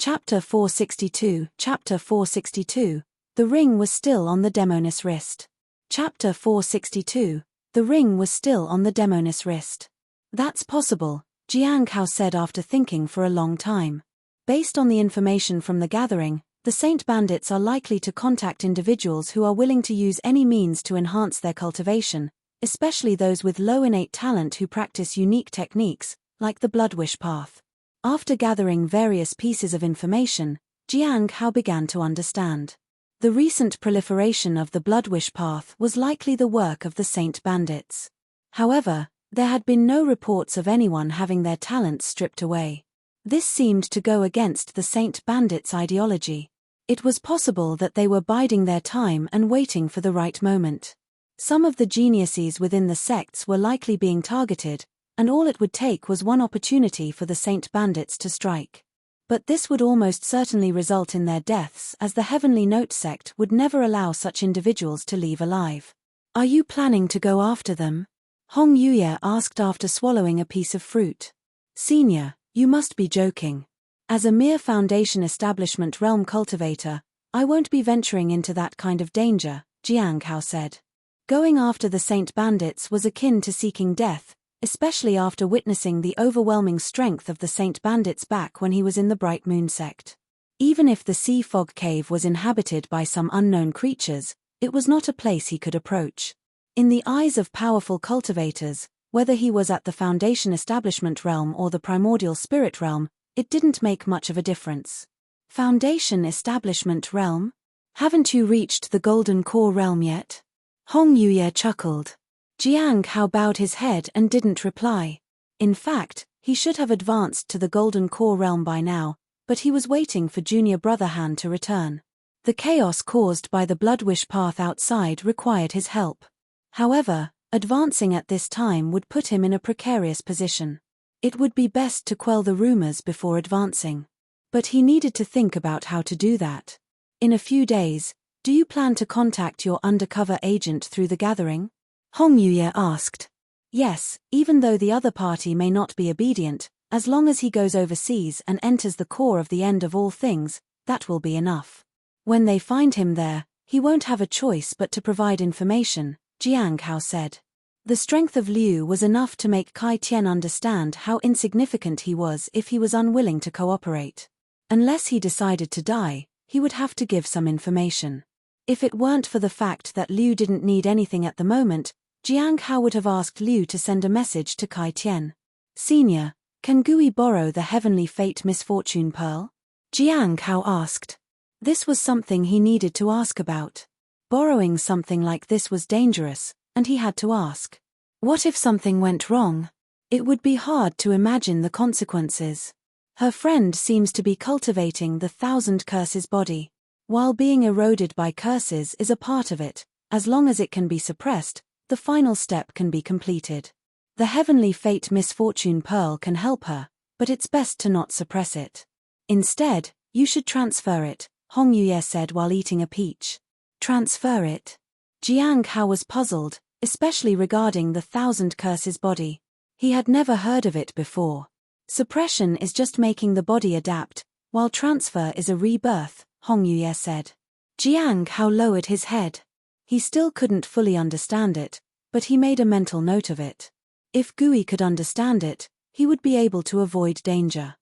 Chapter 462. Chapter 462. The ring was still on the Demoness wrist. Chapter 462. The ring was still on the Demoness wrist. That's possible, Jiang Hao said after thinking for a long time. Based on the information from the gathering, the Saint Bandits are likely to contact individuals who are willing to use any means to enhance their cultivation, especially those with low innate talent who practice unique techniques, like the Bloodwish path. After gathering various pieces of information, Jiang Hao began to understand. The recent proliferation of the Bloodwish path was likely the work of the Saint Bandits. However, there had been no reports of anyone having their talents stripped away. This seemed to go against the Saint Bandits' ideology. It was possible that they were biding their time and waiting for the right moment. Some of the geniuses within the sects were likely being targeted, and all it would take was one opportunity for the Saint Bandits to strike. But this would almost certainly result in their deaths, as the Heavenly Note sect would never allow such individuals to leave alive. Are you planning to go after them? Hong Yuye asked after swallowing a piece of fruit. Senior, you must be joking. As a mere Foundation Establishment realm cultivator, I won't be venturing into that kind of danger, Jiang Hao said. Going after the Saint Bandits was akin to seeking death, especially after witnessing the overwhelming strength of the Saint Bandits back when he was in the Bright Moon sect. Even if the Sea Fog Cave was inhabited by some unknown creatures, it was not a place he could approach. In the eyes of powerful cultivators, whether he was at the Foundation Establishment realm or the Primordial Spirit realm, it didn't make much of a difference. Foundation Establishment realm? Haven't you reached the Golden Core realm yet? Hong Yuye chuckled. Jiang Hao bowed his head and didn't reply. In fact, he should have advanced to the Golden Core realm by now, but he was waiting for Junior Brother Han to return. The chaos caused by the Bloodwish path outside required his help. However, advancing at this time would put him in a precarious position. It would be best to quell the rumors before advancing. But he needed to think about how to do that. In a few days, do you plan to contact your undercover agent through the gathering? Hong Yuye asked. Yes, even though the other party may not be obedient, as long as he goes overseas and enters the core of the end of all things, that will be enough. When they find him there, he won't have a choice but to provide information, Jiang Hao said. The strength of Liu was enough to make Kai Tian understand how insignificant he was if he was unwilling to cooperate. Unless he decided to die, he would have to give some information. If it weren't for the fact that Liu didn't need anything at the moment, Jiang Hao would have asked Liu to send a message to Kai Tian. Senior, can Gui borrow the Heavenly Fate Misfortune Pearl? Jiang Hao asked. This was something he needed to ask about. Borrowing something like this was dangerous, and he had to ask. What if something went wrong? It would be hard to imagine the consequences. Her friend seems to be cultivating the 1,000 curses body. While being eroded by curses is a part of it, as long as it can be suppressed, the final step can be completed. The Heavenly Fate Misfortune Pearl can help her, but it's best to not suppress it. Instead, you should transfer it, Hong Yuye said while eating a peach. Transfer it? Jiang Hao was puzzled, especially regarding the 1,000 curses body. He had never heard of it before. Suppression is just making the body adapt, while transfer is a rebirth, Hong Yuye said. Jiang Hao lowered his head. He still couldn't fully understand it, but he made a mental note of it. If Gui could understand it, he would be able to avoid danger.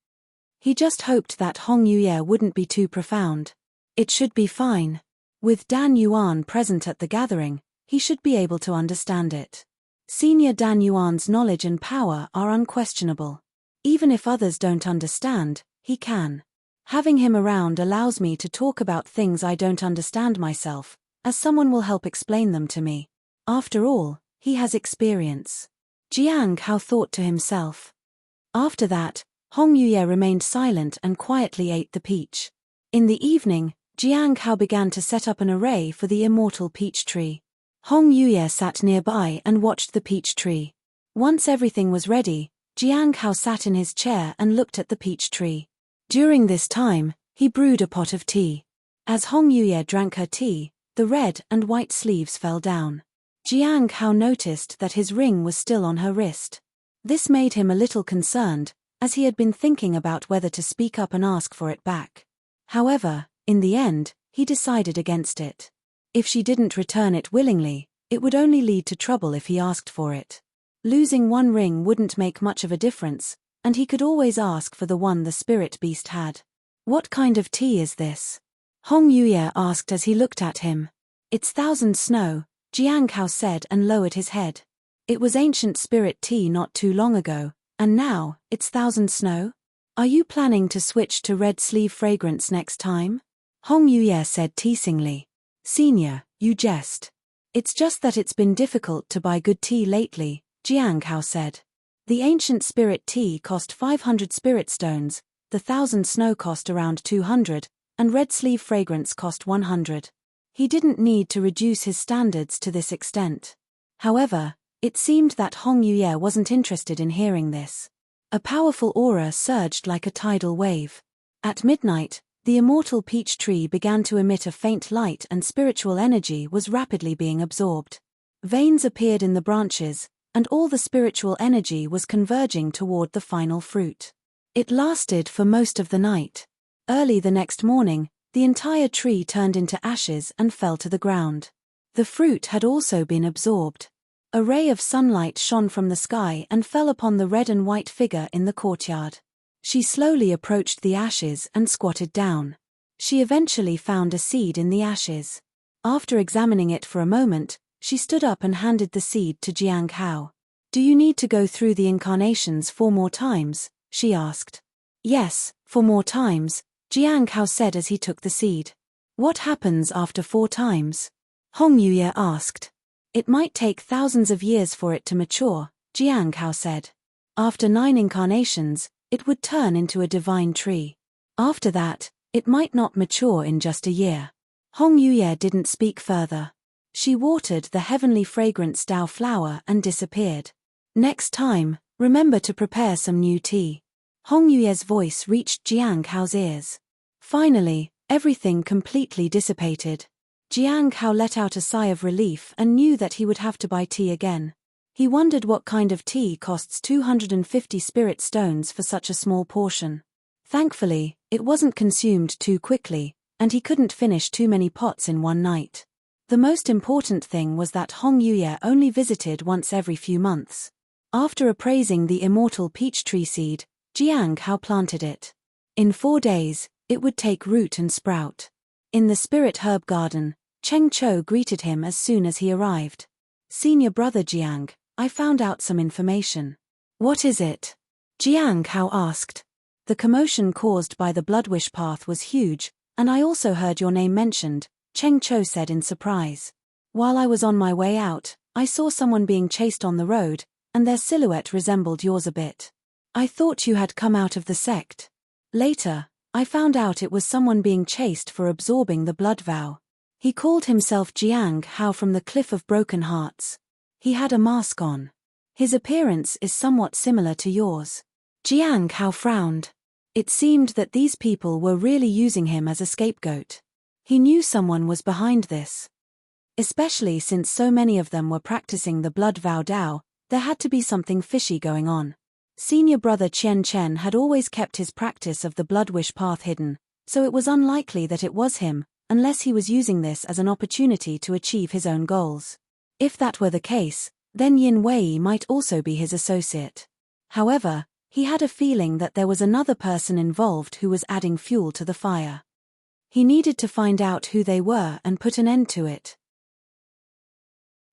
He just hoped that Hong Yuye wouldn't be too profound. It should be fine. With Dan Yuan present at the gathering, he should be able to understand it. Senior Dan Yuan's knowledge and power are unquestionable. Even if others don't understand, he can. Having him around allows me to talk about things I don't understand myself, as someone will help explain them to me. After all, he has experience. Jiang Hao thought to himself. After that, Hong Yuye remained silent and quietly ate the peach. In the evening, Jiang Hao began to set up an array for the immortal peach tree. Hong Yuye sat nearby and watched the peach tree. Once everything was ready, Jiang Hao sat in his chair and looked at the peach tree. During this time, he brewed a pot of tea. As Hong Yuye drank her tea, the red and white sleeves fell down. Jiang Hao noticed that his ring was still on her wrist. This made him a little concerned, as he had been thinking about whether to speak up and ask for it back. However, in the end, he decided against it. If she didn't return it willingly, it would only lead to trouble if he asked for it. Losing one ring wouldn't make much of a difference, and he could always ask for the one the spirit beast had. What kind of tea is this? Hong Yuye asked as he looked at him. It's thousand snow, Jiang Hao said and lowered his head. It was ancient spirit tea not too long ago, and now, it's thousand snow? Are you planning to switch to red sleeve fragrance next time? Hong Yuye said teasingly. Senior, you jest. It's just that it's been difficult to buy good tea lately, Jiang Hao said. The ancient spirit tea cost 500 spirit stones, the thousand snow cost around 200, and red sleeve fragrance cost 100. He didn't need to reduce his standards to this extent. However, it seemed that Hong Yuye wasn't interested in hearing this. A powerful aura surged like a tidal wave. At midnight, the immortal peach tree began to emit a faint light and spiritual energy was rapidly being absorbed. Veins appeared in the branches, and all the spiritual energy was converging toward the final fruit. It lasted for most of the night. Early the next morning, the entire tree turned into ashes and fell to the ground. The fruit had also been absorbed. A ray of sunlight shone from the sky and fell upon the red and white figure in the courtyard. She slowly approached the ashes and squatted down. She eventually found a seed in the ashes. After examining it for a moment, she stood up and handed the seed to Jiang Hao. Do you need to go through the incarnations 4 more times? She asked. Yes, 4 more times, Jiang Hao said as he took the seed. What happens after 4 times? Hong Yuye asked. It might take thousands of years for it to mature, Jiang Hao said. After 9 incarnations, it would turn into a divine tree. After that, it might not mature in just a year. Hong Yuye didn't speak further. She watered the heavenly fragrance Dao flower and disappeared. Next time, remember to prepare some new tea. Hong Yuye's voice reached Jiang Hao's ears. Finally, everything completely dissipated. Jiang Hao let out a sigh of relief and knew that he would have to buy tea again. He wondered what kind of tea costs 250 spirit stones for such a small portion. Thankfully, it wasn't consumed too quickly, and he couldn't finish too many pots in one night. The most important thing was that Hong Yuye only visited once every few months. After appraising the immortal peach tree seed, Jiang Hao planted it. In 4 days, it would take root and sprout. In the spirit herb garden, Cheng Chou greeted him as soon as he arrived. Senior brother Jiang, I found out some information. What is it? Jiang Hao asked. The commotion caused by the Bloodwish path was huge, and I also heard your name mentioned, Cheng Chou said in surprise. While I was on my way out, I saw someone being chased on the road, and their silhouette resembled yours a bit. I thought you had come out of the sect. Later, I found out it was someone being chased for absorbing the blood vow. He called himself Jiang Hao from the Cliff of Broken Hearts. He had a mask on. His appearance is somewhat similar to yours. Jiang Hao frowned. It seemed that these people were really using him as a scapegoat. He knew someone was behind this. Especially since so many of them were practicing the blood vow Dao, there had to be something fishy going on. Senior brother Chen Chen had always kept his practice of the Bloodwish path hidden, so it was unlikely that it was him, unless he was using this as an opportunity to achieve his own goals. If that were the case, then Yin Wei might also be his associate. However, he had a feeling that there was another person involved who was adding fuel to the fire. He needed to find out who they were and put an end to it.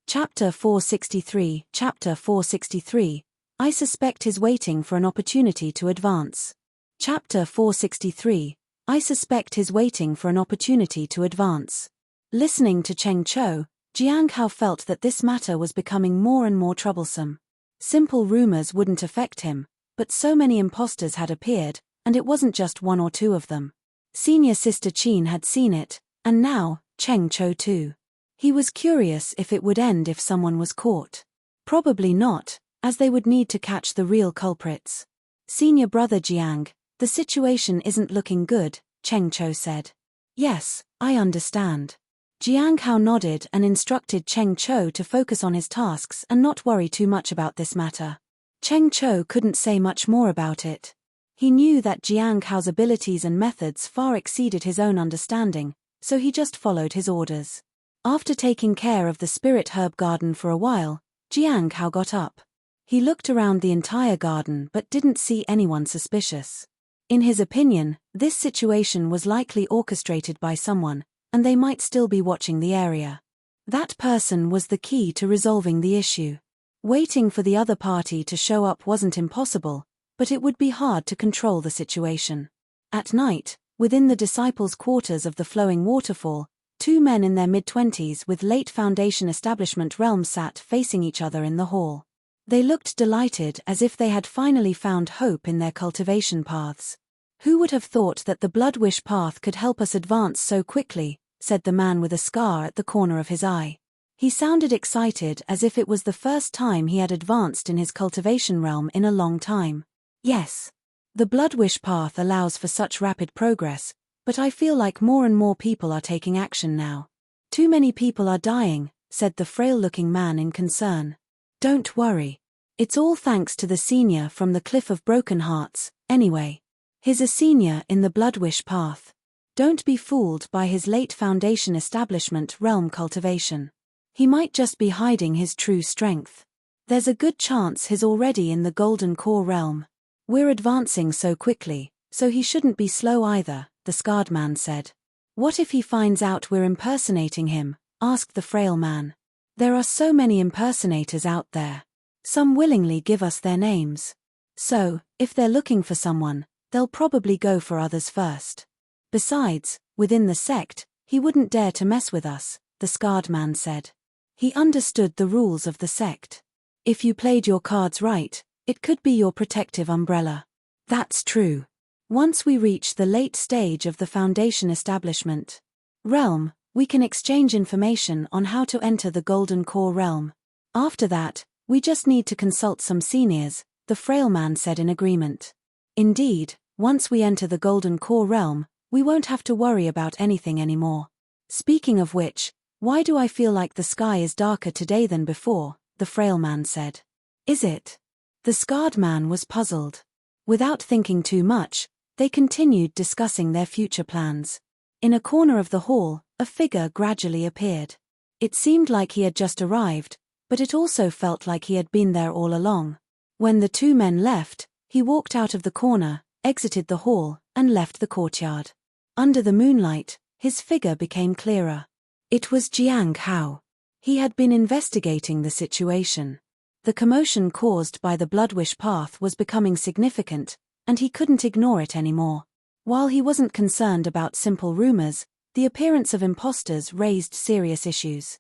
Chapter 463. Chapter 463. I suspect he's waiting for an opportunity to advance. Chapter 463. I suspect he's waiting for an opportunity to advance. Listening to Cheng Chou, Jiang Hao felt that this matter was becoming more and more troublesome. Simple rumors wouldn't affect him, but so many imposters had appeared, and it wasn't just 1 or 2 of them. Senior sister Qin had seen it, and now, Cheng Chou too. He was curious if it would end if someone was caught. Probably not, as they would need to catch the real culprits. Senior brother Jiang, the situation isn't looking good, Cheng Chou said. Yes, I understand. Jiang Hao nodded and instructed Cheng Chou to focus on his tasks and not worry too much about this matter. Cheng Chou couldn't say much more about it. He knew that Jiang Hao's abilities and methods far exceeded his own understanding, so he just followed his orders. After taking care of the spirit herb garden for a while, Jiang Hao got up. He looked around the entire garden but didn't see anyone suspicious. In his opinion, this situation was likely orchestrated by someone, and they might still be watching the area. That person was the key to resolving the issue. Waiting for the other party to show up wasn't impossible, but it would be hard to control the situation. At night, within the disciples' quarters of the flowing waterfall, two men in their mid-20s with late Foundation establishment realms sat facing each other in the hall. They looked delighted as if they had finally found hope in their cultivation paths. "Who would have thought that the blood wish path could help us advance so quickly?" said the man with a scar at the corner of his eye. He sounded excited as if it was the first time he had advanced in his cultivation realm in a long time. "Yes. The blood wish path allows for such rapid progress, but I feel like more and more people are taking action now. Too many people are dying," said the frail-looking man in concern. "Don't worry. It's all thanks to the senior from the Cliff of Broken Hearts, anyway. He's a senior in the blood wish path. Don't be fooled by his late Foundation establishment realm cultivation. He might just be hiding his true strength. There's a good chance he's already in the Golden Core realm. We're advancing so quickly, so he shouldn't be slow either," the scarred man said. "What if he finds out we're impersonating him?" asked the frail man. "There are so many impersonators out there. Some willingly give us their names. So, if they're looking for someone, they'll probably go for others first. Besides, within the sect, he wouldn't dare to mess with us," the scarred man said. He understood the rules of the sect. If you played your cards right, it could be your protective umbrella. That's true. Once we reach the late stage of the Foundation establishment realm, we can exchange information on how to enter the Golden Core realm. After that, we just need to consult some seniors, the frail man said in agreement. Indeed, once we enter the Golden Core realm, we won't have to worry about anything anymore. Speaking of which, why do I feel like the sky is darker today than before? The frail man said. Is it? The scarred man was puzzled. Without thinking too much, they continued discussing their future plans. In a corner of the hall, a figure gradually appeared. It seemed like he had just arrived, but it also felt like he had been there all along. When the two men left, he walked out of the corner, exited the hall, and left the courtyard. Under the moonlight, his figure became clearer. It was Jiang Hao. He had been investigating the situation. The commotion caused by the Bloodwish path was becoming significant, and he couldn't ignore it anymore. While he wasn't concerned about simple rumors, the appearance of imposters raised serious issues.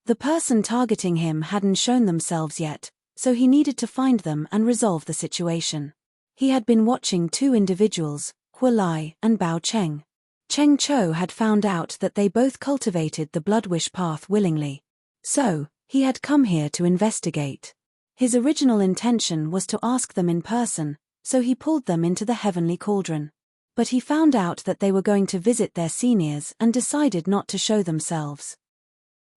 The person targeting him hadn't shown themselves yet, so he needed to find them and resolve the situation. He had been watching two individuals, Hua Lai and Bao Cheng. Cheng Cho had found out that they both cultivated the Bloodwish path willingly. So, he had come here to investigate. His original intention was to ask them in person, so he pulled them into the heavenly cauldron. But he found out that they were going to visit their seniors and decided not to show themselves.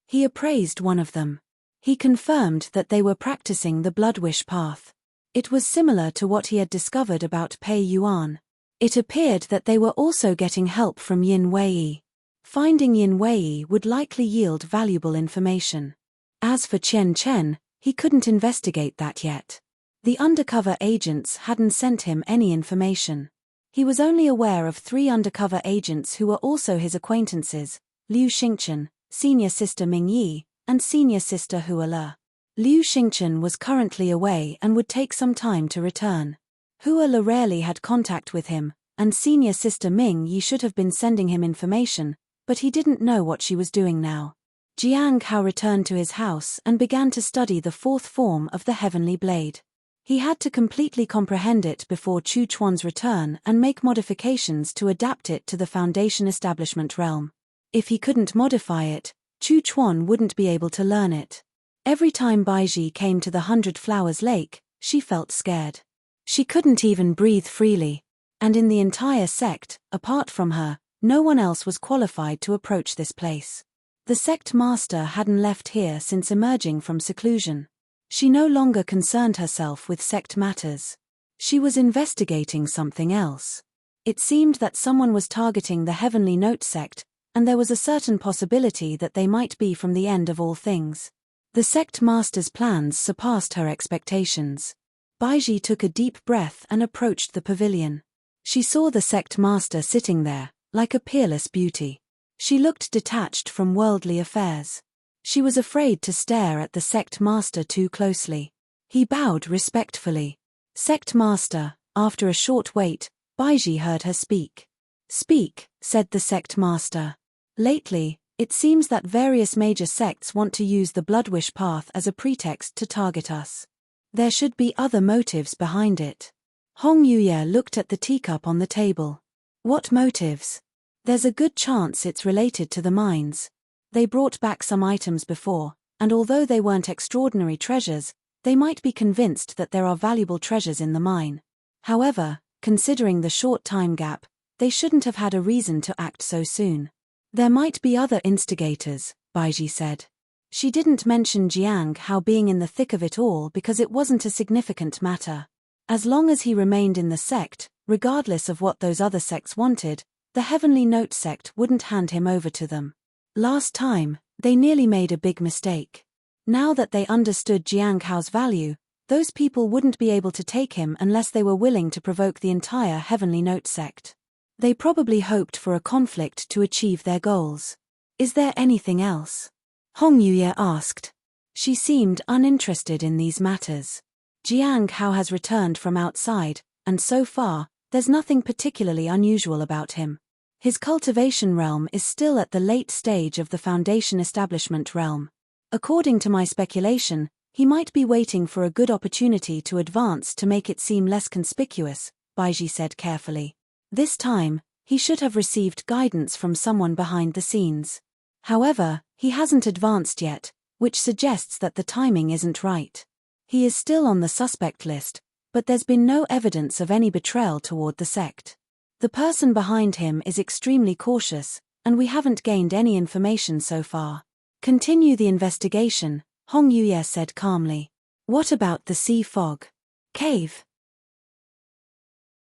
He appraised one of them. He confirmed that they were practicing the Bloodwish path. It was similar to what he had discovered about Pei Yuan. It appeared that they were also getting help from Yin Wei. Finding Yin Wei would likely yield valuable information. As for Chen Chen, he couldn't investigate that yet. The undercover agents hadn't sent him any information. He was only aware of 3 undercover agents who were also his acquaintances, Liu Xingchen, Senior Sister Ming Yi, and Senior Sister Hua Le. Liu Xingchen was currently away and would take some time to return. Hua Le rarely had contact with him, and Senior Sister Ming Yi should have been sending him information, but he didn't know what she was doing now. Jiang Hao returned to his house and began to study the 4th form of the Heavenly Blade. He had to completely comprehend it before Chu Chuan's return and make modifications to adapt it to the Foundation establishment realm. If he couldn't modify it, Chu Chuan wouldn't be able to learn it. Every time Baiji came to the 100 Flowers Lake, she felt scared. She couldn't even breathe freely. And in the entire sect, apart from her, no one else was qualified to approach this place. The sect master hadn't left here since emerging from seclusion. She no longer concerned herself with sect matters. She was investigating something else. It seemed that someone was targeting the Heavenly Note sect, and there was a certain possibility that they might be from the end of all things. The sect master's plans surpassed her expectations. Baiji took a deep breath and approached the pavilion. She saw the sect master sitting there, like a peerless beauty. She looked detached from worldly affairs. She was afraid to stare at the sect master too closely. He bowed respectfully. Sect master, after a short wait, Baiji heard her speak. Speak, said the sect master. Lately, it seems that various major sects want to use the Bloodwish path as a pretext to target us. There should be other motives behind it. Hong Yuye looked at the teacup on the table. What motives? There's a good chance it's related to the mines. They brought back some items before, and although they weren't extraordinary treasures, they might be convinced that there are valuable treasures in the mine. However, considering the short time gap, they shouldn't have had a reason to act so soon. There might be other instigators, Baiji said. She didn't mention Jiang Hao being in the thick of it all because it wasn't a significant matter. As long as he remained in the sect, regardless of what those other sects wanted, the Heavenly Note sect wouldn't hand him over to them. Last time, they nearly made a big mistake. Now that they understood Jiang Hao's value, those people wouldn't be able to take him unless they were willing to provoke the entire Heavenly Note sect. They probably hoped for a conflict to achieve their goals. Is there anything else? Hong Yuye asked. She seemed uninterested in these matters. Jiang Hao has returned from outside, and so far, there's nothing particularly unusual about him. His cultivation realm is still at the late stage of the Foundation establishment realm. According to my speculation, he might be waiting for a good opportunity to advance to make it seem less conspicuous, Baiji said carefully. This time, he should have received guidance from someone behind the scenes. However, he hasn't advanced yet, which suggests that the timing isn't right. He is still on the suspect list, but there's been no evidence of any betrayal toward the sect. The person behind him is extremely cautious, and we haven't gained any information so far. Continue the investigation, Hong Yuye said calmly. What about the sea fog cave?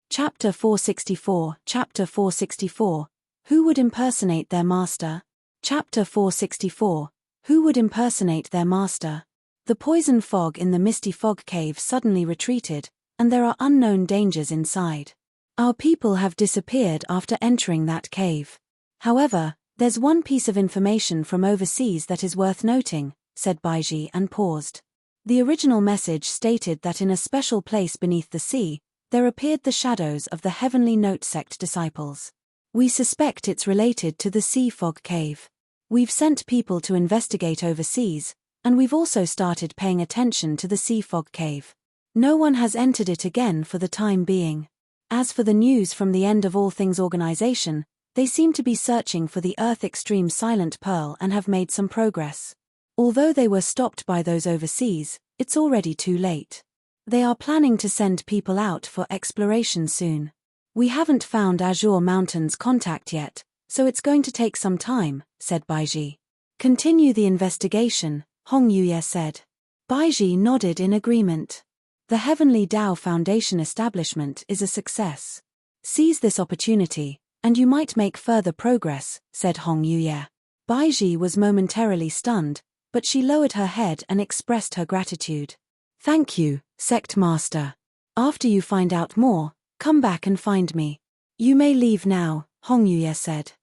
Chapter 464, Chapter 464. Who would impersonate their master? Chapter 464. Who would impersonate their master? The poison fog in the misty fog cave suddenly retreated, and there are unknown dangers inside. Our people have disappeared after entering that cave. However, there's one piece of information from overseas that is worth noting, said Baiji and paused. The original message stated that in a special place beneath the sea, there appeared the shadows of the Heavenly Note sect disciples. We suspect it's related to the sea fog cave. We've sent people to investigate overseas, and we've also started paying attention to the sea fog cave. No one has entered it again for the time being. As for the news from the End of All Things organization, they seem to be searching for the Earth Extreme Silent Pearl and have made some progress. Although they were stopped by those overseas, it's already too late. They are planning to send people out for exploration soon. We haven't found Azure Mountain's contact yet, so it's going to take some time, said Baiji. Continue the investigation, Hong Yuye said. Baiji nodded in agreement. The Heavenly Dao Foundation establishment is a success. Seize this opportunity, and you might make further progress, said Hong Yuye. Baiji was momentarily stunned, but she lowered her head and expressed her gratitude. Thank you, Sect Master. After you find out more, come back and find me. You may leave now, Hong Yuye said.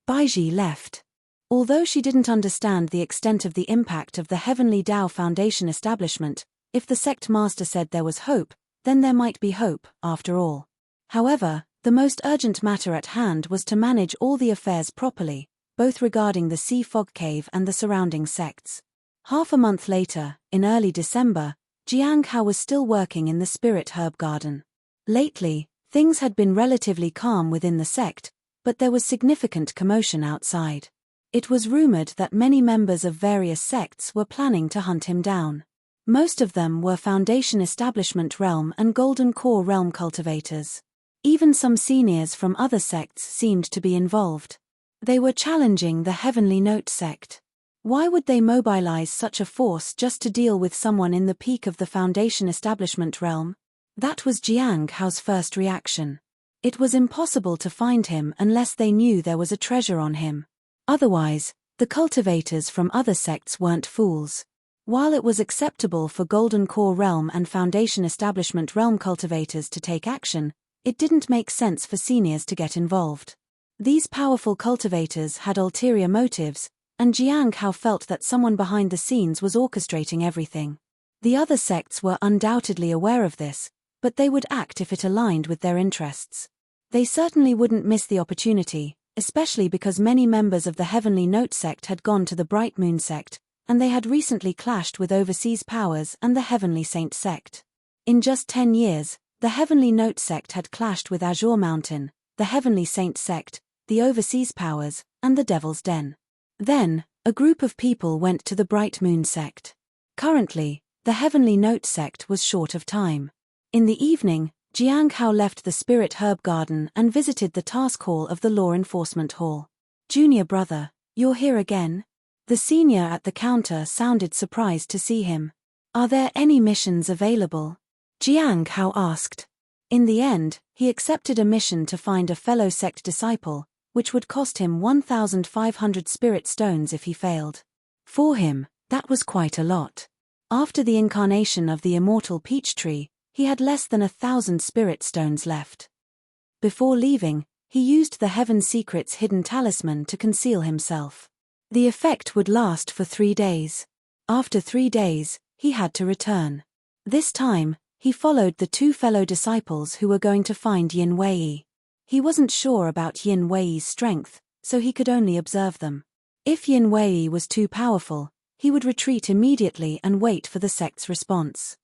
Baiji left. Although she didn't understand the extent of the impact of the Heavenly Dao Foundation establishment, if the Sect Master said there was hope, then there might be hope, after all. However, the most urgent matter at hand was to manage all the affairs properly, both regarding the Sea Fog Cave and the surrounding sects. Half a month later, in early December, Jiang Hao was still working in the Spirit Herb Garden. Lately, things had been relatively calm within the sect, but there was significant commotion outside. It was rumored that many members of various sects were planning to hunt him down. Most of them were Foundation Establishment Realm and Golden Core Realm cultivators. Even some seniors from other sects seemed to be involved. They were challenging the Heavenly Note sect. Why would they mobilize such a force just to deal with someone in the peak of the Foundation Establishment Realm? That was Jiang Hao's first reaction. It was impossible to find him unless they knew there was a treasure on him. Otherwise, the cultivators from other sects weren't fools. While it was acceptable for Golden Core Realm and Foundation Establishment Realm cultivators to take action, it didn't make sense for seniors to get involved. These powerful cultivators had ulterior motives, and Jiang Hao felt that someone behind the scenes was orchestrating everything. The other sects were undoubtedly aware of this, but they would act if it aligned with their interests. They certainly wouldn't miss the opportunity, especially because many members of the Heavenly Note sect had gone to the Bright Moon sect, and they had recently clashed with Overseas Powers and the Heavenly Saint sect. In just 10 years, the Heavenly Note sect had clashed with Azure Mountain, the Heavenly Saint sect, the Overseas Powers, and the Devil's Den. Then, a group of people went to the Bright Moon sect. Currently, the Heavenly Note sect was short of time. In the evening, Jiang Hao left the Spirit Herb Garden and visited the task hall of the Law Enforcement Hall. "Junior brother, you're here again?" The senior at the counter sounded surprised to see him. "Are there any missions available?" Jiang Hao asked. In the end, he accepted a mission to find a fellow sect disciple, which would cost him 1,500 spirit stones if he failed. For him, that was quite a lot. After the incarnation of the immortal peach tree, he had less than 1,000 spirit stones left. Before leaving, he used the Heaven Secret's hidden talisman to conceal himself. The effect would last for 3 days. After 3 days, he had to return. This time, he followed the 2 fellow disciples who were going to find Yin Wei. He wasn't sure about Yin Wei's strength, so he could only observe them. If Yin Wei was too powerful, he would retreat immediately and wait for the sect's response.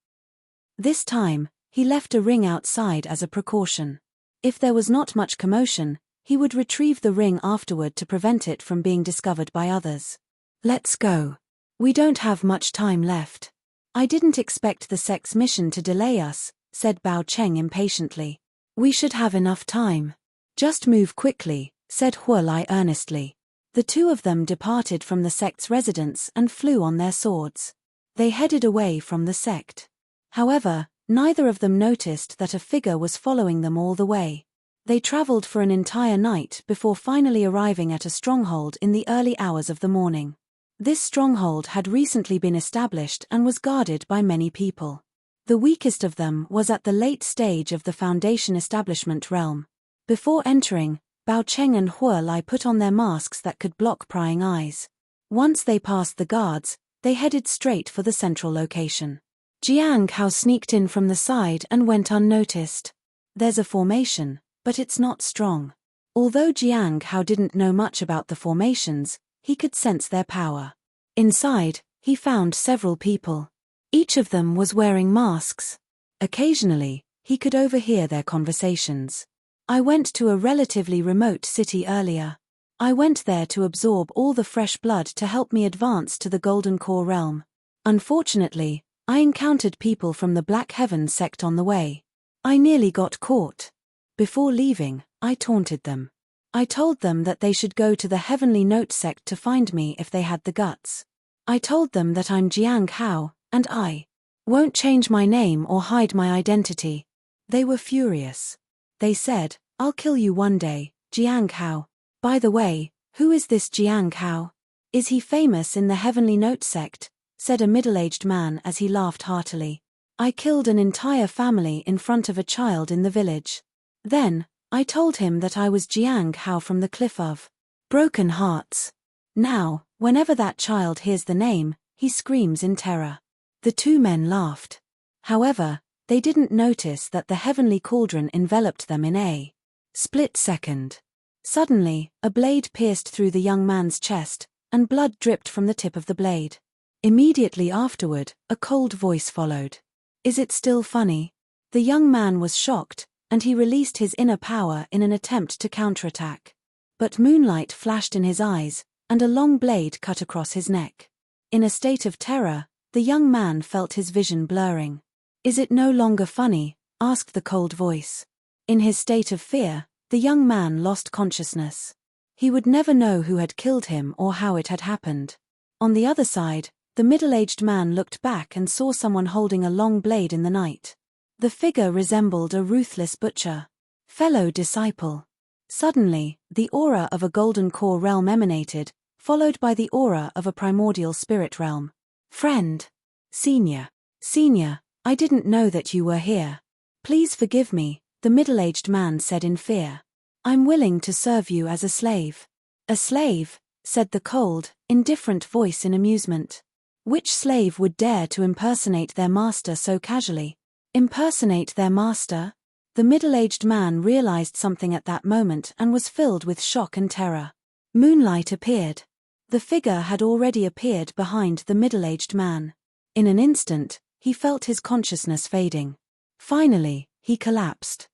This time, he left a ring outside as a precaution. If there was not much commotion, he would retrieve the ring afterward to prevent it from being discovered by others. "Let's go. We don't have much time left." "I didn't expect the sect's mission to delay us," said Bao Cheng impatiently. "We should have enough time." "Just move quickly," said Huolai earnestly. The 2 of them departed from the sect's residence and flew on their swords. They headed away from the sect. However, neither of them noticed that a figure was following them all the way. They traveled for an entire night before finally arriving at a stronghold in the early hours of the morning. This stronghold had recently been established and was guarded by many people. The weakest of them was at the late stage of the Foundation Establishment realm. Before entering, Bao Cheng and Huolai put on their masks that could block prying eyes. Once they passed the guards, they headed straight for the central location. Jiang Hao sneaked in from the side and went unnoticed. There's a formation, but it's not strong. Although Jiang Hao didn't know much about the formations, he could sense their power. Inside, he found several people. Each of them was wearing masks. Occasionally, he could overhear their conversations. "I went to a relatively remote city earlier. I went there to absorb all the fresh blood to help me advance to the Golden Core realm. Unfortunately, I encountered people from the Black Heaven sect on the way. I nearly got caught. Before leaving, I taunted them. I told them that they should go to the Heavenly Note sect to find me if they had the guts. I told them that I'm Jiang Hao, and I won't change my name or hide my identity." They were furious. They said, "I'll kill you one day, Jiang Hao. By the way, who is this Jiang Hao? Is he famous in the Heavenly Note sect?" said a middle-aged man as he laughed heartily. "I killed an entire family in front of a child in the village. Then, I told him that I was Jiang Hao from the Cliff of Broken Hearts. Now, whenever that child hears the name, he screams in terror." The 2 men laughed. However, they didn't notice that the heavenly cauldron enveloped them in a split second. Suddenly, a blade pierced through the young man's chest, and blood dripped from the tip of the blade. Immediately afterward, a cold voice followed. "Is it still funny?" The young man was shocked, and he released his inner power in an attempt to counterattack. But moonlight flashed in his eyes, and a long blade cut across his neck. In a state of terror, the young man felt his vision blurring. "Is it no longer funny?" asked the cold voice. In his state of fear, the young man lost consciousness. He would never know who had killed him or how it had happened. On the other side, the middle-aged man looked back and saw someone holding a long blade in the night. The figure resembled a ruthless butcher. Fellow disciple. Suddenly, the aura of a golden core realm emanated, followed by the aura of a primordial spirit realm. Friend. Senior. Senior, I didn't know that you were here. Please forgive me, the middle-aged man said in fear. I'm willing to serve you as a slave. A slave, said the cold, indifferent voice in amusement. Which slave would dare to impersonate their master so casually? Impersonate their master? The middle-aged man realized something at that moment and was filled with shock and terror. Moonlight appeared. The figure had already appeared behind the middle-aged man. In an instant, he felt his consciousness fading. Finally, he collapsed.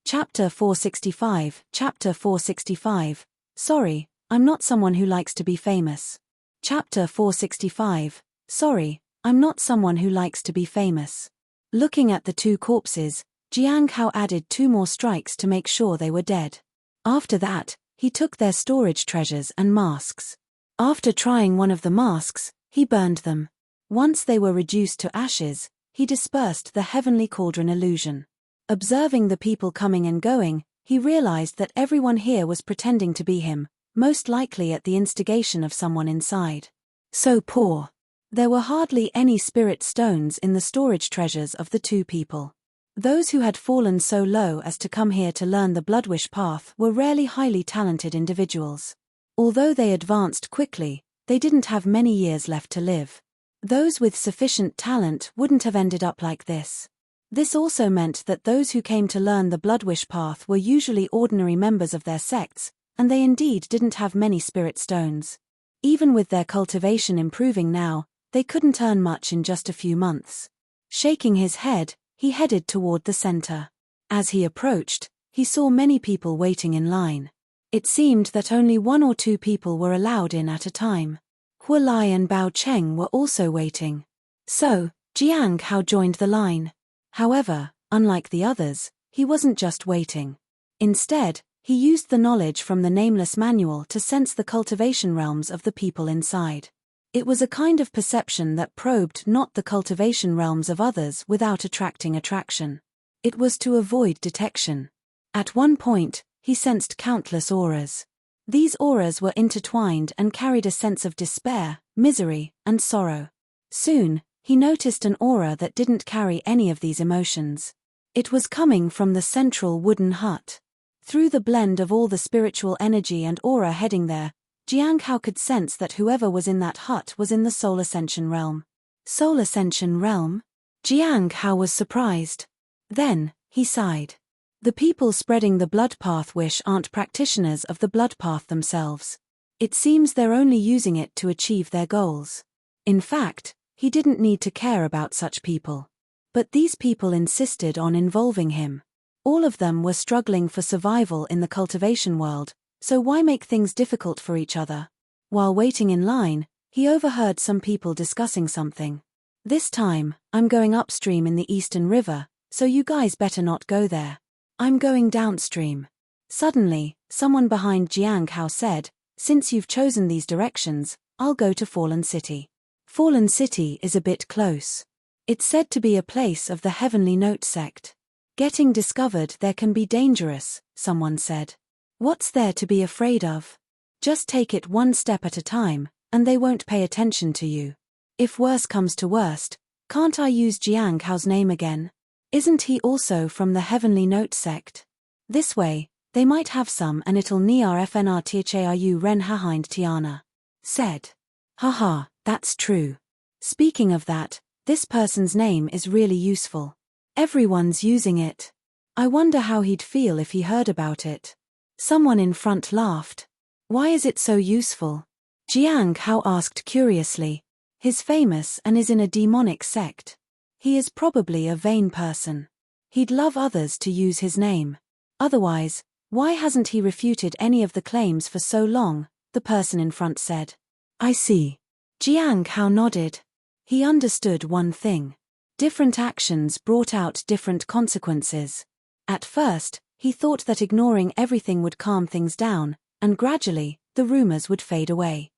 Chapter 465. Chapter 465. Sorry, I'm not someone who likes to be famous. Chapter 465. Sorry, I'm not someone who likes to be famous. Looking at the two corpses, Jiang Hao added 2 more strikes to make sure they were dead. After that, he took their storage treasures and masks. After trying one of the masks, he burned them. Once they were reduced to ashes, he dispersed the heavenly cauldron illusion. Observing the people coming and going, he realized that everyone here was pretending to be him, most likely at the instigation of someone inside. So poor. There were hardly any spirit stones in the storage treasures of the 2 people. Those who had fallen so low as to come here to learn the Bloodwish path were rarely highly talented individuals. Although they advanced quickly, they didn't have many years left to live. Those with sufficient talent wouldn't have ended up like this. This also meant that those who came to learn the Bloodwish path were usually ordinary members of their sects, and they indeed didn't have many spirit stones. Even with their cultivation improving now, they couldn't earn much in just a few months. Shaking his head, he headed toward the center. As he approached, he saw many people waiting in line. It seemed that only 1 or 2 people were allowed in at a time. Hua Lai and Bao Cheng were also waiting. So, Jiang Hao joined the line. However, unlike the others, he wasn't just waiting. Instead, he used the knowledge from the Nameless Manual to sense the cultivation realms of the people inside. It was a kind of perception that probed not the cultivation realms of others without attracting attraction. It was to avoid detection. At one point, he sensed countless auras. These auras were intertwined and carried a sense of despair, misery, and sorrow. Soon, he noticed an aura that didn't carry any of these emotions. It was coming from the central wooden hut. Through the blend of all the spiritual energy and aura heading there, Jiang Hao could sense that whoever was in that hut was in the Soul Ascension realm. Soul Ascension realm? Jiang Hao was surprised. Then, he sighed. The people spreading the blood path wish aren't practitioners of the blood path themselves. It seems they're only using it to achieve their goals. In fact, he didn't need to care about such people. But these people insisted on involving him. All of them were struggling for survival in the cultivation world, so why make things difficult for each other? While waiting in line, he overheard some people discussing something. This time, I'm going upstream in the Eastern River, so you guys better not go there. I'm going downstream. Suddenly, someone behind Jiang Hao said, since you've chosen these directions, I'll go to Fallen City. Fallen City is a bit close. It's said to be a place of the Heavenly Note sect. Getting discovered there can be dangerous, someone said. What's there to be afraid of? Just take it one step at a time, and they won't pay attention to you. If worse comes to worst, can't I use Jiang Hao's name again? Isn't he also from the Heavenly Note sect? This way, they might have some and it'll niar fnr ren hahind tiana. Said. Haha, that's true. Speaking of that, this person's name is really useful. Everyone's using it. I wonder how he'd feel if he heard about it. Someone in front laughed. Why is it so useful? Jiang Hao asked curiously. He's famous and is in a demonic sect. He is probably a vain person. He'd love others to use his name. Otherwise, why hasn't he refuted any of the claims for so long? The person in front said. I see. Jiang Hao nodded. He understood one thing. Different actions brought out different consequences. At first, he thought that ignoring everything would calm things down, and gradually, the rumors would fade away.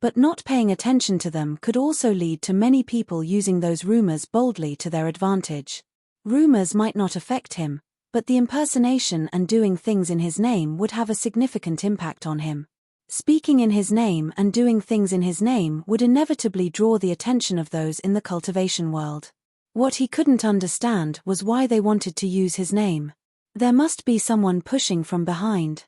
But not paying attention to them could also lead to many people using those rumors boldly to their advantage. Rumors might not affect him, but the impersonation and doing things in his name would have a significant impact on him. Speaking in his name and doing things in his name would inevitably draw the attention of those in the cultivation world. What he couldn't understand was why they wanted to use his name. There must be someone pushing from behind.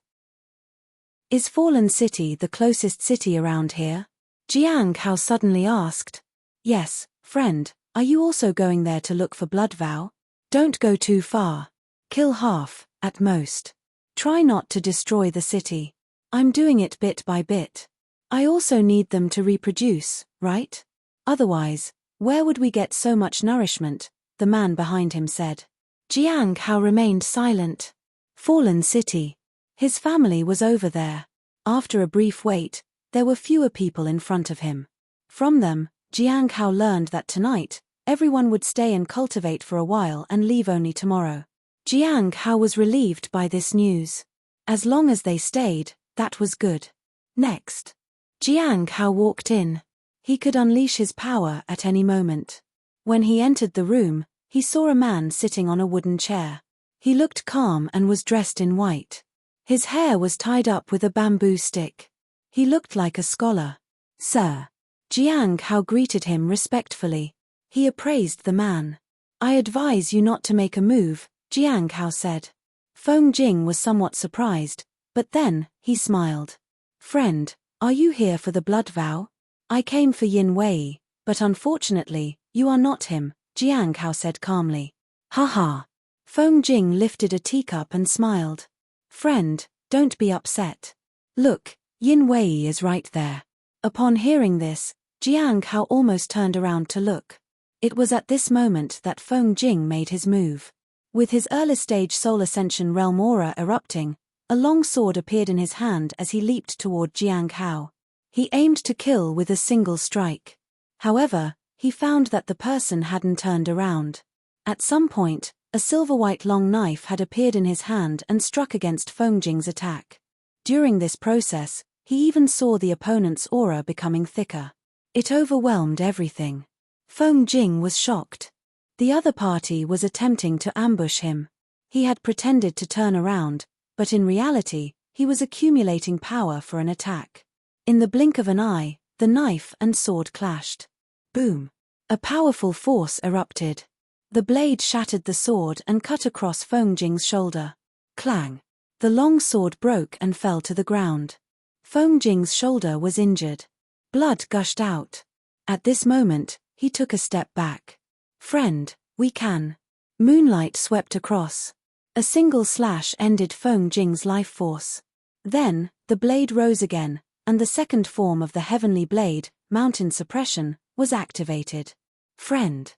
Is Fallen City the closest city around here? Jiang Hao suddenly asked. Yes, friend, are you also going there to look for blood vow? Don't go too far. Kill half, at most. Try not to destroy the city. I'm doing it bit by bit. I also need them to reproduce, right? Otherwise, where would we get so much nourishment? The man behind him said. Jiang Hao remained silent. Fallen City. His family was over there. After a brief wait, there were fewer people in front of him. From them, Jiang Hao learned that tonight, everyone would stay and cultivate for a while and leave only tomorrow. Jiang Hao was relieved by this news. As long as they stayed, that was good. Next. Jiang Hao walked in. He could unleash his power at any moment. When he entered the room, he saw a man sitting on a wooden chair. He looked calm and was dressed in white. His hair was tied up with a bamboo stick. He looked like a scholar. Sir. Jiang Hao greeted him respectfully. He appraised the man. I advise you not to make a move, Jiang Hao said. Feng Jing was somewhat surprised, but then, he smiled. Friend, are you here for the blood vow? I came for Yin Wei, but unfortunately, you are not him, Jiang Hao said calmly. Haha. Feng Jing lifted a teacup and smiled. Friend, don't be upset. Look, Yin Wei is right there. Upon hearing this, Jiang Hao almost turned around to look. It was at this moment that Feng Jing made his move. With his early-stage soul ascension realm aura erupting, a long sword appeared in his hand as he leaped toward Jiang Hao. He aimed to kill with a single strike. However, he found that the person hadn't turned around. At some point, a silver-white long knife had appeared in his hand and struck against Feng Jing's attack. During this process, he even saw the opponent's aura becoming thicker. It overwhelmed everything. Feng Jing was shocked. The other party was attempting to ambush him. He had pretended to turn around, but in reality, he was accumulating power for an attack. In the blink of an eye, the knife and sword clashed. Boom! A powerful force erupted. The blade shattered the sword and cut across Feng Jing's shoulder. Clang! The long sword broke and fell to the ground. Feng Jing's shoulder was injured. Blood gushed out. At this moment, he took a step back. Friend, we can. Moonlight swept across. A single slash ended Feng Jing's life force. Then, the blade rose again, and the second form of the heavenly blade, Mountain Suppression, was activated. Friend.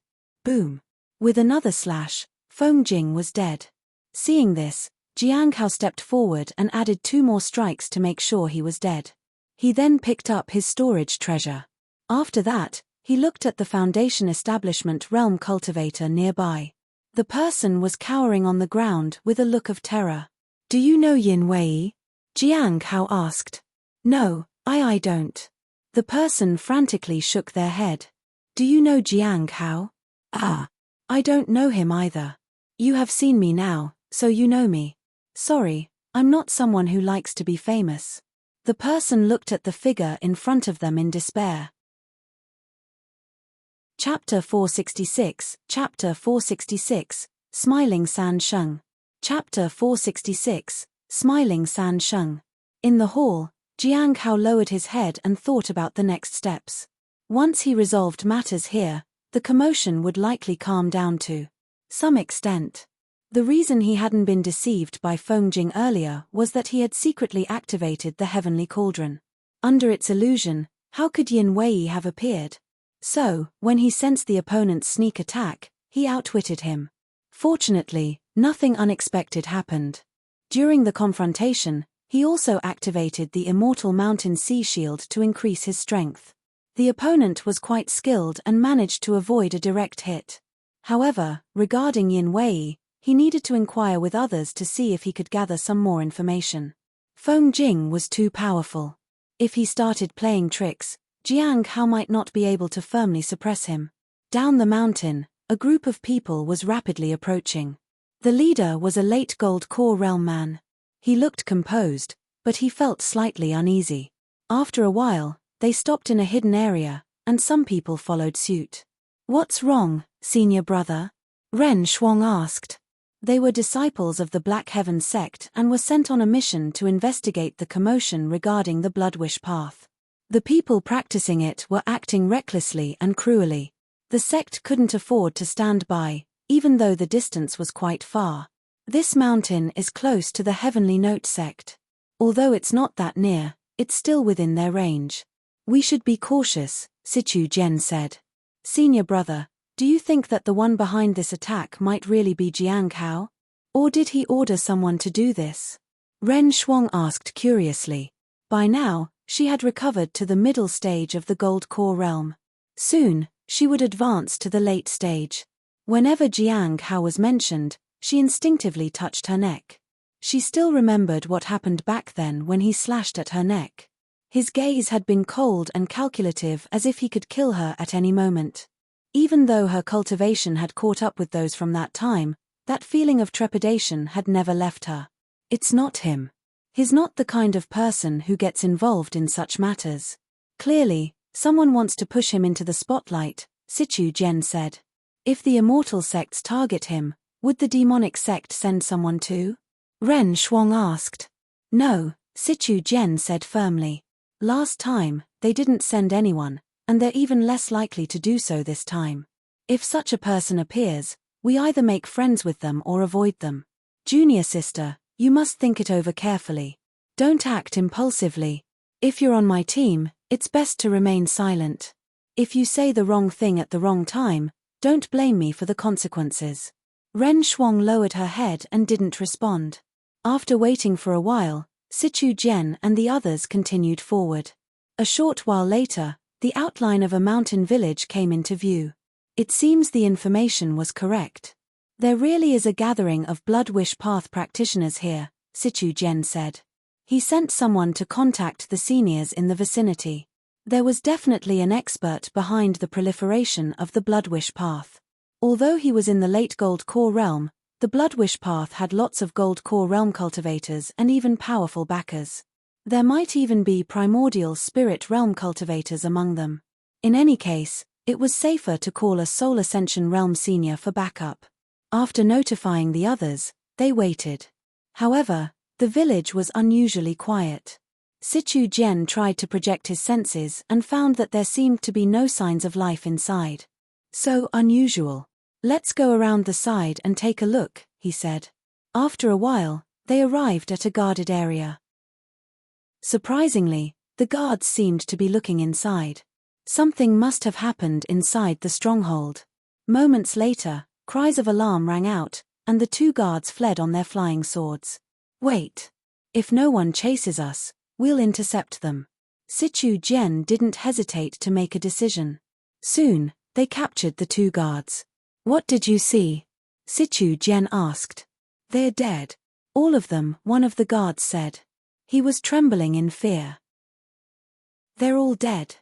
Boom. With another slash, Feng Jing was dead. Seeing this, Jiang Hao stepped forward and added 2 more strikes to make sure he was dead. He then picked up his storage treasure. After that, he looked at the Foundation Establishment Realm Cultivator nearby. The person was cowering on the ground with a look of terror. Do you know Yin Wei? Jiang Hao asked. No, I don't. The person frantically shook their head. Do you know Jiang Hao? Ah. I don't know him either. You have seen me now, so you know me. Sorry, I'm not someone who likes to be famous. The person looked at the figure in front of them in despair. Chapter 466, Chapter 466, Smiling San Sheng. Chapter 466, Smiling San Sheng. In the hall, Jiang Hao lowered his head and thought about the next steps. Once he resolved matters here, the commotion would likely calm down to some extent. The reason he hadn't been deceived by Feng Jing earlier was that he had secretly activated the heavenly cauldron. Under its illusion, how could Yin Wei have appeared? So, when he sensed the opponent's sneak attack, he outwitted him. Fortunately, nothing unexpected happened. During the confrontation, he also activated the Immortal Mountain Sea Shield to increase his strength. The opponent was quite skilled and managed to avoid a direct hit. However, regarding Yin Wei, he needed to inquire with others to see if he could gather some more information. Feng Jing was too powerful. If he started playing tricks, Jiang Hao might not be able to firmly suppress him. Down the mountain, a group of people was rapidly approaching. The leader was a late gold core realm man. He looked composed, but he felt slightly uneasy. After a while, they stopped in a hidden area, and some people followed suit. "What's wrong, senior brother?" Ren Shuang asked. They were disciples of the Black Heaven sect and were sent on a mission to investigate the commotion regarding the Bloodwish path. The people practicing it were acting recklessly and cruelly. The sect couldn't afford to stand by, even though the distance was quite far. This mountain is close to the Heavenly Note sect. Although it's not that near, it's still within their range. "We should be cautious," Sichu Zhen said. "Senior brother, do you think that the one behind this attack might really be Jiang Hao? Or did he order someone to do this?" Ren Shuang asked curiously. By now, she had recovered to the middle stage of the Gold Core realm. Soon, she would advance to the late stage. Whenever Jiang Hao was mentioned, she instinctively touched her neck. She still remembered what happened back then when he slashed at her neck. His gaze had been cold and calculative, as if he could kill her at any moment. Even though her cultivation had caught up with those from that time, that feeling of trepidation had never left her. It's not him. He's not the kind of person who gets involved in such matters. Clearly, someone wants to push him into the spotlight, Sichu Zhen said. If the immortal sects target him, would the demonic sect send someone too? Ren Shuang asked. No, Sichu Zhen said firmly. Last time, they didn't send anyone, and they're even less likely to do so this time. If such a person appears, we either make friends with them or avoid them. Junior sister, you must think it over carefully. Don't act impulsively. If you're on my team, it's best to remain silent. If you say the wrong thing at the wrong time, don't blame me for the consequences. Ren Shuang lowered her head and didn't respond. After waiting for a while, Sichu Zhen and the others continued forward. A short while later, the outline of a mountain village came into view. It seems the information was correct. There really is a gathering of Bloodwish Path practitioners here, Sichu Zhen said. He sent someone to contact the seniors in the vicinity. There was definitely an expert behind the proliferation of the Bloodwish Path. Although he was in the late Gold Core realm, the Bloodwish Path had lots of Gold Core realm cultivators and even powerful backers. There might even be primordial spirit realm cultivators among them. In any case, it was safer to call a Soul Ascension realm senior for backup. After notifying the others, they waited. However, the village was unusually quiet. Sichu Zhen tried to project his senses and found that there seemed to be no signs of life inside. So unusual. Let's go around the side and take a look, he said. After a while, they arrived at a guarded area. Surprisingly, the guards seemed to be looking inside. Something must have happened inside the stronghold. Moments later, cries of alarm rang out, and the two guards fled on their flying swords. Wait. If no one chases us, we'll intercept them. Sichu Zhen didn't hesitate to make a decision. Soon, they captured the two guards. What did you see? Sichu Zhen asked. They're dead. All of them, one of the guards said. He was trembling in fear. They're all dead.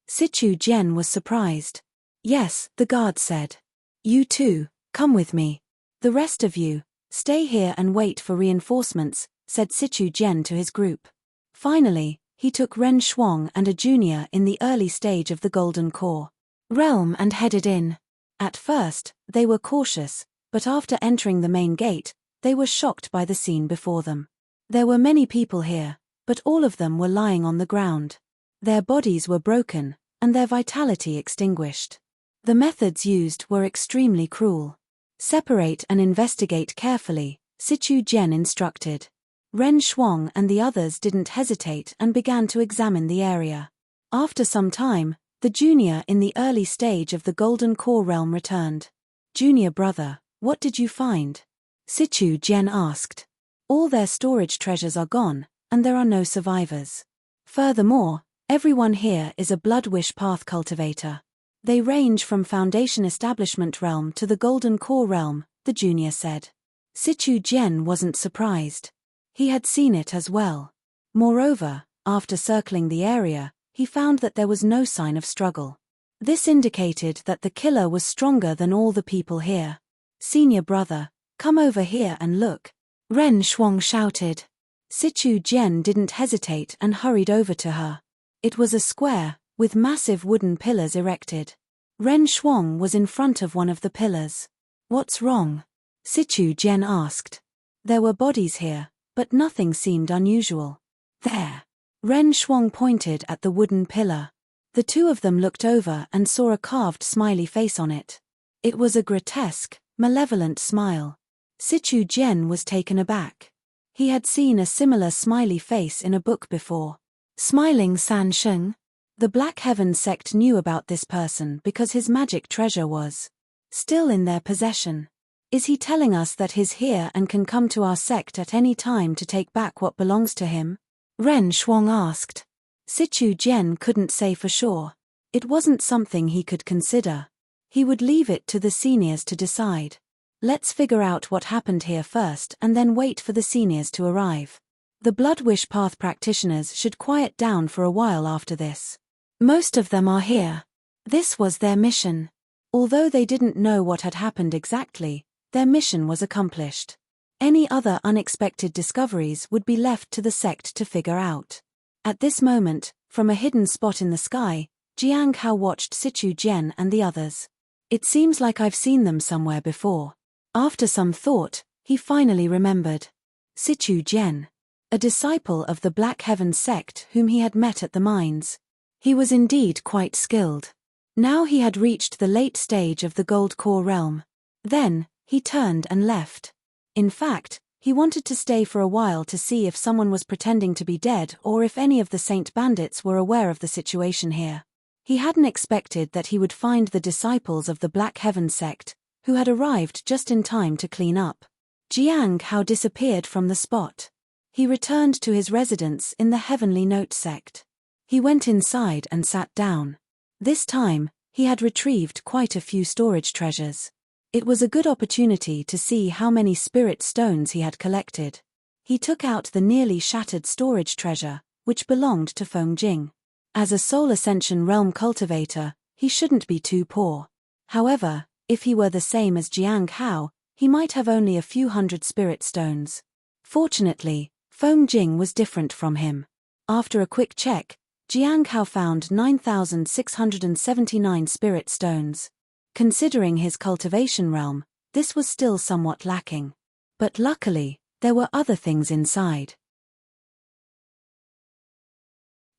Sichu Zhen was surprised. Yes, the guard said. You too, come with me. The rest of you, stay here and wait for reinforcements, said Sichu Zhen to his group. Finally, he took Ren Shuang and a junior in the early stage of the Golden Core realm and headed in. At first, they were cautious, but after entering the main gate, they were shocked by the scene before them. There were many people here, but all of them were lying on the ground. Their bodies were broken, and their vitality extinguished. The methods used were extremely cruel. Separate and investigate carefully, Sichu Zhen instructed. Ren Shuang and the others didn't hesitate and began to examine the area. After some time, the junior in the early stage of the Golden Core realm returned. Junior brother, what did you find? Sichu Zhen asked. All their storage treasures are gone, and there are no survivors. Furthermore, everyone here is a Bloodwish Path cultivator. They range from Foundation Establishment realm to the Golden Core realm, the junior said. Sichu Zhen wasn't surprised. He had seen it as well. Moreover, after circling the area, he found that there was no sign of struggle. This indicated that the killer was stronger than all the people here. "Senior brother, come over here and look," Ren Shuang shouted. Sichu Jian didn't hesitate and hurried over to her. It was a square, with massive wooden pillars erected. Ren Shuang was in front of one of the pillars. "What's wrong?" Sichu Jian asked. There were bodies here, but nothing seemed unusual. "There." Ren Shuang pointed at the wooden pillar. The two of them looked over and saw a carved smiley face on it. It was a grotesque, malevolent smile. Sichu Jian was taken aback. He had seen a similar smiley face in a book before. Smiling San Sheng? The Black Heaven sect knew about this person because his magic treasure was still in their possession. Is he telling us that he's here and can come to our sect at any time to take back what belongs to him? Ren Shuang asked. Sichu Jian couldn't say for sure. It wasn't something he could consider. He would leave it to the seniors to decide. Let's figure out what happened here first and then wait for the seniors to arrive. The Blood Wish Path practitioners should quiet down for a while after this. Most of them are here. This was their mission. Although they didn't know what had happened exactly, their mission was accomplished. Any other unexpected discoveries would be left to the sect to figure out. At this moment, from a hidden spot in the sky, Jiang Hao watched Sichu Jian and the others. It seems like I've seen them somewhere before. After some thought, he finally remembered. Sichu Jian. A disciple of the Black Heaven sect whom he had met at the mines. He was indeed quite skilled. Now he had reached the late stage of the Gold Core realm. Then, he turned and left. In fact, he wanted to stay for a while to see if someone was pretending to be dead or if any of the Saint Bandits were aware of the situation here. He hadn't expected that he would find the disciples of the Black Heaven sect, who had arrived just in time to clean up. Jiang Hao disappeared from the spot. He returned to his residence in the Heavenly Note sect. He went inside and sat down. This time, he had retrieved quite a few storage treasures. It was a good opportunity to see how many spirit stones he had collected. He took out the nearly shattered storage treasure, which belonged to Feng Jing. As a Soul Ascension Realm cultivator, he shouldn't be too poor. However, if he were the same as Jiang Hao, he might have only a few hundred spirit stones. Fortunately, Feng Jing was different from him. After a quick check, Jiang Hao found 9,679 spirit stones. Considering his cultivation realm, this was still somewhat lacking. But luckily, there were other things inside.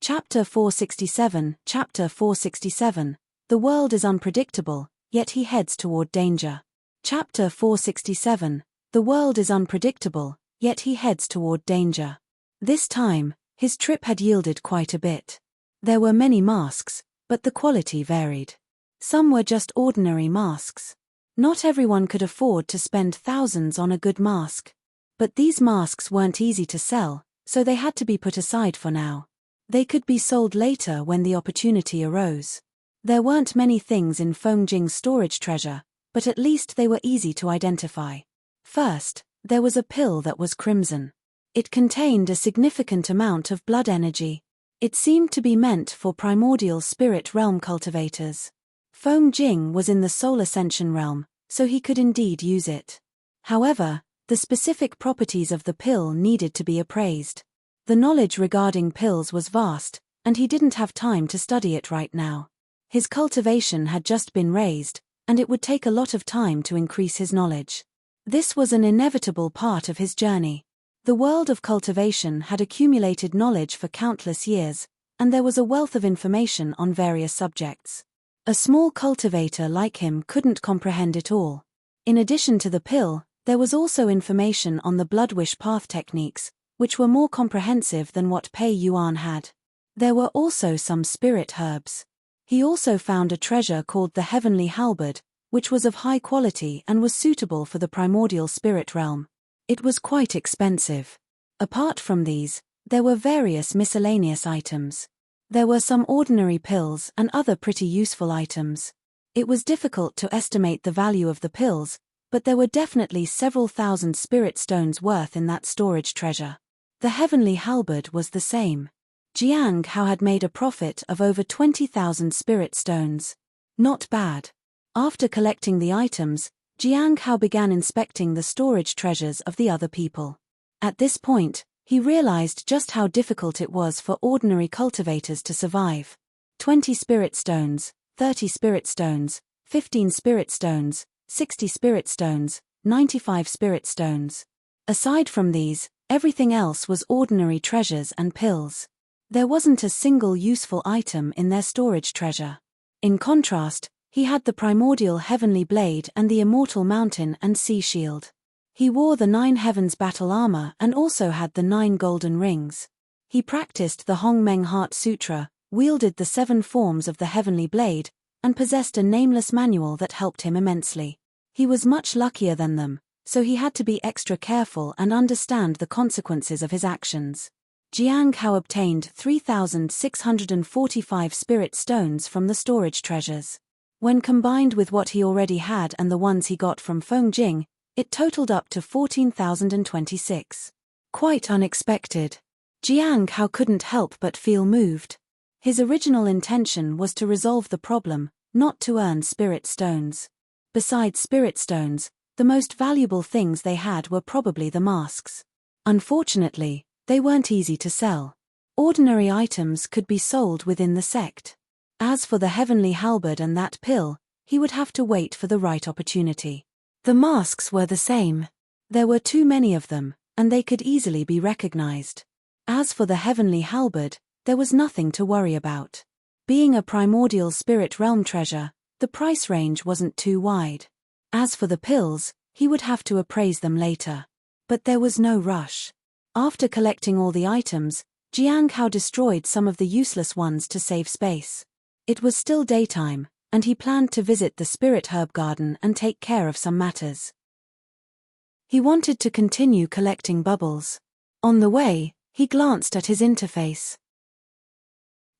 Chapter 467. Chapter 467. The world is unpredictable, yet he heads toward danger. Chapter 467. The world is unpredictable, yet he heads toward danger. This time, his trip had yielded quite a bit. There were many masks, but the quality varied. Some were just ordinary masks. Not everyone could afford to spend thousands on a good mask. But these masks weren't easy to sell, so they had to be put aside for now. They could be sold later when the opportunity arose. There weren't many things in Feng Jing's storage treasure, but at least they were easy to identify. First, there was a pill that was crimson. It contained a significant amount of blood energy. It seemed to be meant for primordial spirit realm cultivators. Feng Jing was in the Soul Ascension realm, so he could indeed use it. However, the specific properties of the pill needed to be appraised. The knowledge regarding pills was vast, and he didn't have time to study it right now. His cultivation had just been raised, and it would take a lot of time to increase his knowledge. This was an inevitable part of his journey. The world of cultivation had accumulated knowledge for countless years, and there was a wealth of information on various subjects. A small cultivator like him couldn't comprehend it all. In addition to the pill, there was also information on the Blood Wish Path techniques, which were more comprehensive than what Pei Yuan had. There were also some spirit herbs. He also found a treasure called the Heavenly Halberd, which was of high quality and was suitable for the primordial spirit realm. It was quite expensive. Apart from these, there were various miscellaneous items. There were some ordinary pills and other pretty useful items. It was difficult to estimate the value of the pills, but there were definitely several thousand spirit stones worth in that storage treasure. The Heavenly Halberd was the same. Jiang Hao had made a profit of over 20,000 spirit stones. Not bad. After collecting the items, Jiang Hao began inspecting the storage treasures of the other people. At this point, he realized just how difficult it was for ordinary cultivators to survive. 20 spirit stones, 30 spirit stones, 15 spirit stones, 60 spirit stones, 95 spirit stones. Aside from these, everything else was ordinary treasures and pills. There wasn't a single useful item in their storage treasure. In contrast, he had the primordial heavenly blade and the immortal mountain and sea shield. He wore the 9 heavens battle armor and also had the 9 golden rings. He practiced the Hong Meng Heart Sutra, wielded the 7 forms of the heavenly blade, and possessed a nameless manual that helped him immensely. He was much luckier than them, so he had to be extra careful and understand the consequences of his actions. Jiang Hao obtained 3,645 spirit stones from the storage treasures. When combined with what he already had and the ones he got from Feng Jing, it totaled up to 14,026. Quite unexpected. Jiang Hao couldn't help but feel moved. His original intention was to resolve the problem, not to earn spirit stones. Besides spirit stones, the most valuable things they had were probably the masks. Unfortunately, they weren't easy to sell. Ordinary items could be sold within the sect. As for the heavenly halberd and that pill, he would have to wait for the right opportunity. The masks were the same. There were too many of them, and they could easily be recognized. As for the heavenly halberd, there was nothing to worry about. Being a primordial spirit realm treasure, the price range wasn't too wide. As for the pills, he would have to appraise them later. But there was no rush. After collecting all the items, Jiang Hao destroyed some of the useless ones to save space. It was still daytime, and he planned to visit the spirit herb garden and take care of some matters. He wanted to continue collecting bubbles. On the way, he glanced at his interface.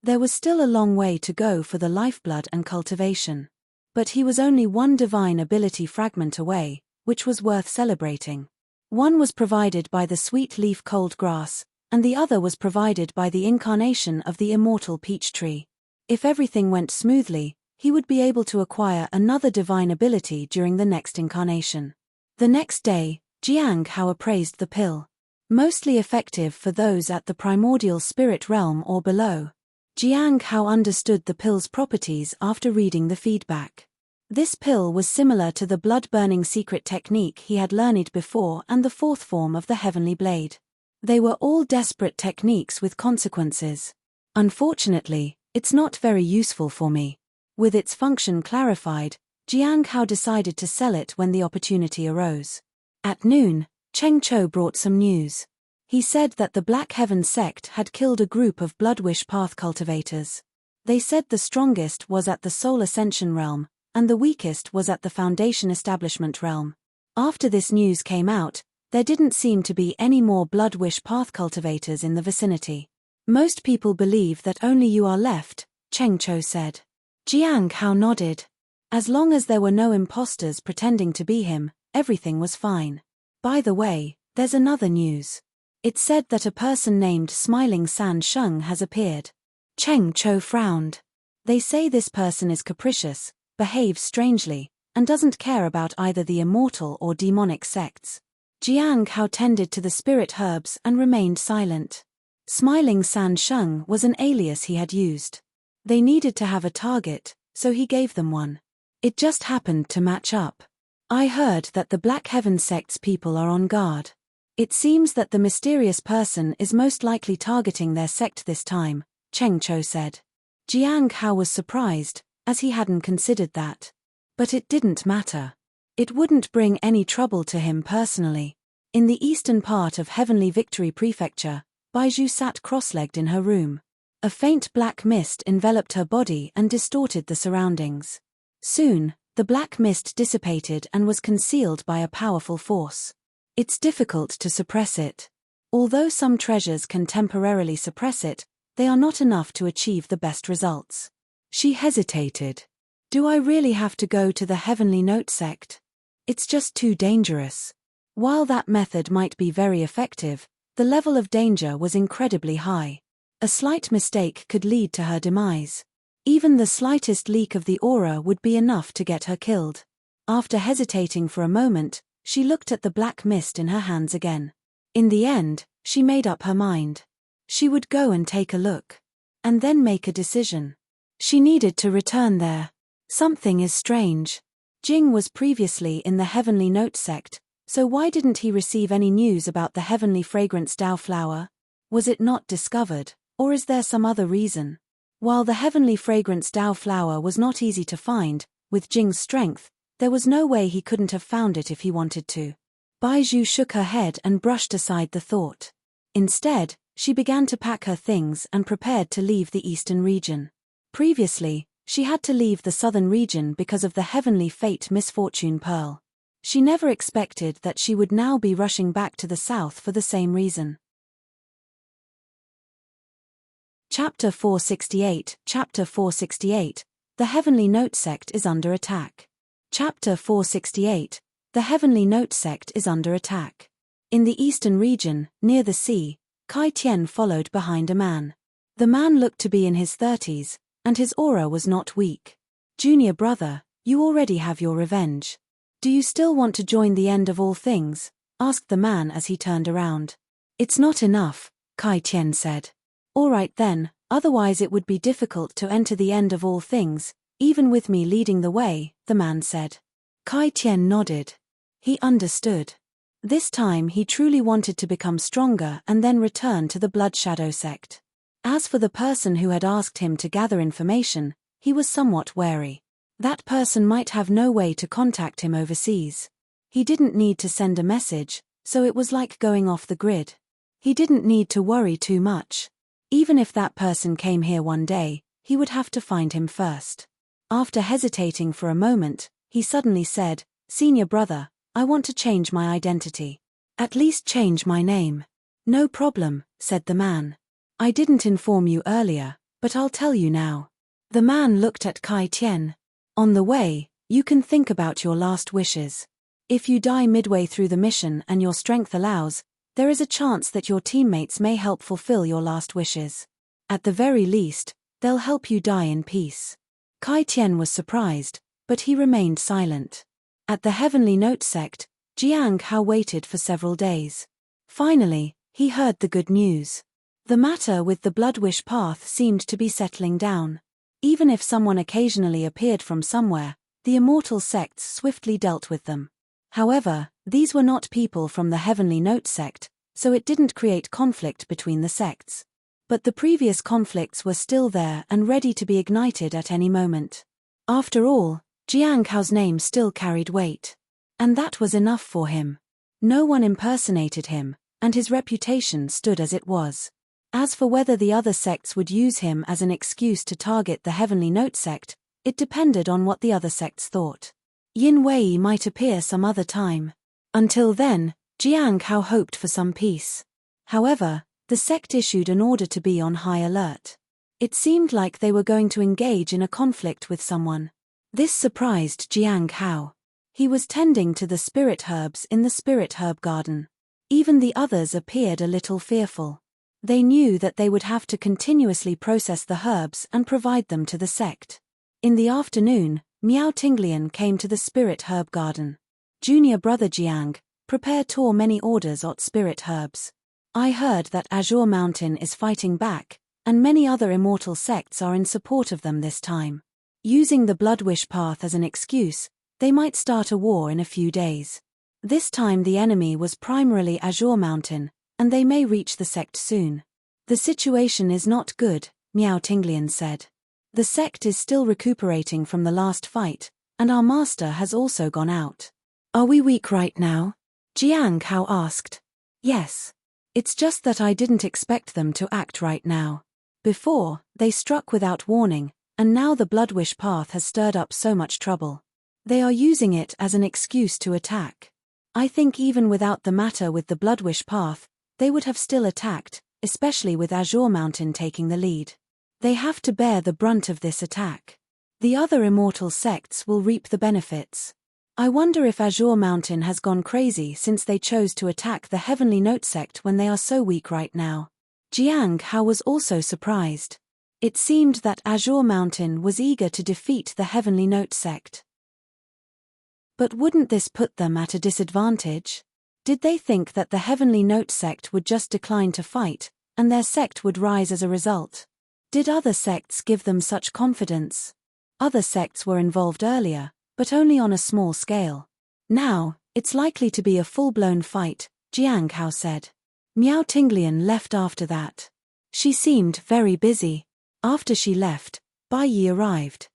There was still a long way to go for the lifeblood and cultivation. But he was only one divine ability fragment away, which was worth celebrating. One was provided by the sweet leaf cold grass, and the other was provided by the incarnation of the immortal peach tree. If everything went smoothly, he would be able to acquire another divine ability during the next incarnation. The next day, Jiang Hao appraised the pill. Mostly effective for those at the primordial spirit realm or below. Jiang Hao understood the pill's properties after reading the feedback. This pill was similar to the blood-burning secret technique he had learned before and the 4th form of the heavenly blade. They were all desperate techniques with consequences. Unfortunately, it's not very useful for me. With its function clarified, Jiang Hao decided to sell it when the opportunity arose. At noon, Cheng Cho brought some news. He said that the Black Heaven sect had killed a group of Bloodwish Path cultivators. They said the strongest was at the Soul Ascension realm, and the weakest was at the Foundation Establishment realm. After this news came out, there didn't seem to be any more Bloodwish Path cultivators in the vicinity. Most people believe that only you are left, Cheng Cho said. Jiang Hao nodded. As long as there were no imposters pretending to be him, everything was fine. By the way, there's another news. It said that a person named Smiling San Sheng has appeared. Cheng Cho frowned. They say this person is capricious, behaves strangely, and doesn't care about either the immortal or demonic sects. Jiang Hao tended to the spirit herbs and remained silent. Smiling San Sheng was an alias he had used. They needed to have a target, so he gave them one. It just happened to match up. I heard that the Black Heaven sect's people are on guard. It seems that the mysterious person is most likely targeting their sect this time, Cheng Cho said. Jiang Hao was surprised, as he hadn't considered that. But it didn't matter. It wouldn't bring any trouble to him personally. In the eastern part of Heavenly Victory Prefecture, Baizhu sat cross-legged in her room. A faint black mist enveloped her body and distorted the surroundings. Soon, the black mist dissipated and was concealed by a powerful force. It's difficult to suppress it. Although some treasures can temporarily suppress it, they are not enough to achieve the best results. She hesitated. Do I really have to go to the Heavenly Note sect? It's just too dangerous. While that method might be very effective, the level of danger was incredibly high. A slight mistake could lead to her demise. Even the slightest leak of the aura would be enough to get her killed. After hesitating for a moment, she looked at the black mist in her hands again. In the end, she made up her mind. She would go and take a look. And then make a decision. She needed to return there. Something is strange. Jing was previously in the Heavenly Note sect, so why didn't he receive any news about the Heavenly Fragrance Dao flower? Was it not discovered, or is there some other reason? While the Heavenly Fragrance Dao flower was not easy to find, with Jing's strength, there was no way he couldn't have found it if he wanted to. Baizhu shook her head and brushed aside the thought. Instead, she began to pack her things and prepared to leave the eastern region. Previously, she had to leave the southern region because of the Heavenly Fate Misfortune Pearl. She never expected that she would now be rushing back to the south for the same reason. Chapter 468. Chapter 468. The Heavenly Note sect is under attack. Chapter 468. The Heavenly Note sect is under attack. In the eastern region, near the sea, Kai Tian followed behind a man. The man looked to be in his 30s, and his aura was not weak. Junior brother, you already have your revenge. Do you still want to join the end of all things? Asked the man as he turned around. It's not enough, Kai Tian said. All right then, otherwise it would be difficult to enter the end of all things, even with me leading the way, the man said. Kai Tian nodded. He understood. This time he truly wanted to become stronger and then return to the Blood Shadow sect. As for the person who had asked him to gather information, he was somewhat wary. That person might have no way to contact him overseas. He didn't need to send a message, so it was like going off the grid. He didn't need to worry too much. Even if that person came here one day, he would have to find him first. After hesitating for a moment, he suddenly said, "Senior brother, I want to change my identity. At least change my name." "No problem," said the man. "I didn't inform you earlier, but I'll tell you now." The man looked at Kai Tian. "On the way, you can think about your last wishes. If you die midway through the mission and your strength allows, there is a chance that your teammates may help fulfill your last wishes. At the very least, they'll help you die in peace." Kai Tian was surprised, but he remained silent. At the Heavenly Note sect, Jiang Hao waited for several days. Finally, he heard the good news. The matter with the Blood Wish path seemed to be settling down. Even if someone occasionally appeared from somewhere, the immortal sects swiftly dealt with them. However, these were not people from the Heavenly Note sect, so it didn't create conflict between the sects. But the previous conflicts were still there and ready to be ignited at any moment. After all, Jiang Hao's name still carried weight. And that was enough for him. No one impersonated him, and his reputation stood as it was. As for whether the other sects would use him as an excuse to target the Heavenly Note sect, it depended on what the other sects thought. Yin Wei might appear some other time. Until then, Jiang Hao hoped for some peace. However, the sect issued an order to be on high alert. It seemed like they were going to engage in a conflict with someone. This surprised Jiang Hao. He was tending to the spirit herbs in the spirit herb garden. Even the others appeared a little fearful. They knew that they would have to continuously process the herbs and provide them to the sect. In the afternoon, Miao Tinglian came to the spirit herb garden. "Junior brother Jiang, prepare tore many orders от spirit herbs. I heard that Azure Mountain is fighting back, and many other immortal sects are in support of them this time. Using the Blood Wish path as an excuse, they might start a war in a few days. This time the enemy was primarily Azure Mountain, and they may reach the sect soon. The situation is not good," Miao Tinglian said. "The sect is still recuperating from the last fight, and our master has also gone out." "Are we weak right now?" Jiang Hao asked. "Yes. It's just that I didn't expect them to act right now. Before, they struck without warning, and now the Blood Wish path has stirred up so much trouble. They are using it as an excuse to attack. I think even without the matter with the Blood Wish path, they would have still attacked, especially with Azure Mountain taking the lead. They have to bear the brunt of this attack. The other immortal sects will reap the benefits. I wonder if Azure Mountain has gone crazy since they chose to attack the Heavenly Note sect when they are so weak right now. Jiang Hao was also surprised. It seemed that Azure Mountain was eager to defeat the Heavenly Note sect. But wouldn't this put them at a disadvantage? Did they think that the Heavenly Note sect would just decline to fight, and their sect would rise as a result? Did other sects give them such confidence? Other sects were involved earlier, but only on a small scale. Now, it's likely to be a full-blown fight, Jiang Hao said. Miao Tinglian left after that. She seemed very busy. After she left, Bai Yi arrived.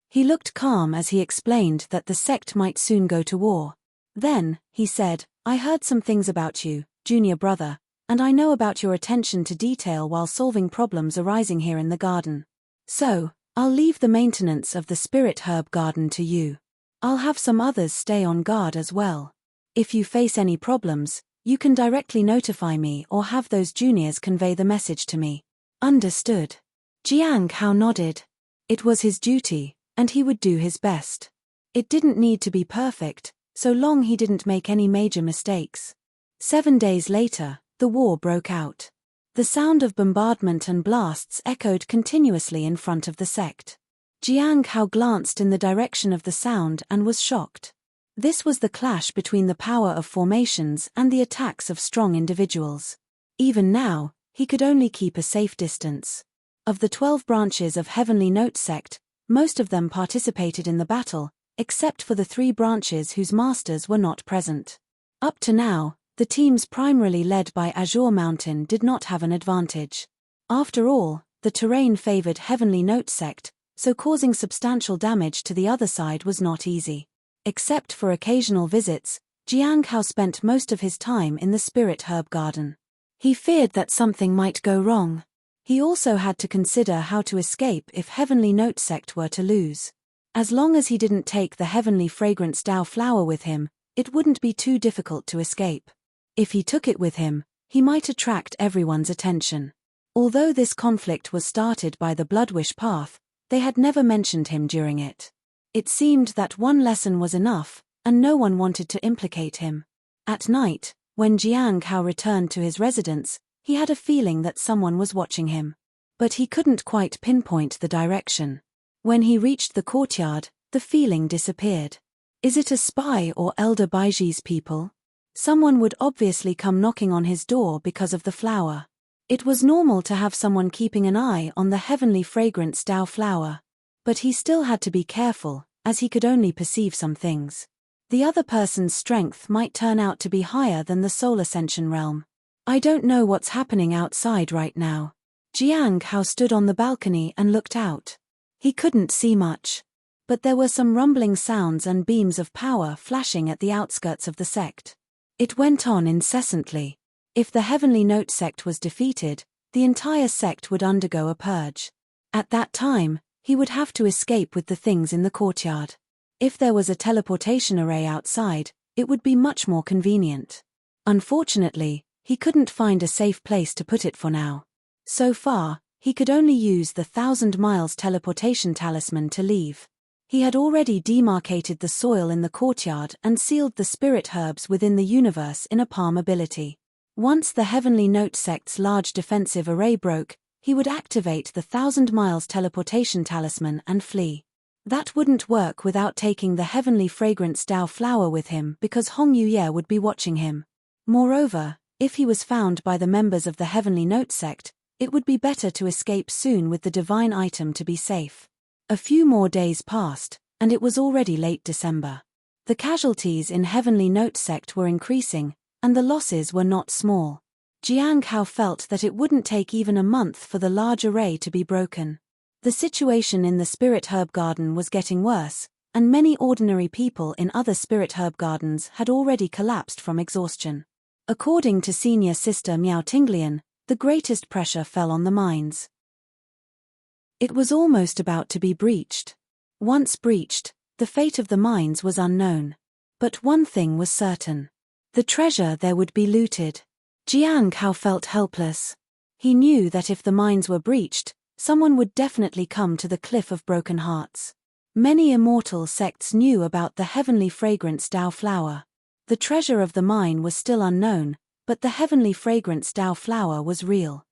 He looked calm as he explained that the sect might soon go to war. Then, he said, I heard some things about you, junior brother, and I know about your attention to detail while solving problems arising here in the garden. So, I'll leave the maintenance of the spirit herb garden to you. I'll have some others stay on guard as well. If you face any problems, you can directly notify me or have those juniors convey the message to me. Understood. Jiang Hao nodded. It was his duty, and he would do his best. It didn't need to be perfect, so long he didn't make any major mistakes. 7 days later, the war broke out. The sound of bombardment and blasts echoed continuously in front of the sect. Jiang Hao glanced in the direction of the sound and was shocked. This was the clash between the power of formations and the attacks of strong individuals. Even now, he could only keep a safe distance. Of the 12 branches of Heavenly Note sect, most of them participated in the battle, except for the 3 branches whose masters were not present. Up to now, the teams primarily led by Azure Mountain did not have an advantage. After all, the terrain favored Heavenly Note sect, so causing substantial damage to the other side was not easy. Except for occasional visits, Jiang Hao spent most of his time in the spirit herb garden. He feared that something might go wrong. He also had to consider how to escape if Heavenly Note sect were to lose. As long as he didn't take the Heavenly Fragrance Dao flower with him, it wouldn't be too difficult to escape. If he took it with him, he might attract everyone's attention. Although this conflict was started by the Bloodwish path, they had never mentioned him during it. It seemed that one lesson was enough, and no one wanted to implicate him. At night, when Jiang Hao returned to his residence, he had a feeling that someone was watching him. But he couldn't quite pinpoint the direction. When he reached the courtyard, the feeling disappeared. Is it a spy or Elder Baiji's people? Someone would obviously come knocking on his door because of the flower. It was normal to have someone keeping an eye on the Heavenly Fragrance Dao flower. But he still had to be careful, as he could only perceive some things. The other person's strength might turn out to be higher than the Soul Ascension realm. I don't know what's happening outside right now. Jiang Hao stood on the balcony and looked out. He couldn't see much. But there were some rumbling sounds and beams of power flashing at the outskirts of the sect. It went on incessantly. If the Heavenly Note sect was defeated, the entire sect would undergo a purge. At that time, he would have to escape with the things in the courtyard. If there was a teleportation array outside, it would be much more convenient. Unfortunately, he couldn't find a safe place to put it for now. So far, he could only use the 1,000 miles teleportation talisman to leave. He had already demarcated the soil in the courtyard and sealed the spirit herbs within the universe in a palm ability. Once the Heavenly Note sect's large defensive array broke, he would activate the 1,000 miles teleportation talisman and flee. That wouldn't work without taking the Heavenly Fragrance Dao flower with him because Hong Yuye would be watching him. Moreover, if he was found by the members of the Heavenly Note sect, it would be better to escape soon with the divine item to be safe. A few more days passed, and it was already late December. The casualties in Heavenly Note sect were increasing, and the losses were not small. Jiang Hao felt that it wouldn't take even a month for the large array to be broken. The situation in the spirit herb garden was getting worse, and many ordinary people in other spirit herb gardens had already collapsed from exhaustion. According to senior sister Miao Tinglian, the greatest pressure fell on the mines. It was almost about to be breached. Once breached, the fate of the mines was unknown. But one thing was certain. The treasure there would be looted. Jiang Hao felt helpless. He knew that if the mines were breached, someone would definitely come to the Cliff of Broken Hearts. Many immortal sects knew about the Heavenly Fragrance Dao flower. The treasure of the mine was still unknown, but the heavenly fragrance Tao flower was real.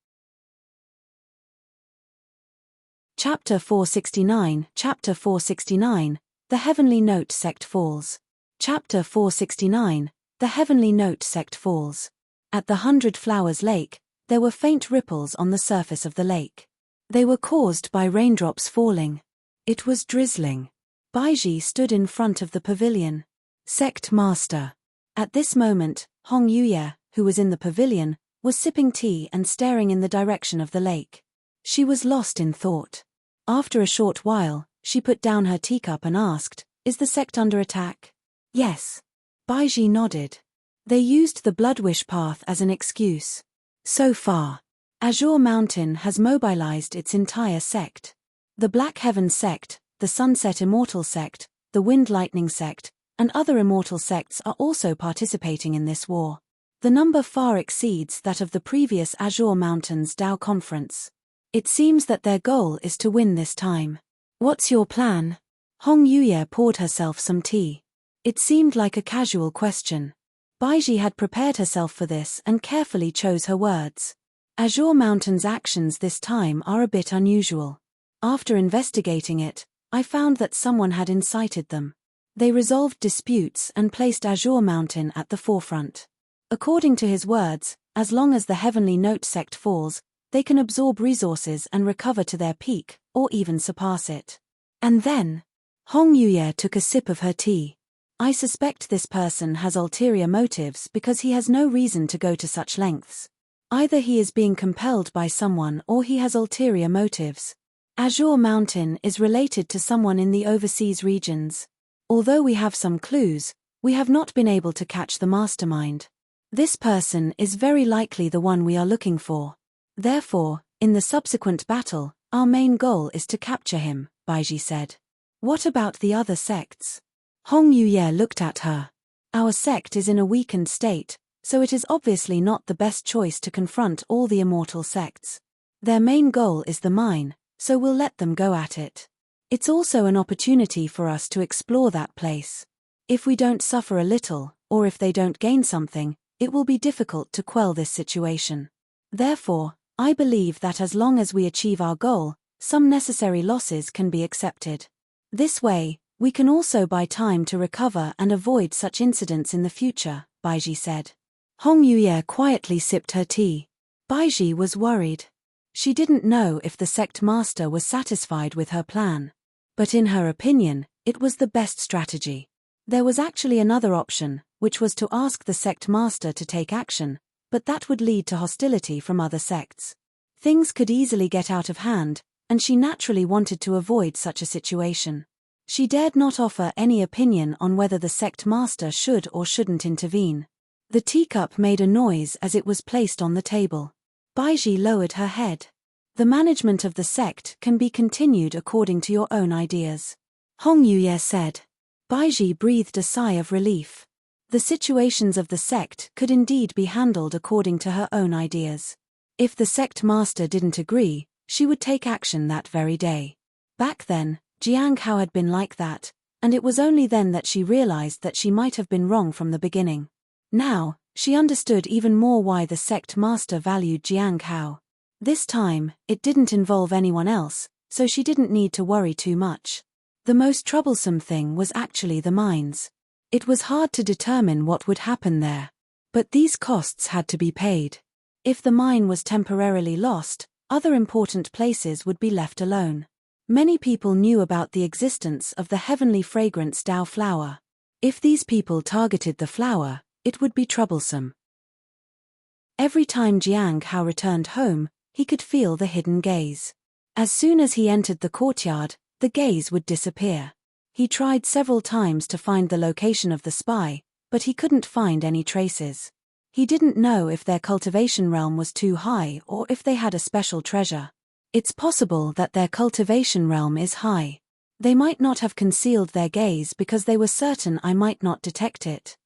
Chapter 469, Chapter 469, The Heavenly Note Sect Falls. Chapter 469, The Heavenly Note Sect Falls. At the 100 Flowers Lake, there were faint ripples on the surface of the lake. They were caused by raindrops falling. It was drizzling. Baiji stood in front of the pavilion. Sect Master. At this moment, Hong Yuye, who was in the pavilion, was sipping tea and staring in the direction of the lake. She was lost in thought. After a short while, she put down her teacup and asked, "Is the sect under attack?" "Yes." Baiji nodded. They used the Bloodwish path as an excuse. So far, Azure Mountain has mobilized its entire sect. The Black Heaven sect, the Sunset Immortal sect, the Wind Lightning sect, and other immortal sects are also participating in this war. The number far exceeds that of the previous Azure Mountains Dao conference. It seems that their goal is to win this time. "What's your plan?" Hong Yuye poured herself some tea. It seemed like a casual question. Baiji had prepared herself for this and carefully chose her words. Azure Mountain's actions this time are a bit unusual. After investigating it, I found that someone had incited them. They resolved disputes and placed Azure Mountain at the forefront. According to his words, as long as the Heavenly Note sect falls, they can absorb resources and recover to their peak, or even surpass it. And then, Hong Yuye took a sip of her tea. I suspect this person has ulterior motives because he has no reason to go to such lengths. Either he is being compelled by someone or he has ulterior motives. Azure Mountain is related to someone in the overseas regions. Although we have some clues, we have not been able to catch the mastermind. This person is very likely the one we are looking for. Therefore, in the subsequent battle, our main goal is to capture him, Baiji said. What about the other sects? Hong Yuye looked at her. Our sect is in a weakened state, so it is obviously not the best choice to confront all the immortal sects. Their main goal is the mine, so we'll let them go at it. It's also an opportunity for us to explore that place. If we don't suffer a little, or if they don't gain something, it will be difficult to quell this situation. Therefore, I believe that as long as we achieve our goal, some necessary losses can be accepted. This way, we can also buy time to recover and avoid such incidents in the future, Baiji said. Hong Yuye quietly sipped her tea. Baiji was worried. She didn't know if the sect master was satisfied with her plan. But in her opinion, it was the best strategy. There was actually another option, which was to ask the sect master to take action, but that would lead to hostility from other sects. Things could easily get out of hand, and she naturally wanted to avoid such a situation. She dared not offer any opinion on whether the sect master should or shouldn't intervene. The teacup made a noise as it was placed on the table. Baiji lowered her head. The management of the sect can be continued according to your own ideas. Hong Yuye said. Baiji breathed a sigh of relief. The situations of the sect could indeed be handled according to her own ideas. If the sect master didn't agree, she would take action that very day. Back then, Jiang Hao had been like that, and it was only then that she realized that she might have been wrong from the beginning. Now, she understood even more why the sect master valued Jiang Hao. This time, it didn't involve anyone else, so she didn't need to worry too much. The most troublesome thing was actually the mines. It was hard to determine what would happen there. But these costs had to be paid. If the mine was temporarily lost, other important places would be left alone. Many people knew about the existence of the heavenly fragrance Dao flower. If these people targeted the flower, it would be troublesome. Every time Jiang Hao returned home, he could feel the hidden gaze. As soon as he entered the courtyard, the gaze would disappear. He tried several times to find the location of the spy, but he couldn't find any traces. He didn't know if their cultivation realm was too high or if they had a special treasure. It's possible that their cultivation realm is high. They might not have concealed their gaze because they were certain I might not detect it.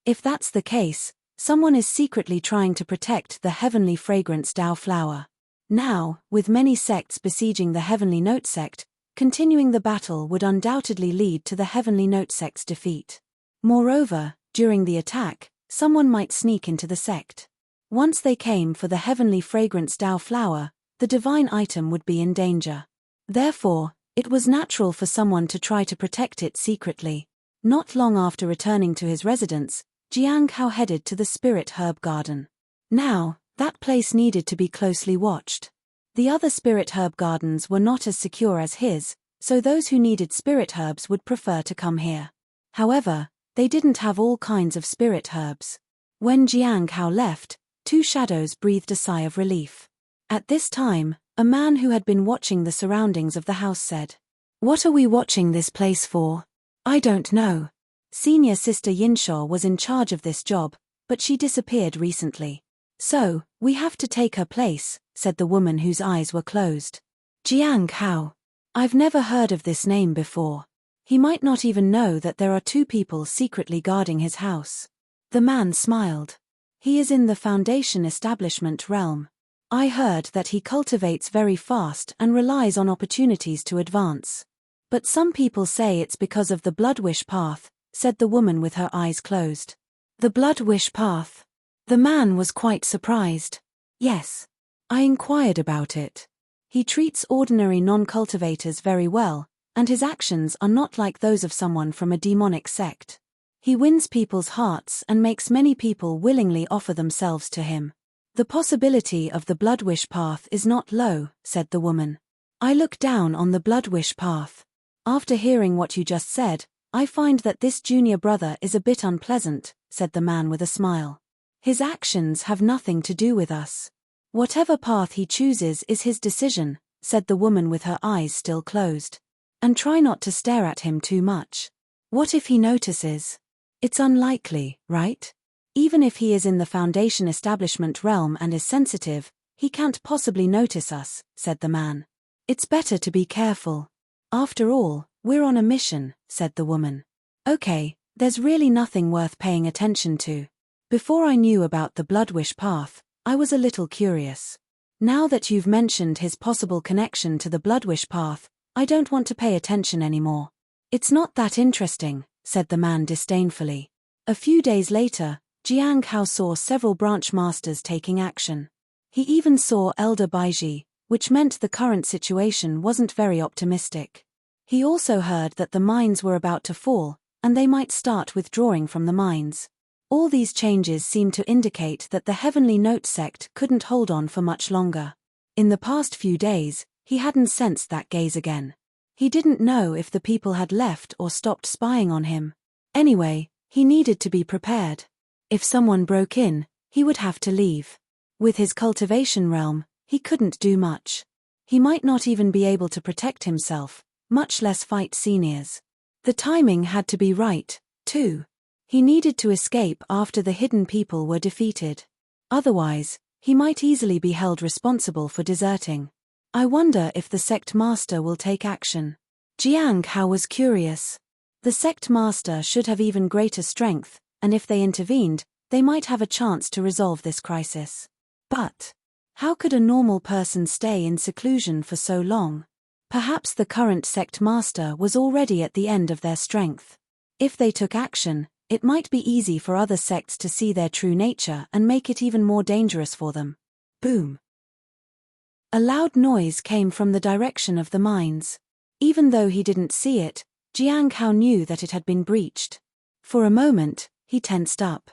If that's the case, someone is secretly trying to protect the heavenly fragrance Dao flower. Now, with many sects besieging the Heavenly Note sect, continuing the battle would undoubtedly lead to the Heavenly Note sect's defeat. Moreover, during the attack, Someone might sneak into the sect. Once they came for the heavenly fragrance Dao flower, the divine item would be in danger. Therefore, it was natural for someone to try to protect it secretly. Not long after returning to his residence, Jiang Hao headed to the spirit herb garden. Now, that place needed to be closely watched. The other spirit herb gardens were not as secure as his, so those who needed spirit herbs would prefer to come here. However, they didn't have all kinds of spirit herbs. When Jiang Hao left, two shadows breathed a sigh of relief. At this time, a man who had been watching the surroundings of the house said, "What are we watching this place for?" "I don't know." Senior sister Yinshaw was in charge of this job, but she disappeared recently. "So, we have to take her place," said the woman whose eyes were closed. "Jiang Hao. I've never heard of this name before. He might not even know that there are two people secretly guarding his house." The man smiled. "He is in the foundation establishment realm. I heard that he cultivates very fast and relies on opportunities to advance. But some people say it's because of the blood wish path," said the woman with her eyes closed. "The blood wish path?" The man was quite surprised. "Yes. I inquired about it. He treats ordinary non-cultivators very well, and his actions are not like those of someone from a demonic sect. He wins people's hearts and makes many people willingly offer themselves to him. The possibility of the blood wish path is not low," said the woman. "I look down on the blood wish path. After hearing what you just said, I find that this junior brother is a bit unpleasant," said the man with a smile. "His actions have nothing to do with us. Whatever path he chooses is his decision," said the woman with her eyes still closed. "And try not to stare at him too much. What if he notices? It's unlikely, right? Even if he is in the foundation establishment realm and is sensitive, he can't possibly notice us," said the man. "It's better to be careful. After all, we're on a mission," said the woman. "Okay, there's really nothing worth paying attention to. Before I knew about the blood wish path, I was a little curious. Now that you've mentioned his possible connection to the blood wish path, I don't want to pay attention anymore. It's not that interesting," said the man disdainfully. A few days later, Jiang Hao saw several branch masters taking action. He even saw Elder Baiji, which meant the current situation wasn't very optimistic. He also heard that the mines were about to fall, and they might start withdrawing from the mines. All these changes seemed to indicate that the Heavenly Note sect couldn't hold on for much longer. In the past few days, he hadn't sensed that gaze again. He didn't know if the people had left or stopped spying on him. Anyway, he needed to be prepared. If someone broke in, he would have to leave. With his cultivation realm, he couldn't do much. He might not even be able to protect himself, much less fight seniors. The timing had to be right, too. He needed to escape after the hidden people were defeated. Otherwise, he might easily be held responsible for deserting. I wonder if the sect master will take action. Jiang Hao was curious. The sect master should have even greater strength, and if they intervened, they might have a chance to resolve this crisis. But how could a normal person stay in seclusion for so long? Perhaps the current sect master was already at the end of their strength. If they took action, it might be easy for other sects to see their true nature and make it even more dangerous for them. Boom! A loud noise came from the direction of the mines. Even though he didn't see it, Jiang Hao knew that it had been breached. For a moment, he tensed up.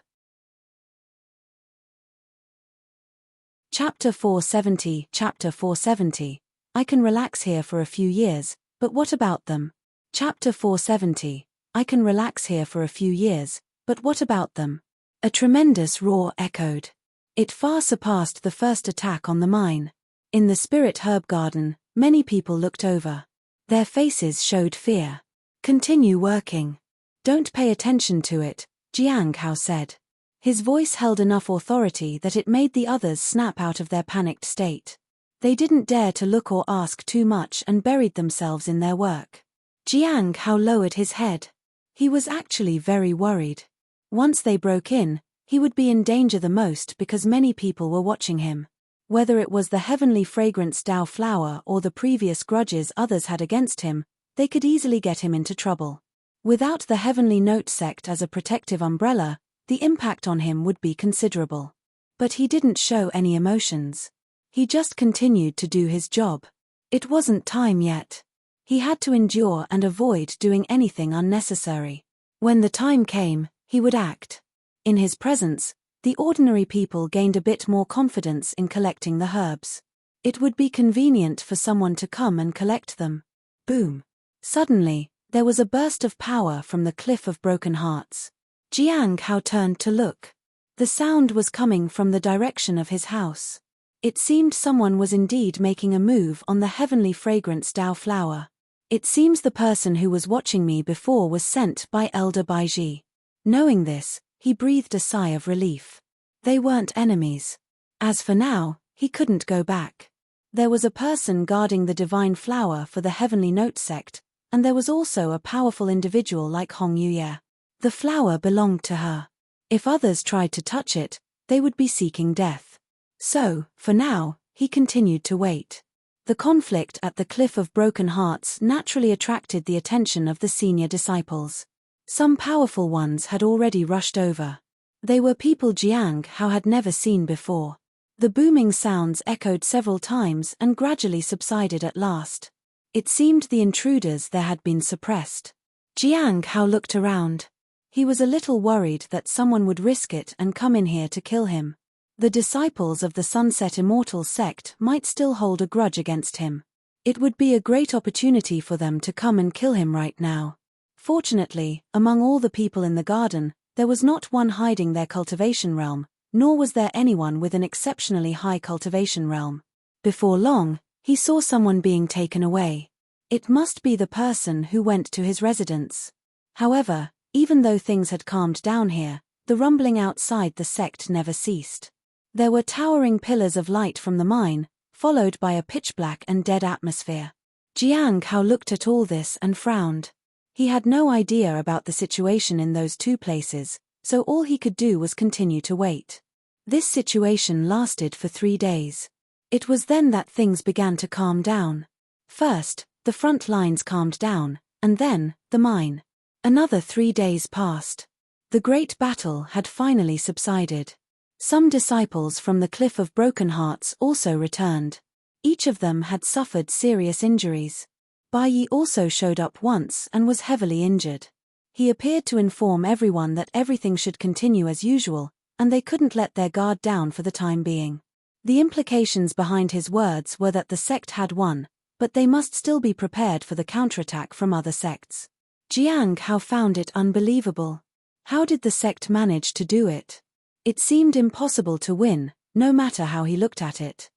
Chapter 470. Chapter 470. I can relax here for a few years, but what about them? Chapter 470. I can relax here for a few years, but what about them? A tremendous roar echoed. It far surpassed the first attack on the mine. In the spirit herb garden, many people looked over. Their faces showed fear. "Continue working. Don't pay attention to it," Jiang Hao said. His voice held enough authority that it made the others snap out of their panicked state. They didn't dare to look or ask too much and buried themselves in their work. Jiang Hao lowered his head. He was actually very worried. Once they broke in, he would be in danger the most because many people were watching him. Whether it was the heavenly fragrance Dao flower or the previous grudges others had against him, they could easily get him into trouble. Without the Heavenly Note sect as a protective umbrella, the impact on him would be considerable. But he didn't show any emotions. He just continued to do his job. It wasn't time yet. He had to endure and avoid doing anything unnecessary. When the time came, he would act. In his presence, the ordinary people gained a bit more confidence in collecting the herbs. It would be convenient for someone to come and collect them. Boom. Suddenly, there was a burst of power from the Cliff of Broken Hearts. Jiang Hao turned to look. The sound was coming from the direction of his house. It seemed someone was indeed making a move on the heavenly fragrance Dao flower. It seems the person who was watching me before was sent by Elder Baiji. Knowing this, he breathed a sigh of relief. They weren't enemies. As for now, he couldn't go back. There was a person guarding the divine flower for the Heavenly Note sect, and there was also a powerful individual like Hong Yuye. The flower belonged to her. If others tried to touch it, they would be seeking death. So, for now, he continued to wait. The conflict at the Cliff of Broken Hearts naturally attracted the attention of the senior disciples. Some powerful ones had already rushed over. They were people Jiang Hao had never seen before. The booming sounds echoed several times and gradually subsided at last. It seemed the intruders there had been suppressed. Jiang Hao looked around. He was a little worried that someone would risk it and come in here to kill him. The disciples of the Sunset Immortal sect might still hold a grudge against him. It would be a great opportunity for them to come and kill him right now. Fortunately, among all the people in the garden, there was not one hiding their cultivation realm, nor was there anyone with an exceptionally high cultivation realm. Before long, he saw someone being taken away. It must be the person who went to his residence. However, even though things had calmed down here, the rumbling outside the sect never ceased. There were towering pillars of light from the mine, followed by a pitch-black and dead atmosphere. Jiang Hao looked at all this and frowned. He had no idea about the situation in those two places, so all he could do was continue to wait. This situation lasted for 3 days. It was then that things began to calm down. First, the front lines calmed down, and then, the mine. Another 3 days passed. The great battle had finally subsided. Some disciples from the Cliff of Broken Hearts also returned. Each of them had suffered serious injuries. Baiyi also showed up once and was heavily injured. He appeared to inform everyone that everything should continue as usual, and they couldn't let their guard down for the time being. The implications behind his words were that the sect had won, but they must still be prepared for the counterattack from other sects. Jiang Hao found it unbelievable. How did the sect manage to do it? It seemed impossible to win, no matter how he looked at it.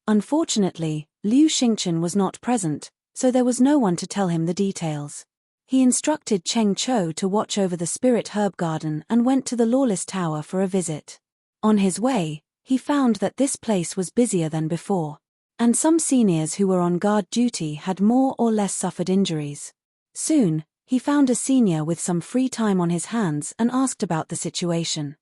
Unfortunately, Liu Xingchen was not present, so there was no one to tell him the details. He instructed Cheng Chou to watch over the spirit herb garden and went to the Lawless Tower for a visit. On his way, he found that this place was busier than before, and some seniors who were on guard duty had more or less suffered injuries. Soon, he found a senior with some free time on his hands and asked about the situation.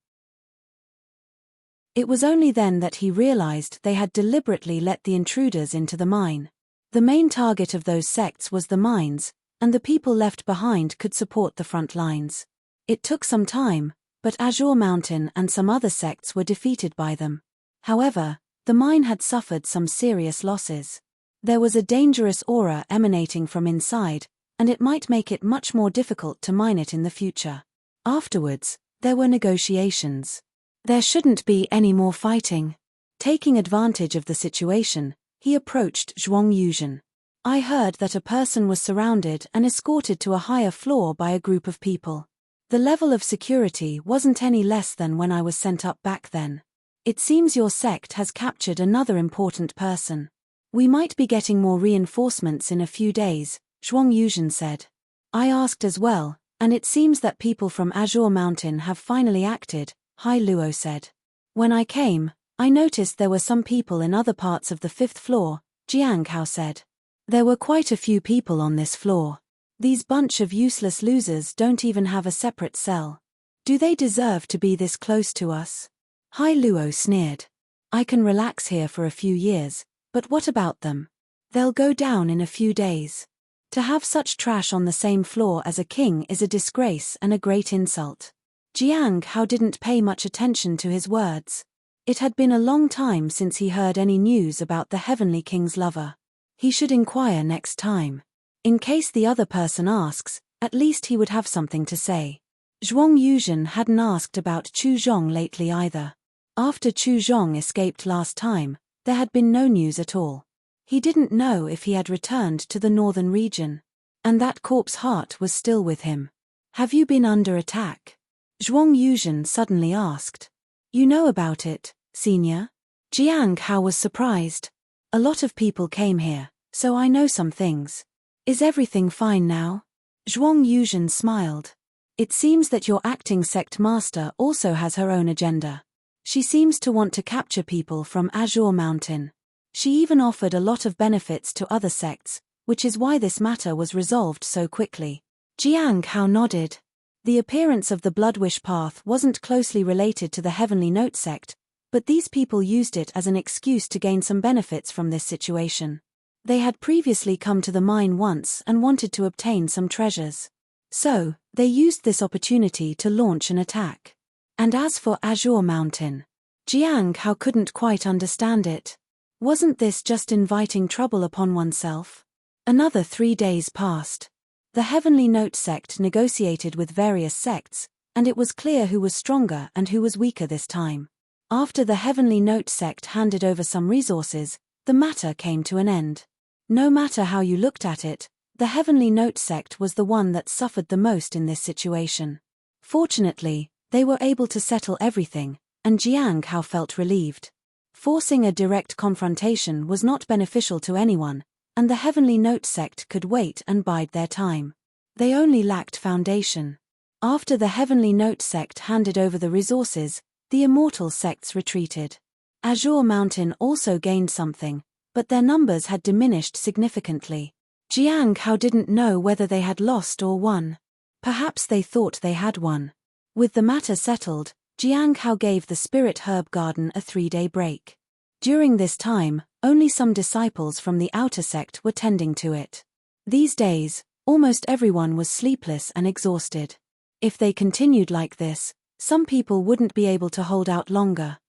It was only then that he realized they had deliberately let the intruders into the mine. The main target of those sects was the mines, and the people left behind could support the front lines. It took some time, but Azure Mountain and some other sects were defeated by them. However, the mine had suffered some serious losses. There was a dangerous aura emanating from inside, and it might make it much more difficult to mine it in the future. Afterwards, there were negotiations. There shouldn't be any more fighting. Taking advantage of the situation, he approached Zhuang Yuzhen. I heard that a person was surrounded and escorted to a higher floor by a group of people. The level of security wasn't any less than when I was sent up back then. It seems your sect has captured another important person. We might be getting more reinforcements in a few days, Zhuang Yuzhen said. I asked as well, and it seems that people from Azure Mountain have finally acted, Hai Luo said. When I came, I noticed there were some people in other parts of the 5th floor, Jiang Hao said. There were quite a few people on this floor. These bunch of useless losers don't even have a separate cell. Do they deserve to be this close to us? Hai Luo sneered. I can relax here for a few years, but what about them? They'll go down in a few days. To have such trash on the same floor as a king is a disgrace and a great insult. Jiang Hao didn't pay much attention to his words. It had been a long time since he heard any news about the Heavenly King's lover. He should inquire next time. In case the other person asks, at least he would have something to say. Zhuang Yuzhen hadn't asked about Chu Zhong lately either. After Chu Zhong escaped last time, there had been no news at all. He didn't know if he had returned to the northern region. And that corpse heart was still with him. Have you been under attack? Zhuang Yuzhen suddenly asked. You know about it, senior? Jiang Hao was surprised. A lot of people came here, so I know some things. Is everything fine now? Zhuang Yuzhen smiled. It seems that your acting sect master also has her own agenda. She seems to want to capture people from Azure Mountain. She even offered a lot of benefits to other sects, which is why this matter was resolved so quickly. Jiang Hao nodded. The appearance of the Bloodwish Path wasn't closely related to the Heavenly Note sect, but these people used it as an excuse to gain some benefits from this situation. They had previously come to the mine once and wanted to obtain some treasures. So, they used this opportunity to launch an attack. And as for Azure Mountain, Jiang Hao couldn't quite understand it. Wasn't this just inviting trouble upon oneself? Another 3 days passed. The Heavenly Note sect negotiated with various sects, and it was clear who was stronger and who was weaker this time. After the Heavenly Note sect handed over some resources, the matter came to an end. No matter how you looked at it, the Heavenly Note sect was the one that suffered the most in this situation. Fortunately, they were able to settle everything, and Jiang Hao felt relieved. Forcing a direct confrontation was not beneficial to anyone, and the Heavenly Note sect could wait and bide their time. They only lacked foundation. After the Heavenly Note sect handed over the resources, the immortal sects retreated. Azure Mountain also gained something, but their numbers had diminished significantly. Jiang Hao didn't know whether they had lost or won. Perhaps they thought they had won. With the matter settled, Jiang Hao gave the Spirit Herb Garden a 3-day break. During this time, only some disciples from the outer sect were tending to it. These days, almost everyone was sleepless and exhausted. If they continued like this, some people wouldn't be able to hold out longer.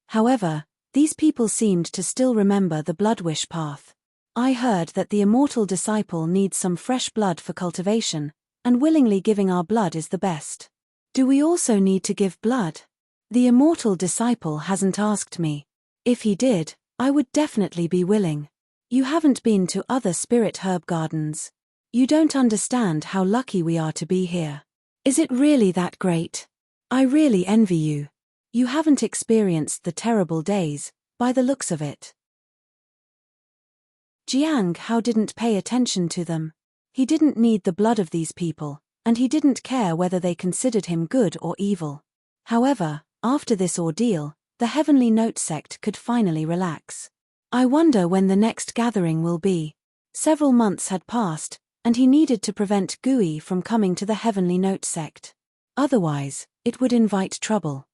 However, these people seemed to still remember the Bloodwish Path. I heard that the immortal disciple needs some fresh blood for cultivation, and willingly giving our blood is the best. Do we also need to give blood? The immortal disciple hasn't asked me. If he did, I would definitely be willing. You haven't been to other spirit herb gardens. You don't understand how lucky we are to be here. Is it really that great? I really envy you. You haven't experienced the terrible days, by the looks of it. Jiang Hao didn't pay attention to them. He didn't need the blood of these people, and he didn't care whether they considered him good or evil. However, after this ordeal, the Heavenly Note sect could finally relax. I wonder when the next gathering will be. Several months had passed, and he needed to prevent Gui from coming to the Heavenly Note sect. Otherwise, it would invite trouble.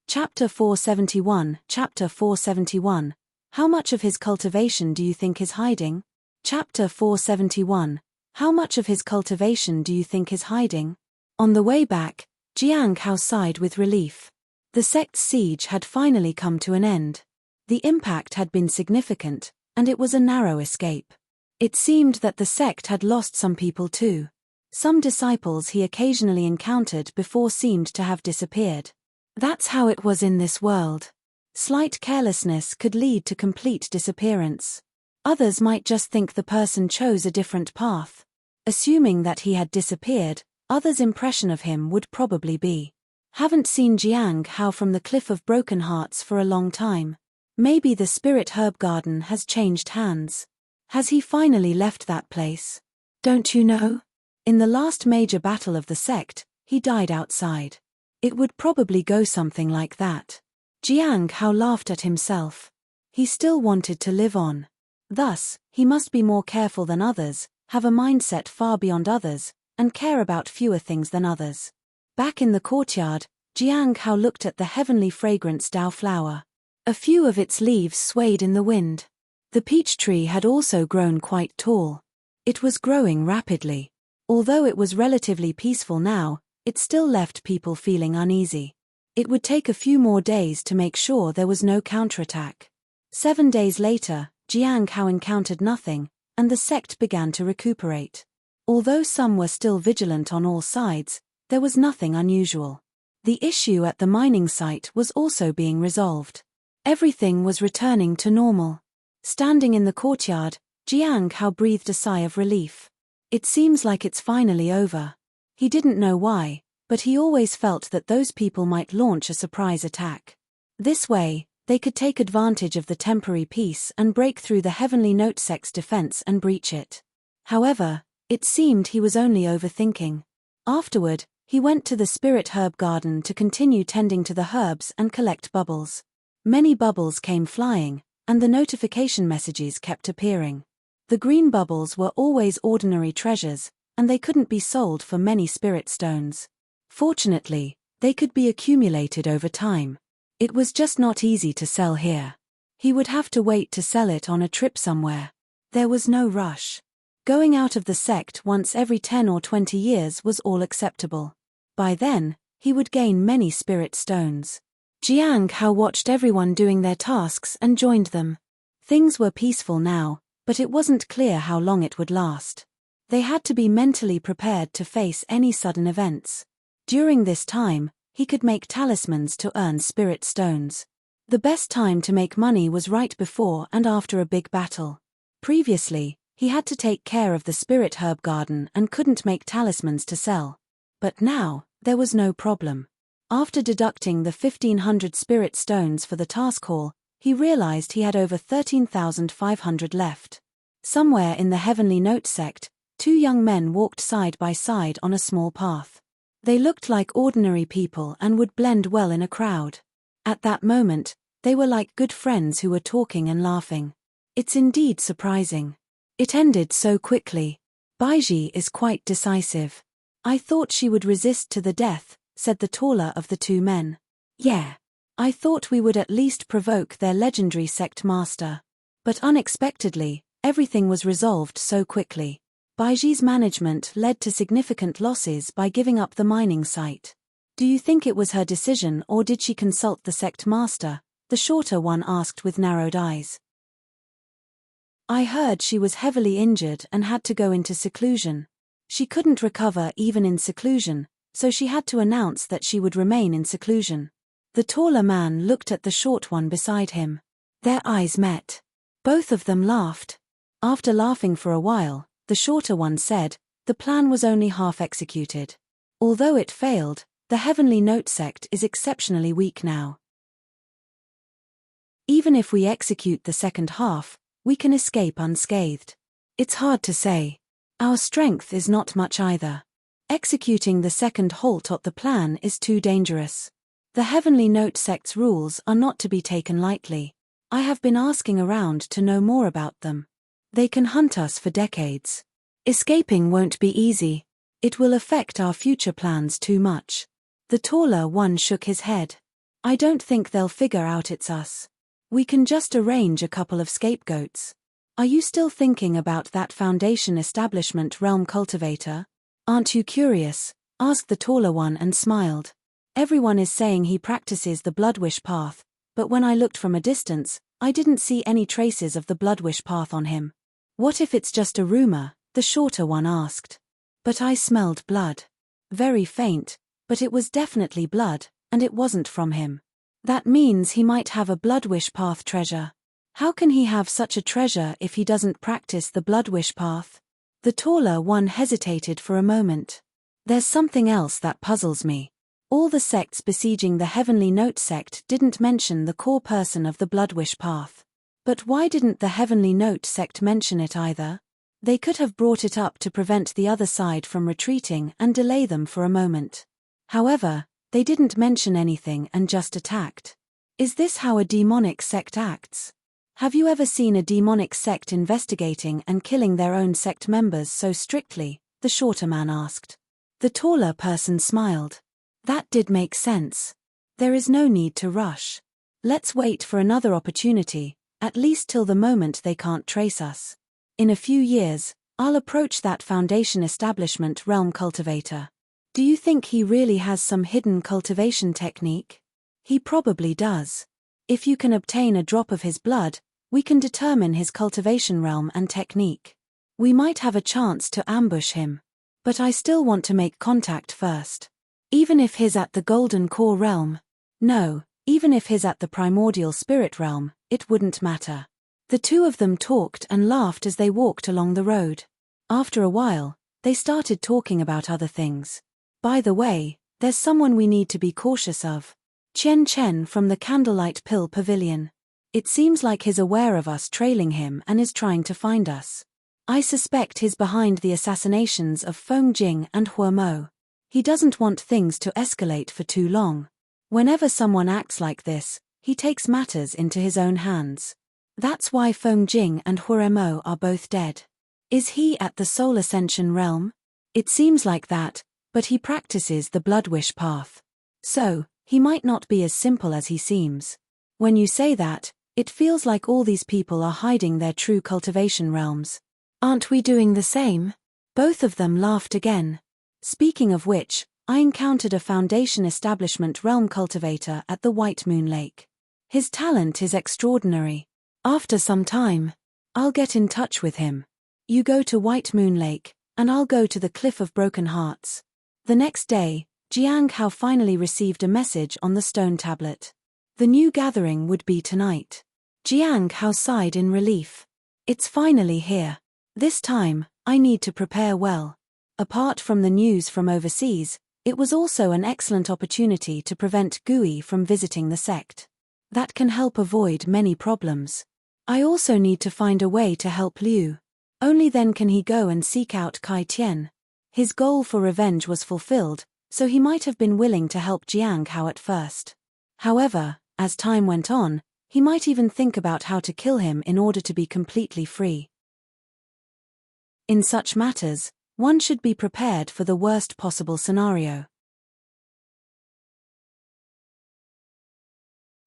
Chapter 471. Chapter 471. How much of his cultivation do you think is hiding? Chapter 471. How much of his cultivation do you think is hiding? On the way back, Jiang Hao sighed with relief. The sect's siege had finally come to an end. The impact had been significant, and it was a narrow escape. It seemed that the sect had lost some people too. Some disciples he occasionally encountered before seemed to have disappeared. That's how it was in this world. Slight carelessness could lead to complete disappearance. Others might just think the person chose a different path. Assuming that he had disappeared, others' impression of him would probably be, haven't seen Jiang Hao from the Cliff of Broken Hearts for a long time. Maybe the Spirit Herb Garden has changed hands. Has he finally left that place? Don't you know? In the last major battle of the sect, he died outside. It would probably go something like that. Jiang Hao laughed at himself. He still wanted to live on. Thus, he must be more careful than others, have a mindset far beyond others, and care about fewer things than others. Back in the courtyard, Jiang Hao looked at the heavenly fragrance Dao flower. A few of its leaves swayed in the wind. The peach tree had also grown quite tall. It was growing rapidly. Although it was relatively peaceful now, it still left people feeling uneasy. It would take a few more days to make sure there was no counterattack. 7 days later, Jiang Hao encountered nothing, and the sect began to recuperate. Although some were still vigilant on all sides, there was nothing unusual. The issue at the mining site was also being resolved. Everything was returning to normal. Standing in the courtyard, Jiang Hao breathed a sigh of relief. It seems like it's finally over. He didn't know why, but he always felt that those people might launch a surprise attack. This way, they could take advantage of the temporary peace and break through the Heavenly Note sect's defense and breach it. However, it seemed he was only overthinking. Afterward, he went to the spirit herb garden to continue tending to the herbs and collect bubbles. Many bubbles came flying, and the notification messages kept appearing. The green bubbles were always ordinary treasures, and they couldn't be sold for many spirit stones. Fortunately, they could be accumulated over time. It was just not easy to sell here. He would have to wait to sell it on a trip somewhere. There was no rush. Going out of the sect once every 10 or 20 years was all acceptable. By then, he would gain many spirit stones. Jiang Hao watched everyone doing their tasks and joined them. Things were peaceful now, but it wasn't clear how long it would last. They had to be mentally prepared to face any sudden events. During this time, he could make talismans to earn spirit stones. The best time to make money was right before and after a big battle. Previously, he had to take care of the spirit herb garden and couldn't make talismans to sell. But now, there was no problem. After deducting the 1,500 spirit stones for the task hall, he realized he had over 13,500 left. Somewhere in the Heavenly Note sect, 2 young men walked side by side on a small path. They looked like ordinary people and would blend well in a crowd. At that moment, they were like good friends who were talking and laughing. It's indeed surprising. It ended so quickly. Baiji is quite decisive. I thought she would resist to the death, said the taller of the 2 men. Yeah. I thought we would at least provoke their legendary sect master. But unexpectedly, everything was resolved so quickly. Baiji's management led to significant losses by giving up the mining site. Do you think it was her decision or did she consult the sect master? The shorter one asked with narrowed eyes. I heard she was heavily injured and had to go into seclusion. She couldn't recover even in seclusion, so she had to announce that she would remain in seclusion. The taller man looked at the short one beside him. Their eyes met. Both of them laughed. After laughing for a while, the shorter one said, the plan was only half executed. Although it failed, the Heavenly Note sect is exceptionally weak now. Even if we execute the second half, we can escape unscathed. It's hard to say. Our strength is not much either. Executing the second halt of the plan is too dangerous. The Heavenly Note sect's rules are not to be taken lightly. I have been asking around to know more about them. They can hunt us for decades. Escaping won't be easy. It will affect our future plans too much. The taller one shook his head. I don't think they'll figure out it's us. We can just arrange a couple of scapegoats. Are you still thinking about that Foundation establishment realm cultivator? Aren't you curious? Asked the taller one and smiled. Everyone is saying he practices the Bloodwish path, but when I looked from a distance, I didn't see any traces of the Bloodwish path on him. What if it's just a rumor? The shorter one asked. But I smelled blood. Very faint, but it was definitely blood, and it wasn't from him. That means he might have a Bloodwish path treasure. How can he have such a treasure if he doesn't practice the Bloodwish path? The taller one hesitated for a moment. There's something else that puzzles me. All the sects besieging the Heavenly Note sect didn't mention the core person of the Bloodwish path. But why didn't the Heavenly Note sect mention it either? They could have brought it up to prevent the other side from retreating and delay them for a moment. However, they didn't mention anything and just attacked. Is this how a demonic sect acts? Have you ever seen a demonic sect investigating and killing their own sect members so strictly? The shorter man asked. The taller person smiled. That did make sense. There is no need to rush. Let's wait for another opportunity, at least till the moment they can't trace us. In a few years, I'll approach that Foundation Establishment realm cultivator. Do you think he really has some hidden cultivation technique? He probably does. If you can obtain a drop of his blood, we can determine his cultivation realm and technique. We might have a chance to ambush him. But I still want to make contact first. Even if he's at the Golden Core realm. No, even if he's at the Primordial Spirit realm, it wouldn't matter. The two of them talked and laughed as they walked along the road. After a while, they started talking about other things. By the way, there's someone we need to be cautious of. Chen Chen from the Candlelight Pill Pavilion. It seems like he's aware of us trailing him and is trying to find us. I suspect he's behind the assassinations of Feng Jing and Hua Mo. He doesn't want things to escalate for too long. Whenever someone acts like this, he takes matters into his own hands. That's why Feng Jing and Hua Mo are both dead. Is he at the Soul Ascension realm? It seems like that, but he practices the Blood Wish path. So, he might not be as simple as he seems. When you say that, it feels like all these people are hiding their true cultivation realms. Aren't we doing the same? Both of them laughed again. Speaking of which, I encountered a Foundation Establishment realm cultivator at the White Moon Lake. His talent is extraordinary. After some time, I'll get in touch with him. You go to White Moon Lake, and I'll go to the Cliff of Broken Hearts. The next day, Jiang Hao finally received a message on the stone tablet. The new gathering would be tonight. Jiang Hao sighed in relief. It's finally here. This time, I need to prepare well. Apart from the news from overseas, it was also an excellent opportunity to prevent Gui from visiting the sect. That can help avoid many problems. I also need to find a way to help Liu. Only then can he go and seek out Kai Tian. His goal for revenge was fulfilled, so he might have been willing to help Jiang Hao at first. However, as time went on, he might even think about how to kill him in order to be completely free. In such matters, one should be prepared for the worst possible scenario.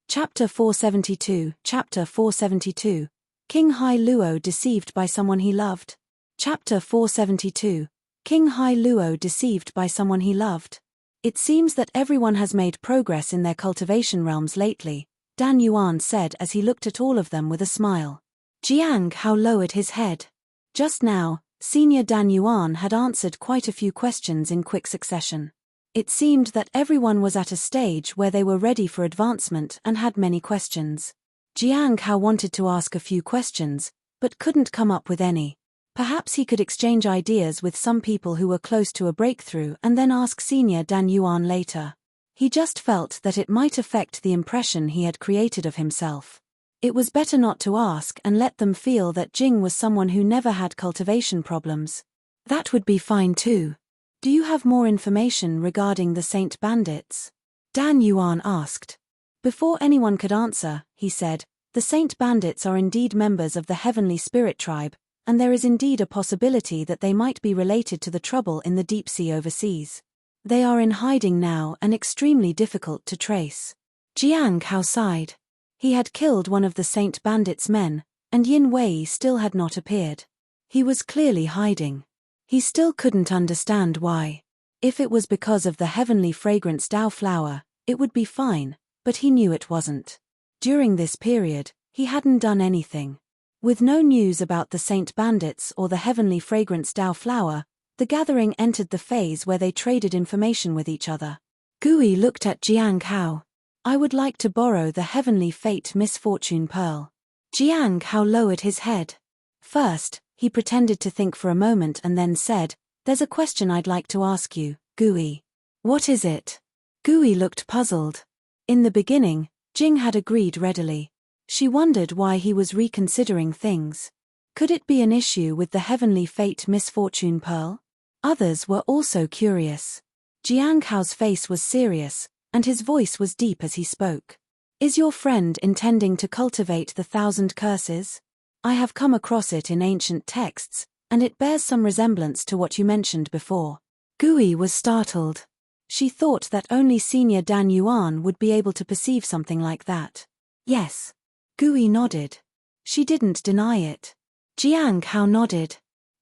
Chapter 472, Chapter 472. King Hai Luo deceived by someone he loved. Chapter 472. King Hai Luo deceived by someone he loved. It seems that everyone has made progress in their cultivation realms lately, Dan Yuan said as he looked at all of them with a smile. Jiang Hao lowered his head. Just now, Senior Dan Yuan had answered quite a few questions in quick succession. It seemed that everyone was at a stage where they were ready for advancement and had many questions. Jiang Hao wanted to ask a few questions, but couldn't come up with any. Perhaps he could exchange ideas with some people who were close to a breakthrough and then ask Senior Dan Yuan later. He just felt that it might affect the impression he had created of himself. It was better not to ask and let them feel that Jing was someone who never had cultivation problems. That would be fine too. Do you have more information regarding the Saint Bandits? Dan Yuan asked. Before anyone could answer, he said, the Saint Bandits are indeed members of the Heavenly Spirit tribe, and there is indeed a possibility that they might be related to the trouble in the deep sea overseas. They are in hiding now and extremely difficult to trace. Jiang Hao sighed. He had killed one of the Saint Bandits' men, and Yin Wei still had not appeared. He was clearly hiding. He still couldn't understand why. If it was because of the heavenly fragrance Dao flower, it would be fine, but he knew it wasn't. During this period, he hadn't done anything. With no news about the Saint Bandits or the heavenly fragrance Dao flower, the gathering entered the phase where they traded information with each other. Gui looked at Jiang Hao. I would like to borrow the Heavenly Fate Misfortune Pearl. Jiang Hao lowered his head. First, he pretended to think for a moment and then said, there's a question I'd like to ask you, Gui. What is it? Gui looked puzzled. In the beginning, Jing had agreed readily. She wondered why he was reconsidering things. Could it be an issue with the Heavenly Fate Misfortune Pearl? Others were also curious. Jiang Hao's face was serious, and his voice was deep as he spoke. Is your friend intending to cultivate the 1,000 curses? I have come across it in ancient texts, and it bears some resemblance to what you mentioned before. Gui was startled. She thought that only Senior Dan Yuan would be able to perceive something like that. Yes. Gui nodded. She didn't deny it. Jiang Hao nodded.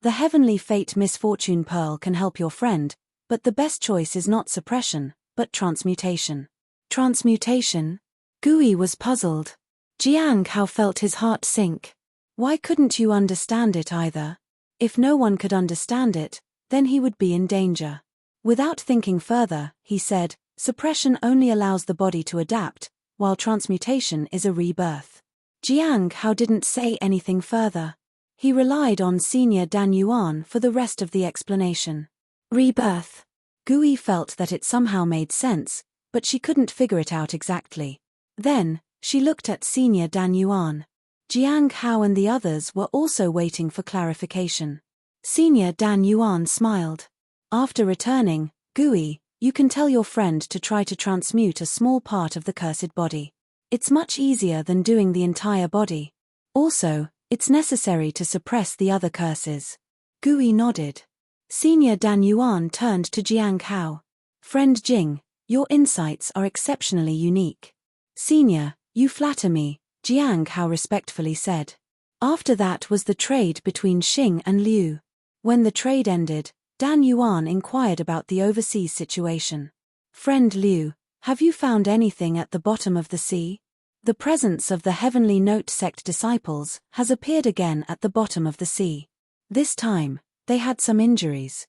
The heavenly fate misfortune pearl can help your friend, but the best choice is not suppression, but transmutation. Transmutation? Gui was puzzled. Jiang Hao felt his heart sink. Why couldn't you understand it either? If no one could understand it, then he would be in danger. Without thinking further, he said, suppression only allows the body to adapt, while transmutation is a rebirth. Jiang Hao didn't say anything further. He relied on Senior Dan Yuan for the rest of the explanation. Rebirth. Gui felt that it somehow made sense, but she couldn't figure it out exactly. Then, she looked at Senior Dan Yuan. Jiang Hao and the others were also waiting for clarification. Senior Dan Yuan smiled. After returning, Gui, you can tell your friend to try to transmute a small part of the cursed body. It's much easier than doing the entire body. Also, it's necessary to suppress the other curses. Gui nodded. Senior Dan Yuan turned to Jiang Hao. Friend Jing, your insights are exceptionally unique. Senior, you flatter me, Jiang Hao respectfully said. After that was the trade between Xing and Liu. When the trade ended, Dan Yuan inquired about the overseas situation. Friend Liu, have you found anything at the bottom of the sea? The presence of the Heavenly Note sect disciples has appeared again at the bottom of the sea. This time, they had some injuries.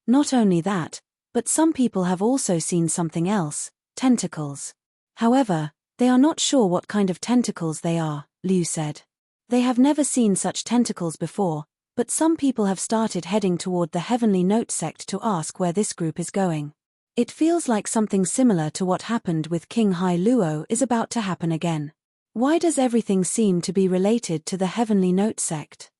Not only that, but some people have also seen something else, tentacles. However, they are not sure what kind of tentacles they are, Liu said. They have never seen such tentacles before, but some people have started heading toward the Heavenly Note sect to ask where this group is going. It feels like something similar to what happened with King Hai Luo is about to happen again. Why does everything seem to be related to the Heavenly Note sect?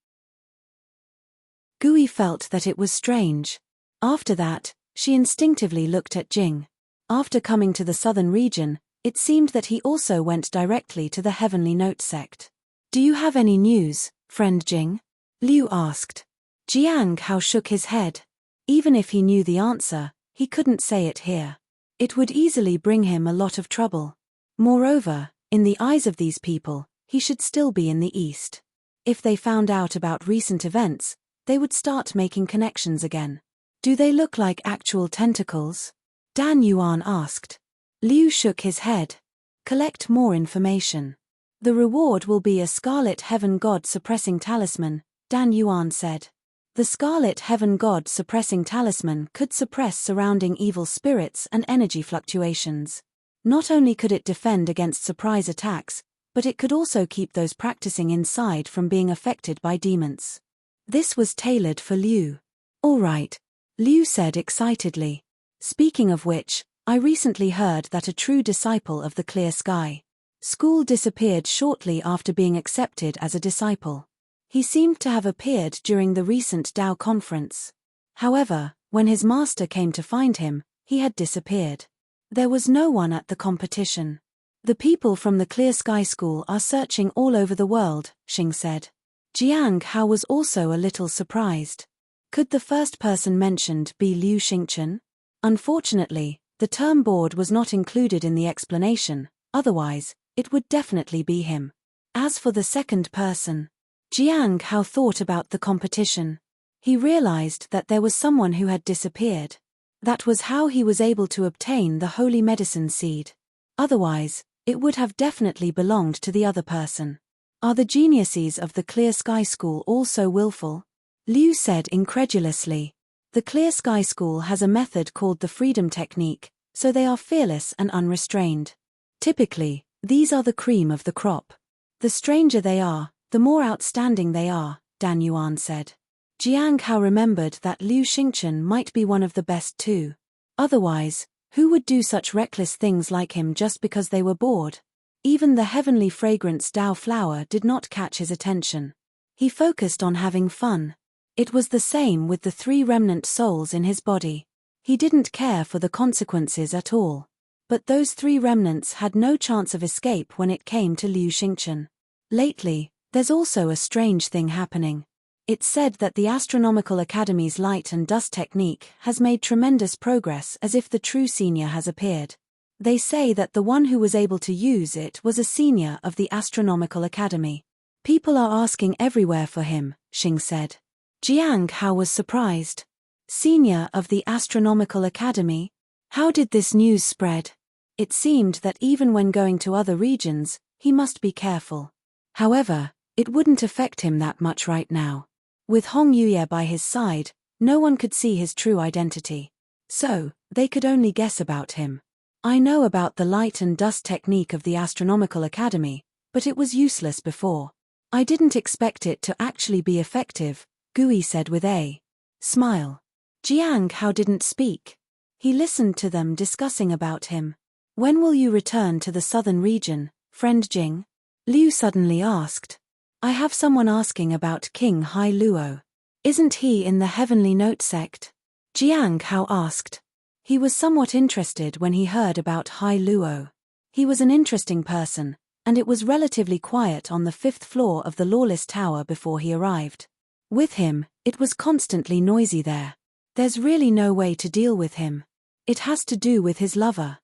Gui felt that it was strange. After that, she instinctively looked at Jing. After coming to the southern region, it seemed that he also went directly to the Heavenly Note sect. Do you have any news, friend Jing? Liu asked. Jiang Hao shook his head. Even if he knew the answer, he couldn't say it here. It would easily bring him a lot of trouble. Moreover, in the eyes of these people, he should still be in the East. If they found out about recent events, they would start making connections again. Do they look like actual tentacles? Dan Yuan asked. Liu shook his head. Collect more information. The reward will be a Scarlet Heaven God suppressing talisman, Dan Yuan said. The Scarlet Heaven God suppressing talisman could suppress surrounding evil spirits and energy fluctuations. Not only could it defend against surprise attacks, but it could also keep those practicing inside from being affected by demons. This was tailored for Liu. All right, Liu said excitedly. Speaking of which, I recently heard that a true disciple of the Clear Sky School disappeared shortly after being accepted as a disciple. He seemed to have appeared during the recent Dao conference. However, when his master came to find him, he had disappeared. There was no one at the competition. The people from the Clear Sky School are searching all over the world, Xing said. Jiang Hao was also a little surprised. Could the first person mentioned be Liu Xingchen? Unfortunately, the term board was not included in the explanation, otherwise, it would definitely be him. As for the second person, Jiang Hao thought about the competition. He realized that there was someone who had disappeared. That was how he was able to obtain the holy medicine seed. Otherwise, it would have definitely belonged to the other person. Are the geniuses of the Clear Sky School also willful? Liu said incredulously. The Clear Sky School has a method called the Freedom Technique, so they are fearless and unrestrained. Typically, these are the cream of the crop. The stranger they are, the more outstanding they are, Dan Yuan said. Jiang Hao remembered that Liu Xingchen might be one of the best too. Otherwise, who would do such reckless things like him just because they were bored? Even the heavenly fragrance Dao flower did not catch his attention. He focused on having fun. It was the same with the 3 remnant souls in his body. He didn't care for the consequences at all. But those 3 remnants had no chance of escape when it came to Liu Xingchen. Lately, there's also a strange thing happening. It's said that the Astronomical Academy's light and dust technique has made tremendous progress as if the true senior has appeared. They say that the one who was able to use it was a senior of the Astronomical Academy. People are asking everywhere for him, Xing said. Jiang Hao was surprised. Senior of the Astronomical Academy? How did this news spread? It seemed that even when going to other regions, he must be careful. However, it wouldn't affect him that much right now. With Hong Yuye by his side, no one could see his true identity. So, they could only guess about him. I know about the light and dust technique of the Astronomical Academy, but it was useless before. I didn't expect it to actually be effective, Gui said with a smile. Jiang Hao didn't speak. He listened to them discussing about him. When will you return to the southern region, friend Jing? Liu suddenly asked. I have someone asking about King Hai Luo. Isn't he in the Heavenly Note sect? Jiang Hao asked. He was somewhat interested when he heard about Hai Luo. He was an interesting person, and it was relatively quiet on the 5th floor of the Lawless Tower before he arrived. With him, it was constantly noisy there. There's really no way to deal with him. It has to do with his lover.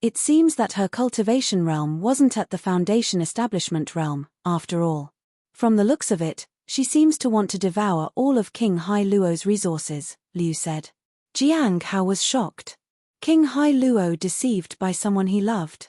It seems that her cultivation realm wasn't at the Foundation establishment realm, after all. From the looks of it, she seems to want to devour all of King Hai Luo's resources, Liu said. Jiang Hao was shocked. King Hai Luo deceived by someone he loved.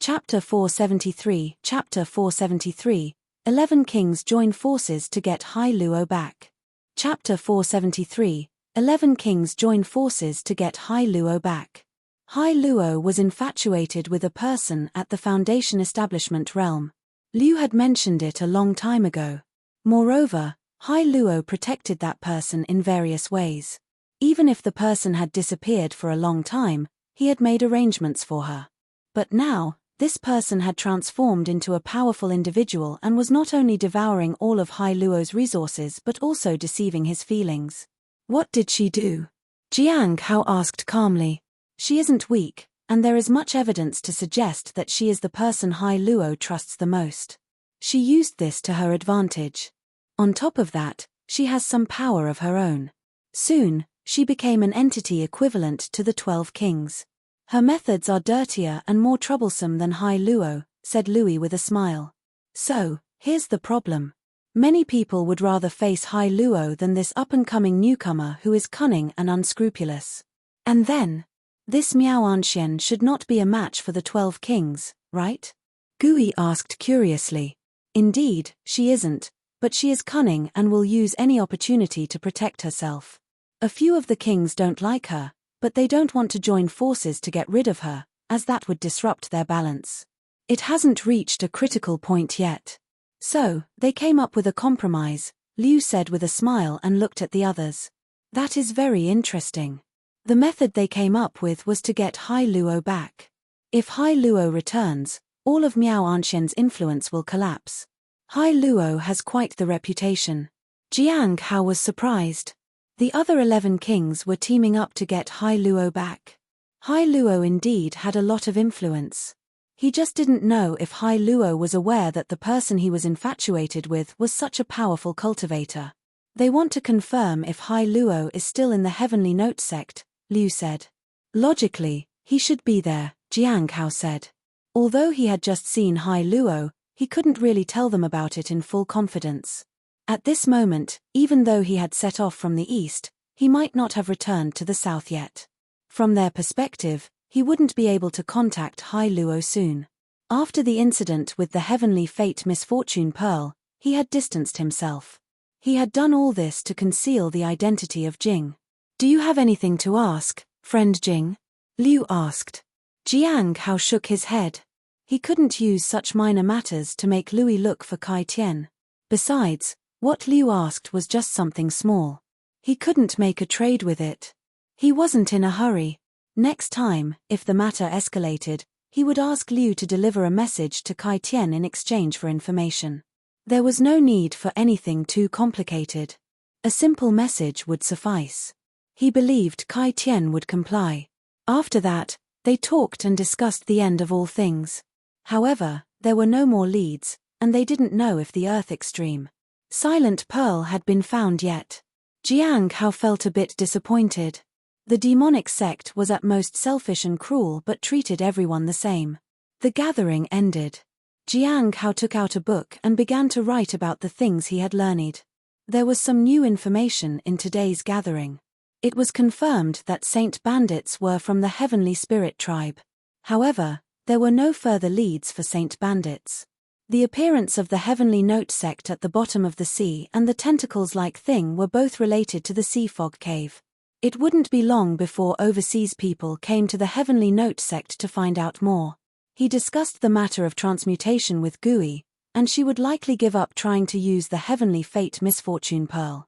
Chapter 473. Chapter 473. 11 kings join forces to get Hai Luo back. Chapter 473. 11 kings join forces to get Hai Luo back. Hai Luo was infatuated with a person at the Foundation establishment realm. Liu had mentioned it a long time ago. Moreover, Hai Luo protected that person in various ways. Even if the person had disappeared for a long time, he had made arrangements for her. But now, this person had transformed into a powerful individual and was not only devouring all of Hai Luo's resources but also deceiving his feelings. What did she do? Jiang Hao asked calmly. She isn't weak, and there is much evidence to suggest that she is the person Hai Luo trusts the most. She used this to her advantage. On top of that, she has some power of her own. Soon, she became an entity equivalent to the 12 kings. Her methods are dirtier and more troublesome than Hai Luo, said Louis with a smile. So, here's the problem. Many people would rather face Hai Luo than this up-and-coming newcomer who is cunning and unscrupulous. And then, this Miao Anxian should not be a match for the 12 kings, right? Gui asked curiously. Indeed, she isn't, but she is cunning and will use any opportunity to protect herself. A few of the kings don't like her, but they don't want to join forces to get rid of her, as that would disrupt their balance. It hasn't reached a critical point yet. So, they came up with a compromise, Liu said with a smile and looked at the others. That is very interesting. The method they came up with was to get Hai Luo back. If Hai Luo returns, all of Miao Anxian's influence will collapse. Hai Luo has quite the reputation. Jiang Hao was surprised. The other 11 kings were teaming up to get Hai Luo back. Hai Luo indeed had a lot of influence. He just didn't know if Hai Luo was aware that the person he was infatuated with was such a powerful cultivator. They want to confirm if Hai Luo is still in the Heavenly Note sect, Liu said. Logically, he should be there, Jiang Hao said. Although he had just seen Hai Luo, he couldn't really tell them about it in full confidence. At this moment, even though he had set off from the east, he might not have returned to the south yet. From their perspective, he wouldn't be able to contact Hai Luo soon. After the incident with the Heavenly Fate Misfortune Pearl, he had distanced himself. He had done all this to conceal the identity of Jing. Do you have anything to ask, friend Jing? Liu asked. Jiang Hao shook his head. He couldn't use such minor matters to make Louis look for Kai Tian. Besides, what Liu asked was just something small. He couldn't make a trade with it. He wasn't in a hurry. Next time, if the matter escalated, he would ask Liu to deliver a message to Kai Tian in exchange for information. There was no need for anything too complicated. A simple message would suffice. He believed Kai Tian would comply. After that, they talked and discussed the end of all things. However, there were no more leads, and they didn't know if the Earth Extreme Silent Pearl had been found yet. Jiang Hao felt a bit disappointed. The demonic sect was at most selfish and cruel but treated everyone the same. The gathering ended. Jiang Hao took out a book and began to write about the things he had learned. There was some new information in today's gathering. It was confirmed that Saint Bandits were from the Heavenly Spirit tribe. However, there were no further leads for Saint Bandits. The appearance of the Heavenly Note sect at the bottom of the sea and the tentacles-like thing were both related to the Sea Fog Cave. It wouldn't be long before overseas people came to the Heavenly Note sect to find out more. He discussed the matter of transmutation with Gui, and she would likely give up trying to use the Heavenly Fate Misfortune Pearl.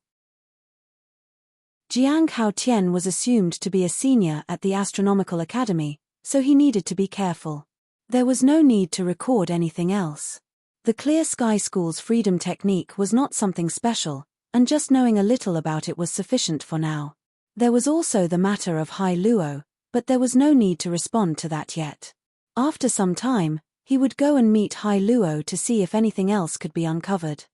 Jiang Hao Tian was assumed to be a senior at the Astronomical Academy, so he needed to be careful. There was no need to record anything else. The Clear Sky School's freedom technique was not something special, and just knowing a little about it was sufficient for now. There was also the matter of Hai Luo, but there was no need to respond to that yet. After some time, he would go and meet Hai Luo to see if anything else could be uncovered.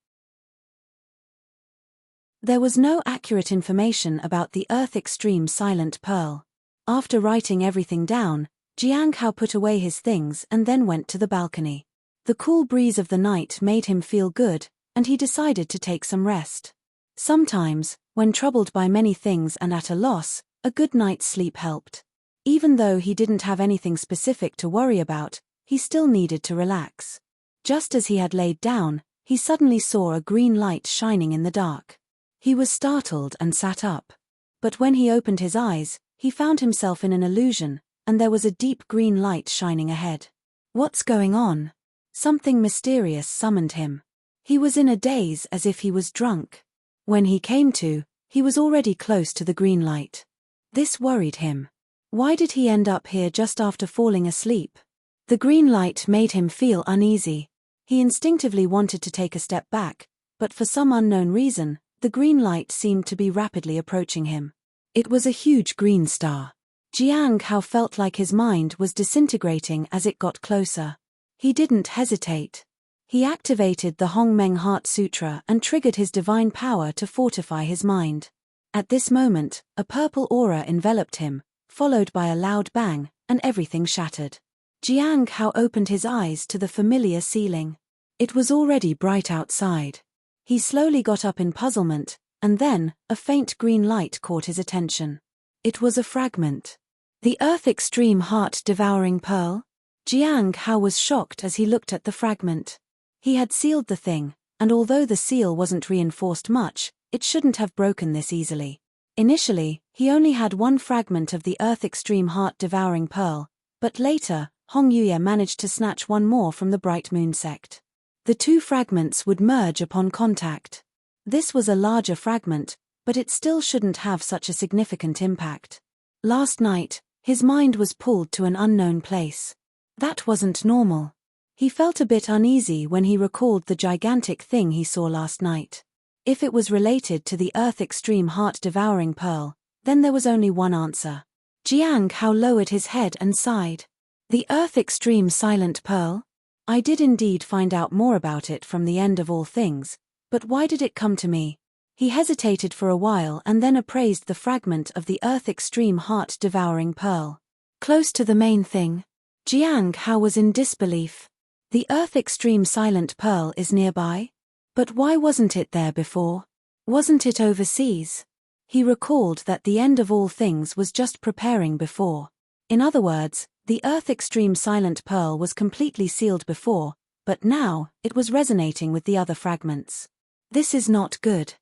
There was no accurate information about the Earth Extreme Silent Pearl. After writing everything down, Jiang Hao put away his things and then went to the balcony. The cool breeze of the night made him feel good, and he decided to take some rest. Sometimes, when troubled by many things and at a loss, a good night's sleep helped. Even though he didn't have anything specific to worry about, he still needed to relax. Just as he had laid down, he suddenly saw a green light shining in the dark. He was startled and sat up. But when he opened his eyes, he found himself in an illusion, and there was a deep green light shining ahead. What's going on? Something mysterious summoned him. He was in a daze as if he was drunk. When he came to, he was already close to the green light. This worried him. Why did he end up here just after falling asleep? The green light made him feel uneasy. He instinctively wanted to take a step back, but for some unknown reason, the green light seemed to be rapidly approaching him. It was a huge green star. Jiang Hao felt like his mind was disintegrating as it got closer. He didn't hesitate. He activated the Hongmeng Heart Sutra and triggered his divine power to fortify his mind. At this moment, a purple aura enveloped him, followed by a loud bang, and everything shattered. Jiang Hao opened his eyes to the familiar ceiling. It was already bright outside. He slowly got up in puzzlement, and then, a faint green light caught his attention. It was a fragment. The Earth Extreme Heart-Devouring Pearl? Jiang Hao was shocked as he looked at the fragment. He had sealed the thing, and although the seal wasn't reinforced much, it shouldn't have broken this easily. Initially, he only had one fragment of the Earth Extreme Heart-Devouring Pearl, but later, Hong Yuye managed to snatch one more from the Bright Moon sect. The two fragments would merge upon contact. This was a larger fragment, but it still shouldn't have such a significant impact. Last night, his mind was pulled to an unknown place. That wasn't normal. He felt a bit uneasy when he recalled the gigantic thing he saw last night. If it was related to the Earth Extreme Heart-Devouring Pearl, then there was only one answer. Jiang Hao lowered his head and sighed. The Earth Extreme Silent Pearl? I did indeed find out more about it from the end of all things, but why did it come to me? He hesitated for a while and then appraised the fragment of the Earth Extreme Heart-Devouring Pearl. Close to the main thing. Jiang Hao was in disbelief. The Earth Extreme Silent Pearl is nearby? But why wasn't it there before? Wasn't it overseas? He recalled that the end of all things was just preparing before. In other words, the Earth Extreme Silent Pearl was completely sealed before, but now, it was resonating with the other fragments. This is not good.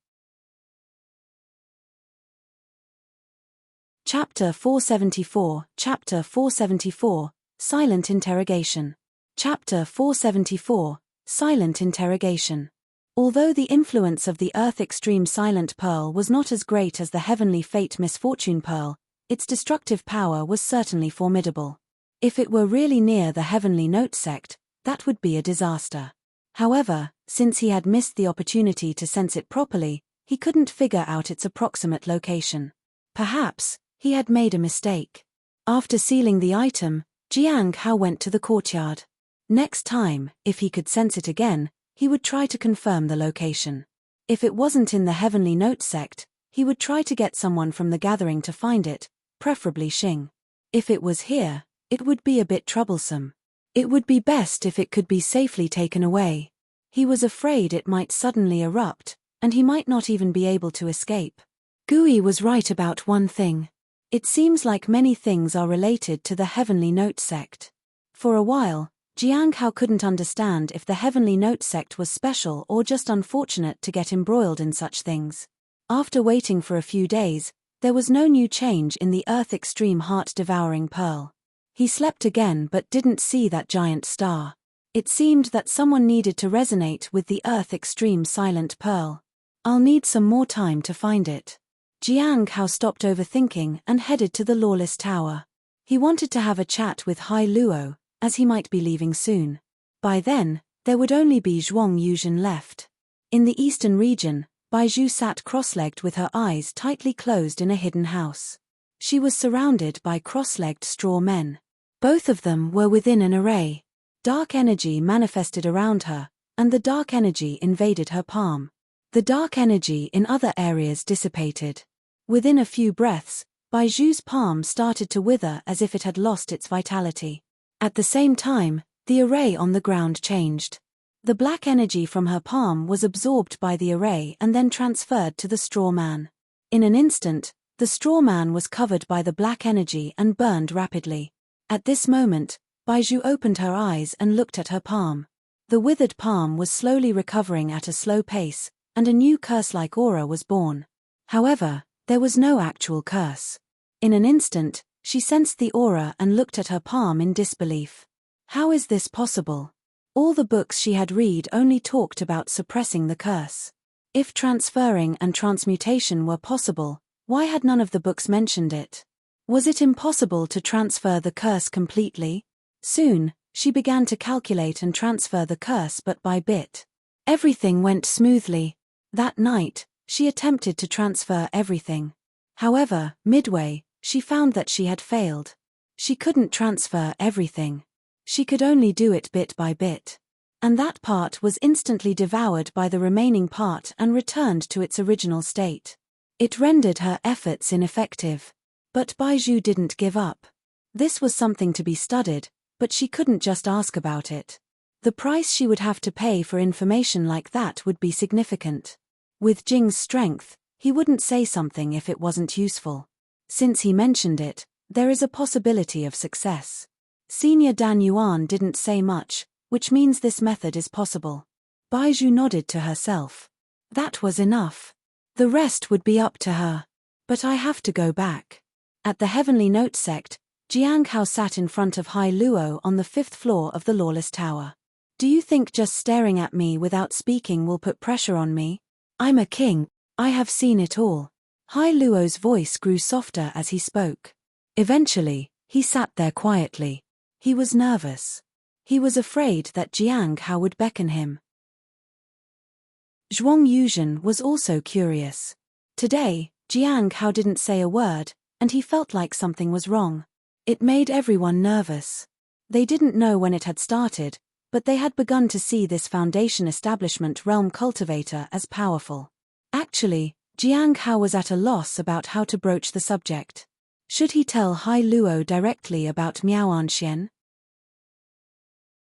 Chapter 474, Chapter 474, Silent Interrogation. Chapter 474, Silent Interrogation. Although the influence of the Earth Extreme Silent Pearl was not as great as the Heavenly Fate Misfortune Pearl, its destructive power was certainly formidable. If it were really near the Heavenly Note sect, that would be a disaster. However, since he had missed the opportunity to sense it properly, he couldn't figure out its approximate location. Perhaps, he had made a mistake. After sealing the item, Jiang Hao went to the courtyard. Next time, if he could sense it again, he would try to confirm the location. If it wasn't in the Heavenly Note sect, he would try to get someone from the gathering to find it, preferably Xing. If it was here, it would be a bit troublesome. It would be best if it could be safely taken away. He was afraid it might suddenly erupt, and he might not even be able to escape. Gui was right about one thing. It seems like many things are related to the Heavenly Note sect. For a while, Jiang Hao couldn't understand if the Heavenly Note sect was special or just unfortunate to get embroiled in such things. After waiting for a few days, there was no new change in the Earth Extreme Heart-Devouring Pearl. He slept again but didn't see that giant star. It seemed that someone needed to resonate with the Earth Extreme Silent Pearl. I'll need some more time to find it. Jiang Hao stopped overthinking and headed to the Lawless Tower. He wanted to have a chat with Hai Luo, as he might be leaving soon. By then, there would only be Zhuang Yuzhen left. In the eastern region, Baizhu sat cross-legged with her eyes tightly closed in a hidden house. She was surrounded by cross-legged straw men. Both of them were within an array. Dark energy manifested around her, and the dark energy invaded her palm. The dark energy in other areas dissipated. Within a few breaths, Baizhu's palm started to wither as if it had lost its vitality. At the same time, the array on the ground changed. The black energy from her palm was absorbed by the array and then transferred to the straw man. In an instant, the straw man was covered by the black energy and burned rapidly. At this moment, Baizhu opened her eyes and looked at her palm. The withered palm was slowly recovering at a slow pace, and a new curse-like aura was born. However, there was no actual curse. In an instant, she sensed the aura and looked at her palm in disbelief. How is this possible? All the books she had read only talked about suppressing the curse. If transferring and transmutation were possible, why had none of the books mentioned it? Was it impossible to transfer the curse completely? Soon, she began to calculate and transfer the curse bit by bit. Everything went smoothly. That night, she attempted to transfer everything. However, midway, she found that she had failed. She couldn't transfer everything. She could only do it bit by bit. And that part was instantly devoured by the remaining part and returned to its original state. It rendered her efforts ineffective. But Baizhu didn't give up. This was something to be studied, but she couldn't just ask about it. The price she would have to pay for information like that would be significant. With Jing's strength, he wouldn't say something if it wasn't useful. Since he mentioned it, there is a possibility of success. Senior Dan Yuan didn't say much, which means this method is possible. Baizhu nodded to herself. That was enough. The rest would be up to her. But I have to go back. At the Heavenly Note sect, Jiang Hao sat in front of Hai Luo on the 5th floor of the Lawless Tower. Do you think just staring at me without speaking will put pressure on me? I'm a king, I have seen it all. Hai Luo's voice grew softer as he spoke. Eventually, he sat there quietly. He was nervous. He was afraid that Jiang Hao would beckon him. Zhuang Yuzhen was also curious. Today, Jiang Hao didn't say a word, and he felt like something was wrong. It made everyone nervous. They didn't know when it had started, but they had begun to see this Foundation Establishment Realm Cultivator as powerful. Actually, Jiang Hao was at a loss about how to broach the subject. Should he tell Hai Luo directly about Miao Anxian?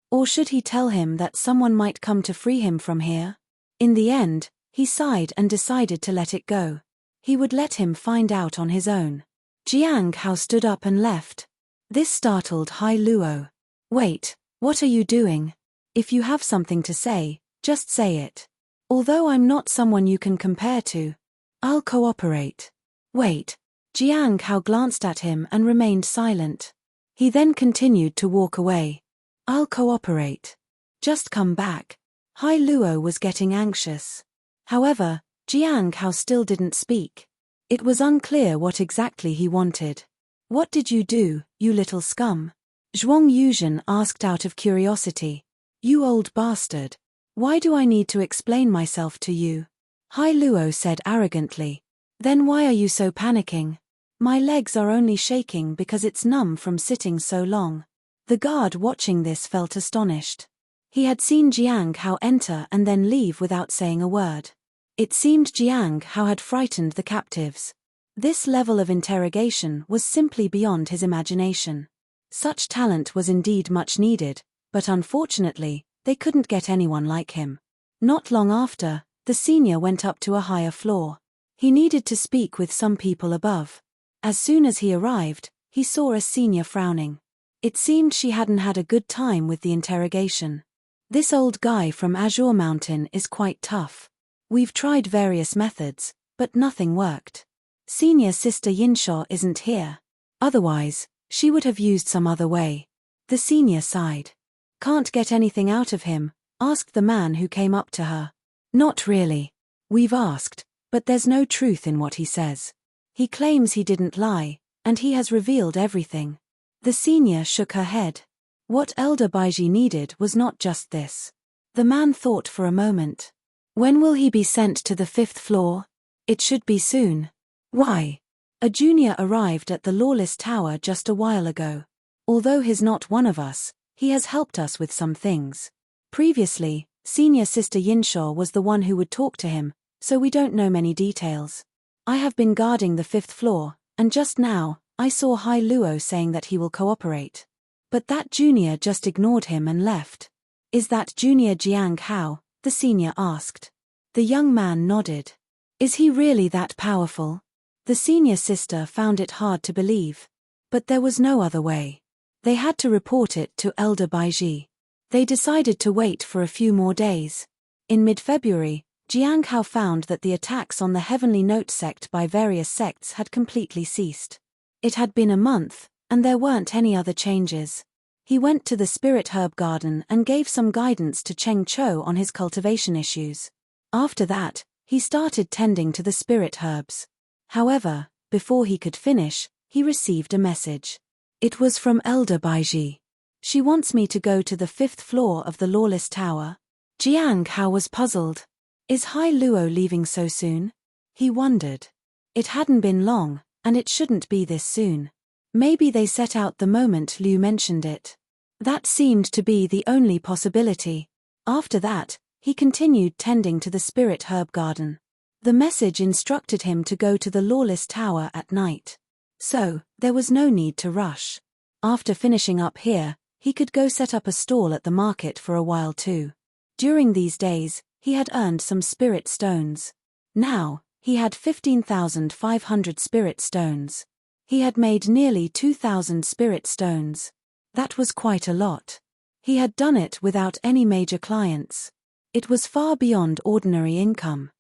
Or should he tell him that someone might come to free him from here? In the end, he sighed and decided to let it go. He would let him find out on his own. Jiang Hao stood up and left. This startled Hai Luo. Wait, what are you doing? If you have something to say, just say it. Although I'm not someone you can compare to, I'll cooperate. Wait. Jiang Hao glanced at him and remained silent. He then continued to walk away. I'll cooperate. Just come back. Hai Luo was getting anxious. However, Jiang Hao still didn't speak. It was unclear what exactly he wanted. What did you do, you little scum? Zhuang Yuzhen asked out of curiosity. You old bastard. Why do I need to explain myself to you? Hai Luo said arrogantly. Then why are you so panicking? My legs are only shaking because it's numb from sitting so long. The guard watching this felt astonished. He had seen Jiang Hao enter and then leave without saying a word. It seemed Jiang Hao had frightened the captives. This level of interrogation was simply beyond his imagination. Such talent was indeed much needed, But unfortunately, they couldn't get anyone like him. Not long after, the senior went up to a higher floor. He needed to speak with some people above. As soon as he arrived, he saw a senior frowning. It seemed she hadn't had a good time with the interrogation. This old guy from Azure Mountain is quite tough. We've tried various methods, but nothing worked. Senior Sister Yinshaw isn't here. Otherwise, she would have used some other way. The senior sighed. Can't get anything out of him? Asked the man who came up to her. Not really. We've asked, but there's no truth in what he says. He claims he didn't lie, and he has revealed everything. The senior shook her head. What Elder Baiji needed was not just this. The man thought for a moment. When will he be sent to the 5th floor? It should be soon. Why? A junior arrived at the Lawless Tower just a while ago. Although he's not one of us, he has helped us with some things. Previously, Senior Sister Yinshaw was the one who would talk to him, so we don't know many details. I have been guarding the 5th floor, and just now, I saw Hai Luo saying that he will cooperate. But that junior just ignored him and left. Is that Junior Jiang Hao? The senior asked. The young man nodded. Is he really that powerful? The senior sister found it hard to believe. But there was no other way. They had to report it to Elder Baiji. They decided to wait for a few more days. In mid-February, Jiang Hao found that the attacks on the Heavenly Note sect by various sects had completely ceased. It had been a month, and there weren't any other changes. He went to the Spirit Herb Garden and gave some guidance to Cheng Cho on his cultivation issues. After that, he started tending to the spirit herbs. However, before he could finish, he received a message. It was from Elder Baiji. She wants me to go to the 5th floor of the Lawless Tower. Jiang Hao was puzzled. Is Hai Luo leaving so soon? He wondered. It hadn't been long, and it shouldn't be this soon. Maybe they set out the moment Liu mentioned it. That seemed to be the only possibility. After that, he continued tending to the Spirit Herb Garden. The message instructed him to go to the Lawless Tower at night. So, there was no need to rush. After finishing up here, he could go set up a stall at the market for a while too. During these days, he had earned some spirit stones. Now, he had 15,500 spirit stones. He had made nearly 2,000 spirit stones. That was quite a lot. He had done it without any major clients. It was far beyond ordinary income.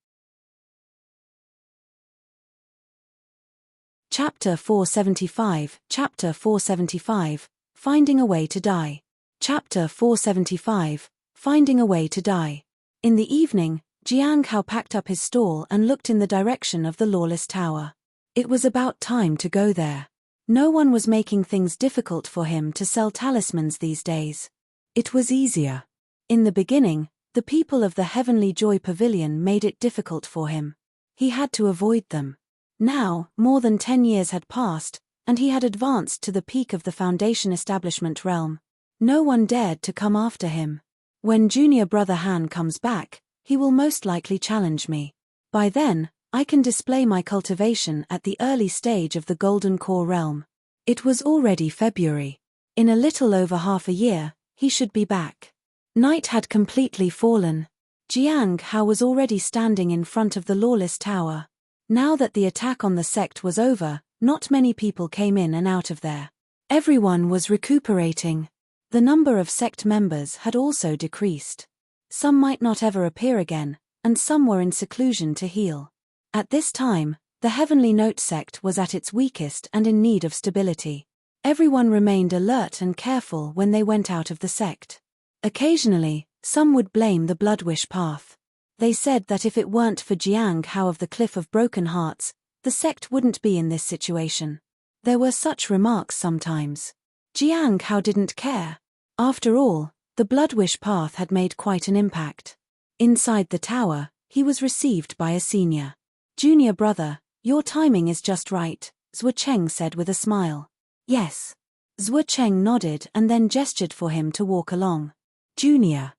Chapter 475, Chapter 475, Finding a Way to Die. Chapter 475, Finding a Way to Die. In the evening, Jiang Hao packed up his stall and looked in the direction of the Lawless Tower. It was about time to go there. No one was making things difficult for him to sell talismans these days. It was easier. In the beginning, the people of the Heavenly Joy Pavilion made it difficult for him. He had to avoid them. Now, more than 10 years had passed, and he had advanced to the peak of the Foundation establishment realm. No one dared to come after him. When Junior Brother Han comes back, he will most likely challenge me. By then, I can display my cultivation at the early stage of the Golden Core realm. It was already February. In a little over half a year, he should be back. Night had completely fallen. Jiang Hao was already standing in front of the Lawless Tower. Now that the attack on the sect was over, not many people came in and out of there. Everyone was recuperating. The number of sect members had also decreased. Some might not ever appear again, and some were in seclusion to heal. At this time, the Heavenly Note sect was at its weakest and in need of stability. Everyone remained alert and careful when they went out of the sect. Occasionally, some would blame the Bloodwish path. They said that if it weren't for Jiang Hao of the Cliff of Broken Hearts, the sect wouldn't be in this situation. There were such remarks sometimes. Jiang Hao didn't care. After all, the Bloodwish path had made quite an impact. Inside the tower, he was received by a senior. Junior brother, your timing is just right, Zhuo Cheng said with a smile. Yes. Zhuo Cheng nodded and then gestured for him to walk along. Junior.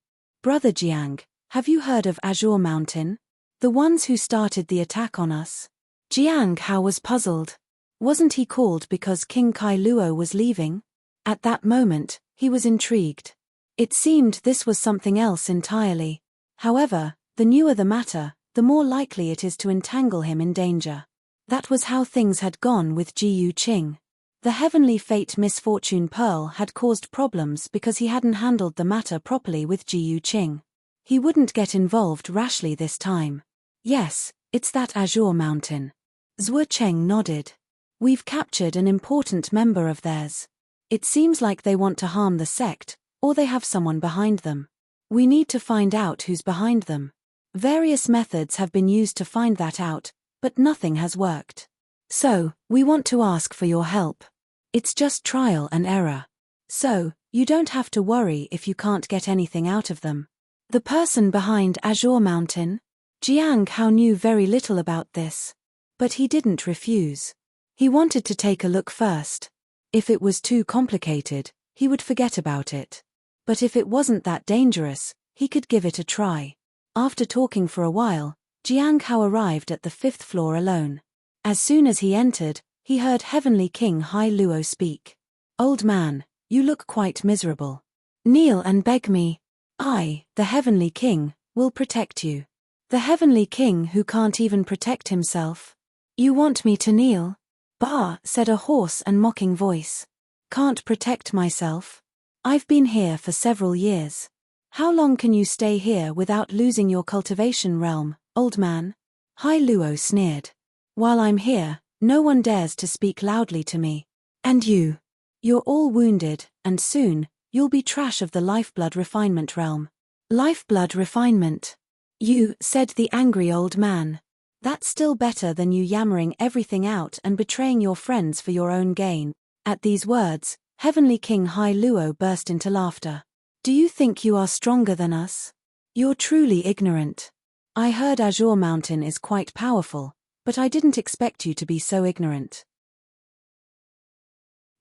Brother Jiang, have you heard of Azure Mountain? The ones who started the attack on us? Jiang Hao was puzzled. Wasn't he called because King Kai Luo was leaving? At that moment, he was intrigued. It seemed this was something else entirely. However, the newer the matter, the more likely it is to entangle him in danger. That was how things had gone with Ji Yuqing. The heavenly fate misfortune pearl had caused problems because he hadn't handled the matter properly with Ji Yuqing. He wouldn't get involved rashly this time. Yes, it's that Azure Mountain. Zhuo Cheng nodded. We've captured an important member of theirs. It seems like they want to harm the sect, or they have someone behind them. We need to find out who's behind them. Various methods have been used to find that out, but nothing has worked. So, we want to ask for your help. It's just trial and error. So, you don't have to worry if you can't get anything out of them. The person behind Azure Mountain? Jiang Hao knew very little about this. But he didn't refuse. He wanted to take a look first. If it was too complicated, he would forget about it. But if it wasn't that dangerous, he could give it a try. After talking for a while, Jiang Hao arrived at the 5th floor alone. As soon as he entered, he heard Heavenly King Hai Luo speak. Old man, you look quite miserable. Kneel and beg me. I, the Heavenly King, will protect you. The Heavenly King who can't even protect himself? You want me to kneel? Bah, said a hoarse and mocking voice. Can't protect myself? I've been here for several years. How long can you stay here without losing your cultivation realm, old man? Hai Luo sneered. While I'm here, no one dares to speak loudly to me. And you? You're all wounded, and soon, you'll be trash of the lifeblood refinement realm. Lifeblood refinement? You, said the angry old man. That's still better than you yammering everything out and betraying your friends for your own gain. At these words, Heavenly King Hai Luo burst into laughter. Do you think you are stronger than us? You're truly ignorant. I heard Azure Mountain is quite powerful, but I didn't expect you to be so ignorant.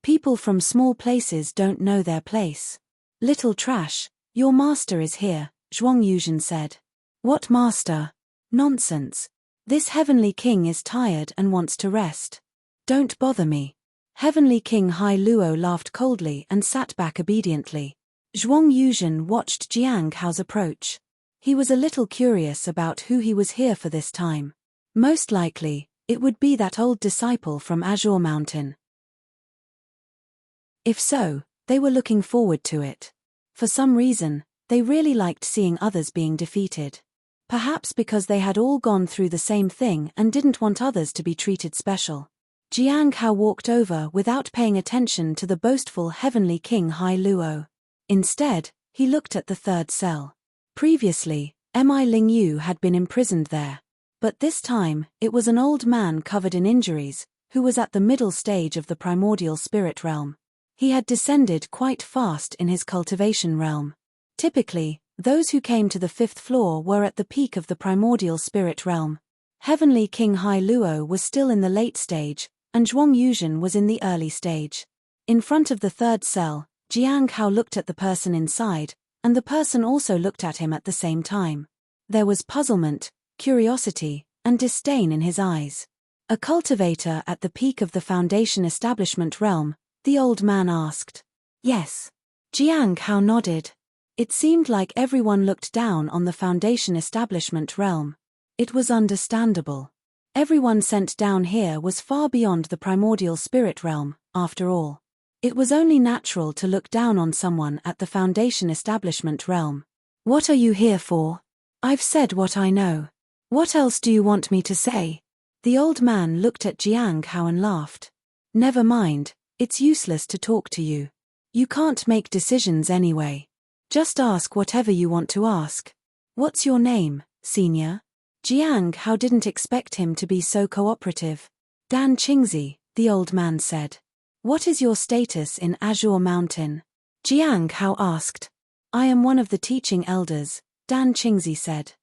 People from small places don't know their place. Little trash, your master is here, Zhuang Yuzhen said. What master? Nonsense. This Heavenly King is tired and wants to rest. Don't bother me. Heavenly King Hai Luo laughed coldly and sat back obediently. Zhuang Yuzhen watched Jiang Hao's approach. He was a little curious about who he was here for this time. Most likely, it would be that old disciple from Azure Mountain. If so, they were looking forward to it. For some reason, they really liked seeing others being defeated. Perhaps because they had all gone through the same thing and didn't want others to be treated special. Jiang Hao walked over without paying attention to the boastful Heavenly King Hai Luo. Instead, he looked at the 3rd cell. Previously, Mi Ling Yu had been imprisoned there. But this time, it was an old man covered in injuries, who was at the middle stage of the primordial spirit realm. He had descended quite fast in his cultivation realm. Typically, those who came to the 5th floor were at the peak of the primordial spirit realm. Heavenly King Hai Luo was still in the late stage, and Zhuang Yuzhen was in the early stage. In front of the 3rd cell, Jiang Hao looked at the person inside, and the person also looked at him at the same time. There was puzzlement, curiosity, and disdain in his eyes. A cultivator at the peak of the foundation establishment realm, the old man asked. Yes. Jiang Hao nodded. It seemed like everyone looked down on the foundation establishment realm. It was understandable. Everyone sent down here was far beyond the primordial spirit realm, after all. It was only natural to look down on someone at the foundation establishment realm. What are you here for? I've said what I know. What else do you want me to say? The old man looked at Jiang Hao and laughed. Never mind, it's useless to talk to you. You can't make decisions anyway. Just ask whatever you want to ask. What's your name, senior? Jiang Hao didn't expect him to be so cooperative. Dan Qingzi, the old man said. What is your status in Azure Mountain? Jiang Hao asked. I am one of the teaching elders, Dan Qingzi said.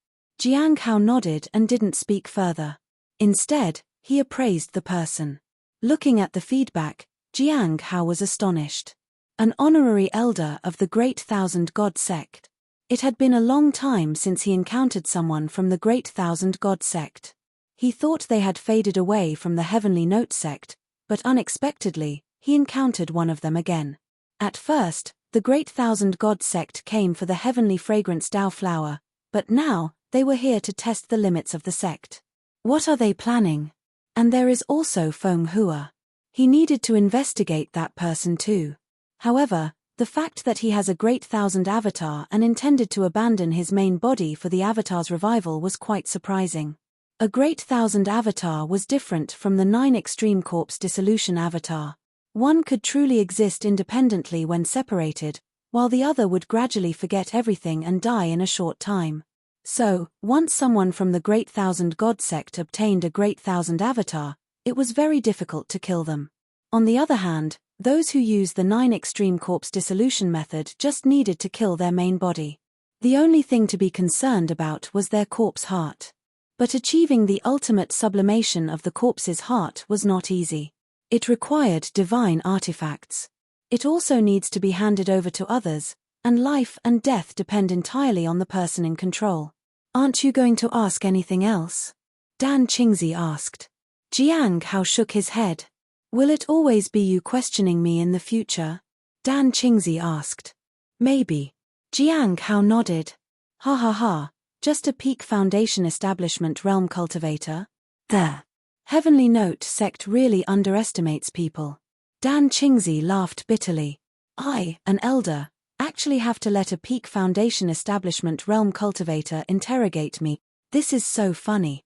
Jiang Hao nodded and didn't speak further. Instead, he appraised the person. Looking at the feedback, Jiang Hao was astonished. An honorary elder of the Great Thousand God sect. It had been a long time since he encountered someone from the Great Thousand God sect. He thought they had faded away from the Heavenly Note sect, but unexpectedly, he encountered one of them again. At first, The Great Thousand God sect came for the heavenly fragrance Dao flower, but now, they were here to test the limits of the sect. What are they planning? And there is also Feng Hua. He needed to investigate that person too. However, the fact that he has a Great Thousand avatar and intended to abandon his main body for the avatar's revival was quite surprising. A Great Thousand avatar was different from the 9 Extreme Corpse Dissolution avatar. One could truly exist independently when separated, while the other would gradually forget everything and die in a short time. So, once someone from the Great Thousand God sect obtained a Great Thousand avatar, it was very difficult to kill them. On the other hand, those who use the 9 Extreme Corpse Dissolution method just needed to kill their main body. The only thing to be concerned about was their corpse heart. But achieving the ultimate sublimation of the corpse's heart was not easy. It required divine artifacts. It also needs to be handed over to others, and life and death depend entirely on the person in control. Aren't you going to ask anything else? Dan Qingzi asked. Jiang Hao shook his head. Will it always be you questioning me in the future? Dan Qingzi asked. Maybe. Jiang Hao nodded. Ha ha ha, just a peak foundation establishment realm cultivator? The Heavenly Note sect really underestimates people. Dan Qingzi laughed bitterly. I, an elder, actually have to let a peak foundation establishment realm cultivator interrogate me. This is so funny.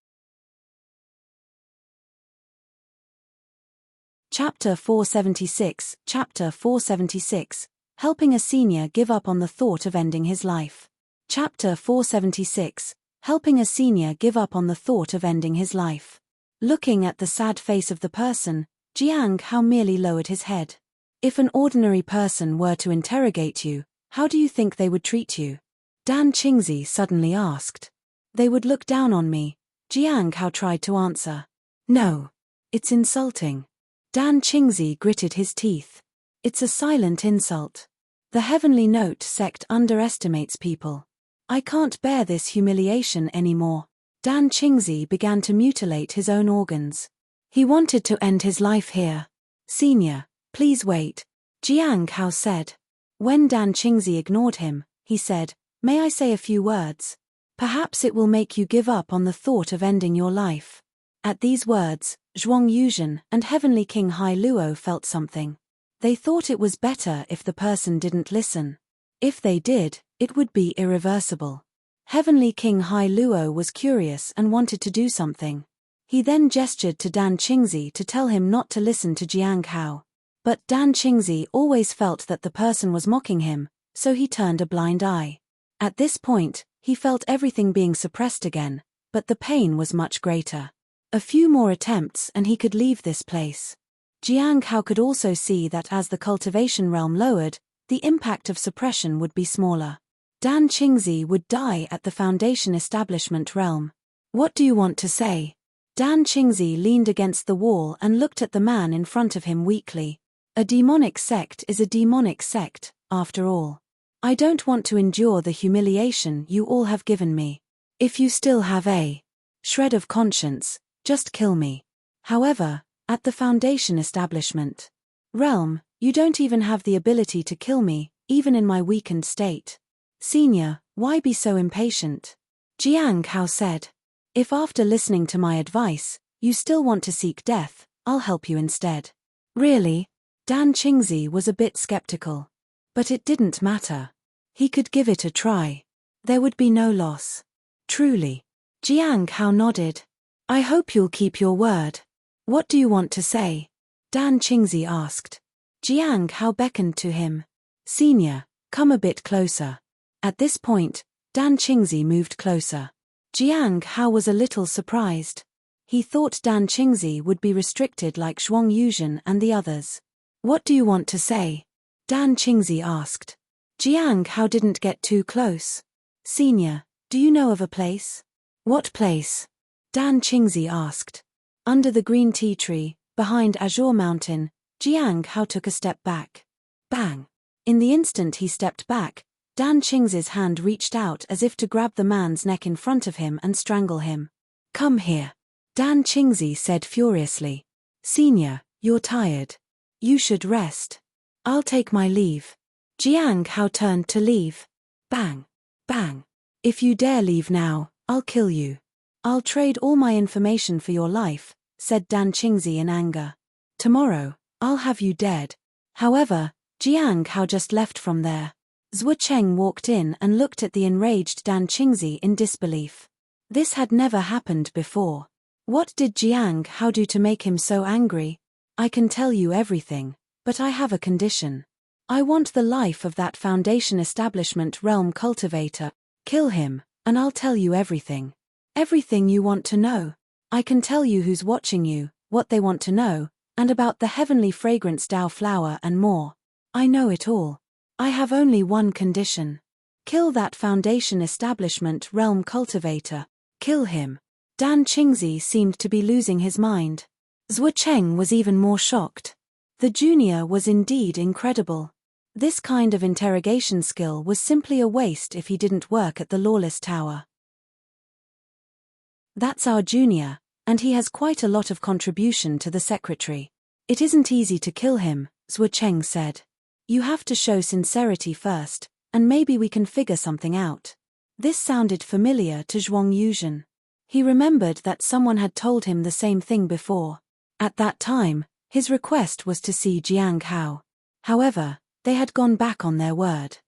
Chapter 476, Chapter 476, Helping a Senior Give Up on the Thought of Ending His Life. Chapter 476, Helping a Senior Give Up on the Thought of Ending His Life. Looking at the sad face of the person, Jiang Hao merely lowered his head. If an ordinary person were to interrogate you, how do you think they would treat you? Dan Qingzi suddenly asked. They would look down on me. Jiang Hao tried to answer. No. It's insulting. Dan Qingzi gritted his teeth. It's a silent insult. The Heavenly Note sect underestimates people. I can't bear this humiliation anymore. Dan Qingzi began to mutilate his own organs. He wanted to end his life here. Senior, please wait, Jiang Hao said. When Dan Qingzi ignored him, he said, May I say a few words? Perhaps it will make you give up on the thought of ending your life. At these words, Zhuang Yuzhen and Heavenly King Hai Luo felt something. They thought it was better if the person didn't listen. If they did, it would be irreversible. Heavenly King Hai Luo was curious and wanted to do something. He then gestured to Dan Qingzi to tell him not to listen to Jiang Hao. But Dan Qingzi always felt that the person was mocking him, so he turned a blind eye. At this point, he felt everything being suppressed again, but the pain was much greater. A few more attempts and he could leave this place. Jiang Hao could also see that as the cultivation realm lowered, the impact of suppression would be smaller. Dan Qingzi would die at the foundation establishment realm. What do you want to say? Dan Qingzi leaned against the wall and looked at the man in front of him weakly. A demonic sect is a demonic sect, after all. I don't want to endure the humiliation you all have given me. If you still have a shred of conscience, just kill me. However, at the foundation establishment realm, you don't even have the ability to kill me, even in my weakened state. Senior, why be so impatient? Jiang Hao said. If after listening to my advice, you still want to seek death, I'll help you instead. Really? Dan Qingzi was a bit skeptical. But it didn't matter. He could give it a try. There would be no loss. Truly. Jiang Hao nodded. I hope you'll keep your word. What do you want to say? Dan Qingzi asked. Jiang Hao beckoned to him. Senior, come a bit closer. At this point, Dan Qingzi moved closer. Jiang Hao was a little surprised. He thought Dan Qingzi would be restricted like Zhuang Yuzhen and the others. What do you want to say? Dan Qingzi asked. Jiang Hao didn't get too close. Senior, do you know of a place? What place? Dan Qingzi asked. Under the green tea tree, behind Azure Mountain, Jiang Hao took a step back. Bang! In the instant he stepped back, Dan Qingzi's hand reached out as if to grab the man's neck in front of him and strangle him. Come here. Dan Qingzi said furiously. Senior, you're tired. You should rest. I'll take my leave. Jiang Hao turned to leave. Bang! Bang! If you dare leave now, I'll kill you. I'll trade all my information for your life, said Dan Qingzi in anger. Tomorrow, I'll have you dead. However, Jiang Hao just left from there. Zhuo Cheng walked in and looked at the enraged Dan Qingzi in disbelief. This had never happened before. What did Jiang Hao do to make him so angry? I can tell you everything, but I have a condition. I want the life of that Foundation establishment realm cultivator. Kill him, and I'll tell you everything. Everything you want to know. I can tell you who's watching you, what they want to know, and about the heavenly fragrance Dao flower and more. I know it all. I have only one condition. Kill that Foundation establishment realm cultivator. Kill him. Dan Qingzi seemed to be losing his mind. Zhuo Cheng was even more shocked. The junior was indeed incredible. This kind of interrogation skill was simply a waste if he didn't work at the Lawless Tower. That's our junior, and he has quite a lot of contribution to the secretary. It isn't easy to kill him, Zhuo Cheng said. You have to show sincerity first, and maybe we can figure something out. This sounded familiar to Zhuang Yuzhen. He remembered that someone had told him the same thing before. At that time, his request was to see Jiang Hao. However, they had gone back on their word.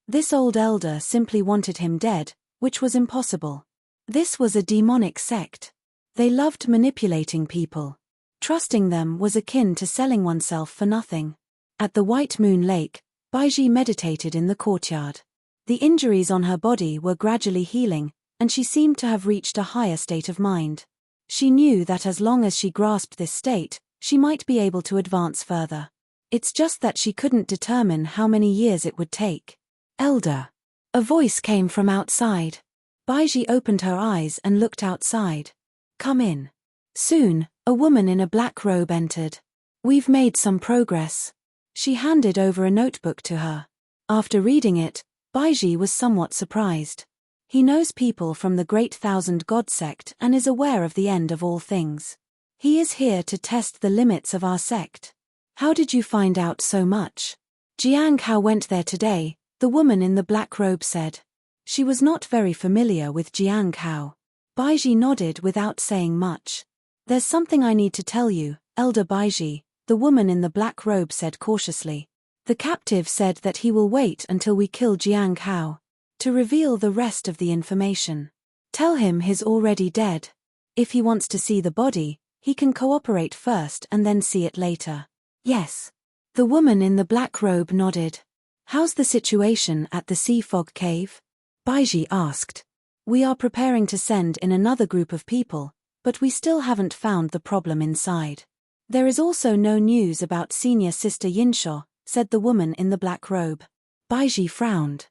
This old elder simply wanted him dead, which was impossible. This was a demonic sect. They loved manipulating people. Trusting them was akin to selling oneself for nothing. At the White Moon Lake, Baiji meditated in the courtyard. The injuries on her body were gradually healing, and she seemed to have reached a higher state of mind. She knew that as long as she grasped this state, she might be able to advance further. It's just that she couldn't determine how many years it would take. Elder. A voice came from outside. Baiji opened her eyes and looked outside. Come in. Soon, a woman in a black robe entered. We've made some progress. She handed over a notebook to her. After reading it, Baiji was somewhat surprised. He knows people from the Great Thousand God sect and is aware of the end of all things. He is here to test the limits of our sect. How did you find out so much? Jiang Hao went there today, the woman in the black robe said. She was not very familiar with Jiang Hao. Baiji nodded without saying much. There's something I need to tell you, Elder Baiji, the woman in the black robe said cautiously. The captive said that he will wait until we kill Jiang Hao to reveal the rest of the information. Tell him he's already dead. If he wants to see the body, he can cooperate first and then see it later. Yes. The woman in the black robe nodded. How's the situation at the Sea Fog Cave? Baiji asked. We are preparing to send in another group of people, but we still haven't found the problem inside. There is also no news about Senior Sister Yinsho, said the woman in the black robe. Baiji frowned.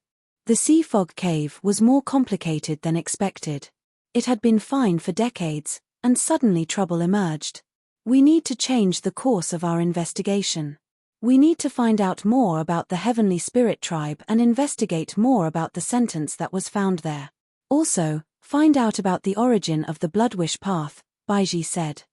The Sea Fog Cave was more complicated than expected. It had been fine for decades, and suddenly trouble emerged. We need to change the course of our investigation. We need to find out more about the Heavenly Spirit Tribe and investigate more about the sentence that was found there. Also, find out about the origin of the Bloodwish Path, Baiji said.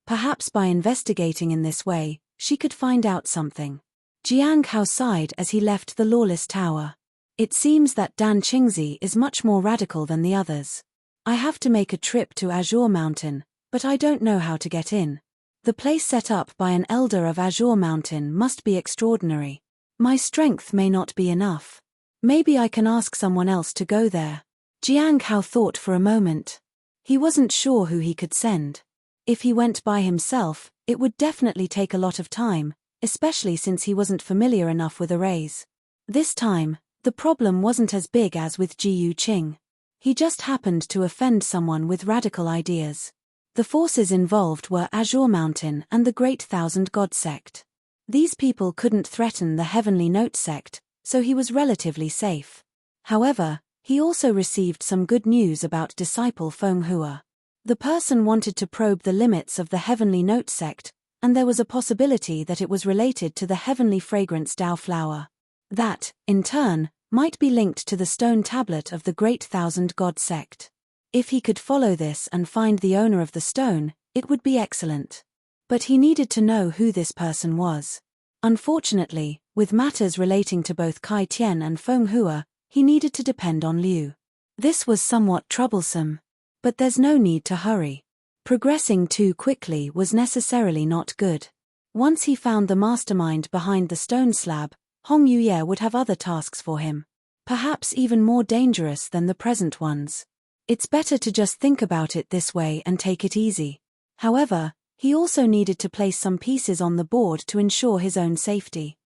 Perhaps by investigating in this way, she could find out something. Jiang Hao sighed as he left the Lawless Tower. It seems that Dan Qingzi is much more radical than the others. I have to make a trip to Azure Mountain, but I don't know how to get in. The place set up by an elder of Azure Mountain must be extraordinary. My strength may not be enough. Maybe I can ask someone else to go there. Jiang Hao thought for a moment. He wasn't sure who he could send. If he went by himself, it would definitely take a lot of time, especially since he wasn't familiar enough with arrays. This time, the problem wasn't as big as with Ji Yu Qing. He just happened to offend someone with radical ideas. The forces involved were Azure Mountain and the Great Thousand God sect. These people couldn't threaten the Heavenly Note sect, so he was relatively safe. However, he also received some good news about disciple Feng Hua. The person wanted to probe the limits of the Heavenly Note sect, and there was a possibility that it was related to the Heavenly Fragrance Dao flower. That, in turn, might be linked to the stone tablet of the Great Thousand God sect. If he could follow this and find the owner of the stone, it would be excellent. But he needed to know who this person was. Unfortunately, With matters relating to both Kai Tian and Feng Hua, he needed to depend on Liu. This was somewhat troublesome. But there's no need to hurry. Progressing too quickly was necessarily not good. Once he found the mastermind behind the stone slab, Hong Yuye would have other tasks for him. Perhaps even more dangerous than the present ones. It's better to just think about it this way and take it easy. However, he also needed to place some pieces on the board to ensure his own safety.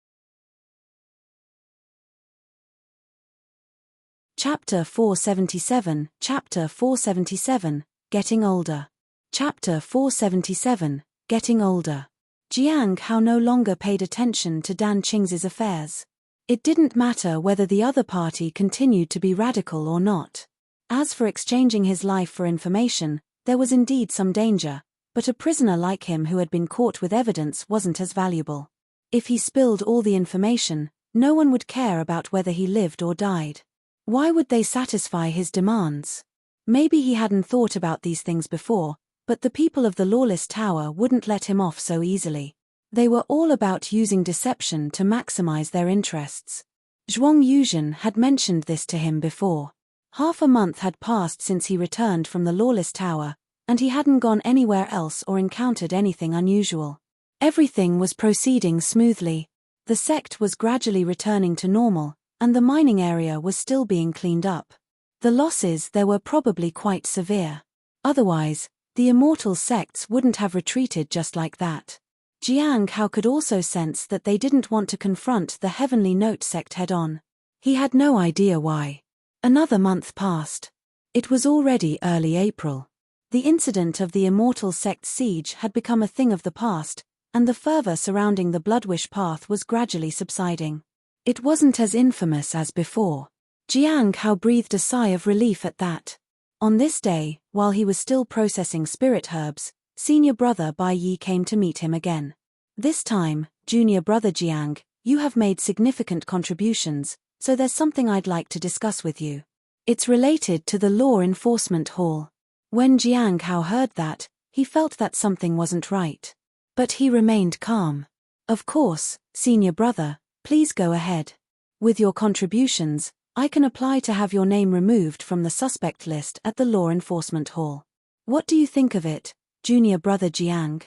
Chapter 477, Chapter 477, Getting Older. Chapter 477, Getting Older. Jiang Hao no longer paid attention to Dan Qing's affairs. It didn't matter whether the other party continued to be radical or not. As for exchanging his life for information, there was indeed some danger, but a prisoner like him who had been caught with evidence wasn't as valuable. If he spilled all the information, no one would care about whether he lived or died. Why would they satisfy his demands? Maybe he hadn't thought about these things before, but the people of the Lawless Tower wouldn't let him off so easily. They were all about using deception to maximize their interests. Zhuang Yuzhen had mentioned this to him before. Half a month had passed since he returned from the Lawless Tower, and he hadn't gone anywhere else or encountered anything unusual. Everything was proceeding smoothly. The sect was gradually returning to normal, and the mining area was still being cleaned up. The losses there were probably quite severe. Otherwise, the immortal sects wouldn't have retreated just like that. Jiang Hao could also sense that they didn't want to confront the Heavenly Note sect head-on. He had no idea why. Another month passed. It was already early April. The incident of the immortal sect's siege had become a thing of the past, and the fervor surrounding the Bloodwish path was gradually subsiding. It wasn't as infamous as before. Jiang Hao breathed a sigh of relief at that. On this day, while he was still processing spirit herbs, senior brother Bai Yi came to meet him again. This time, junior brother Jiang, you have made significant contributions, so there's something I'd like to discuss with you. It's related to the Law Enforcement Hall. When Jiang Hao heard that, he felt that something wasn't right. But he remained calm. Of course, senior brother, please go ahead. With your contributions, I can apply to have your name removed from the suspect list at the Law Enforcement Hall. What do you think of it, junior brother Jiang?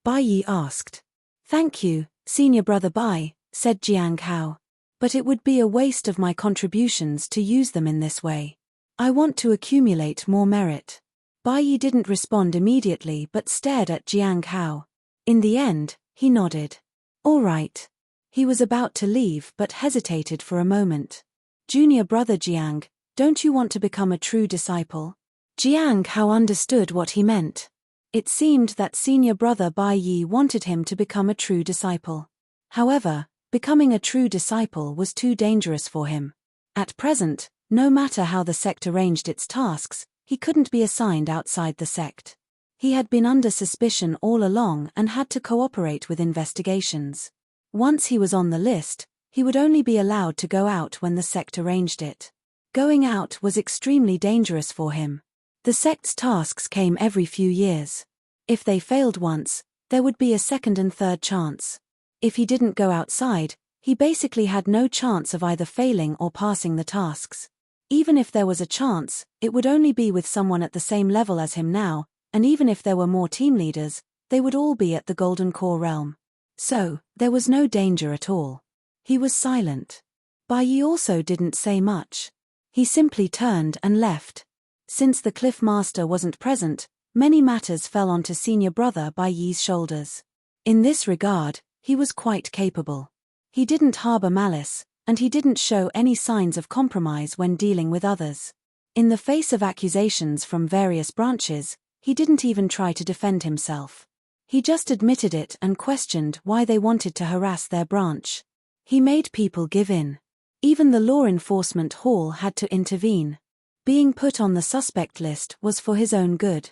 Bai Yi asked. Thank you, senior brother Bai, said Jiang Hao. But it would be a waste of my contributions to use them in this way. I want to accumulate more merit. Bai Yi didn't respond immediately but stared at Jiang Hao. In the end, he nodded. All right. He was about to leave but hesitated for a moment. Junior brother Jiang, don't you want to become a true disciple? Jiang Hao understood what he meant. It seemed that senior brother Bai Yi wanted him to become a true disciple. However, becoming a true disciple was too dangerous for him. At present, no matter how the sect arranged its tasks, he couldn't be assigned outside the sect. He had been under suspicion all along and had to cooperate with investigations. Once he was on the list, he would only be allowed to go out when the sect arranged it. Going out was extremely dangerous for him. The sect's tasks came every few years. If they failed once, there would be a second and third chance. If he didn't go outside, he basically had no chance of either failing or passing the tasks. Even if there was a chance, it would only be with someone at the same level as him now, and even if there were more team leaders, they would all be at the Golden Core realm. So, there was no danger at all. He was silent. Bai Yi also didn't say much. He simply turned and left. Since the Cliff Master wasn't present, many matters fell onto senior brother Bai Yi's shoulders. In this regard, he was quite capable. He didn't harbor malice, and he didn't show any signs of compromise when dealing with others. In the face of accusations from various branches, he didn't even try to defend himself. He just admitted it and questioned why they wanted to harass their branch. He made people give in. Even the Law Enforcement Hall had to intervene. Being put on the suspect list was for his own good.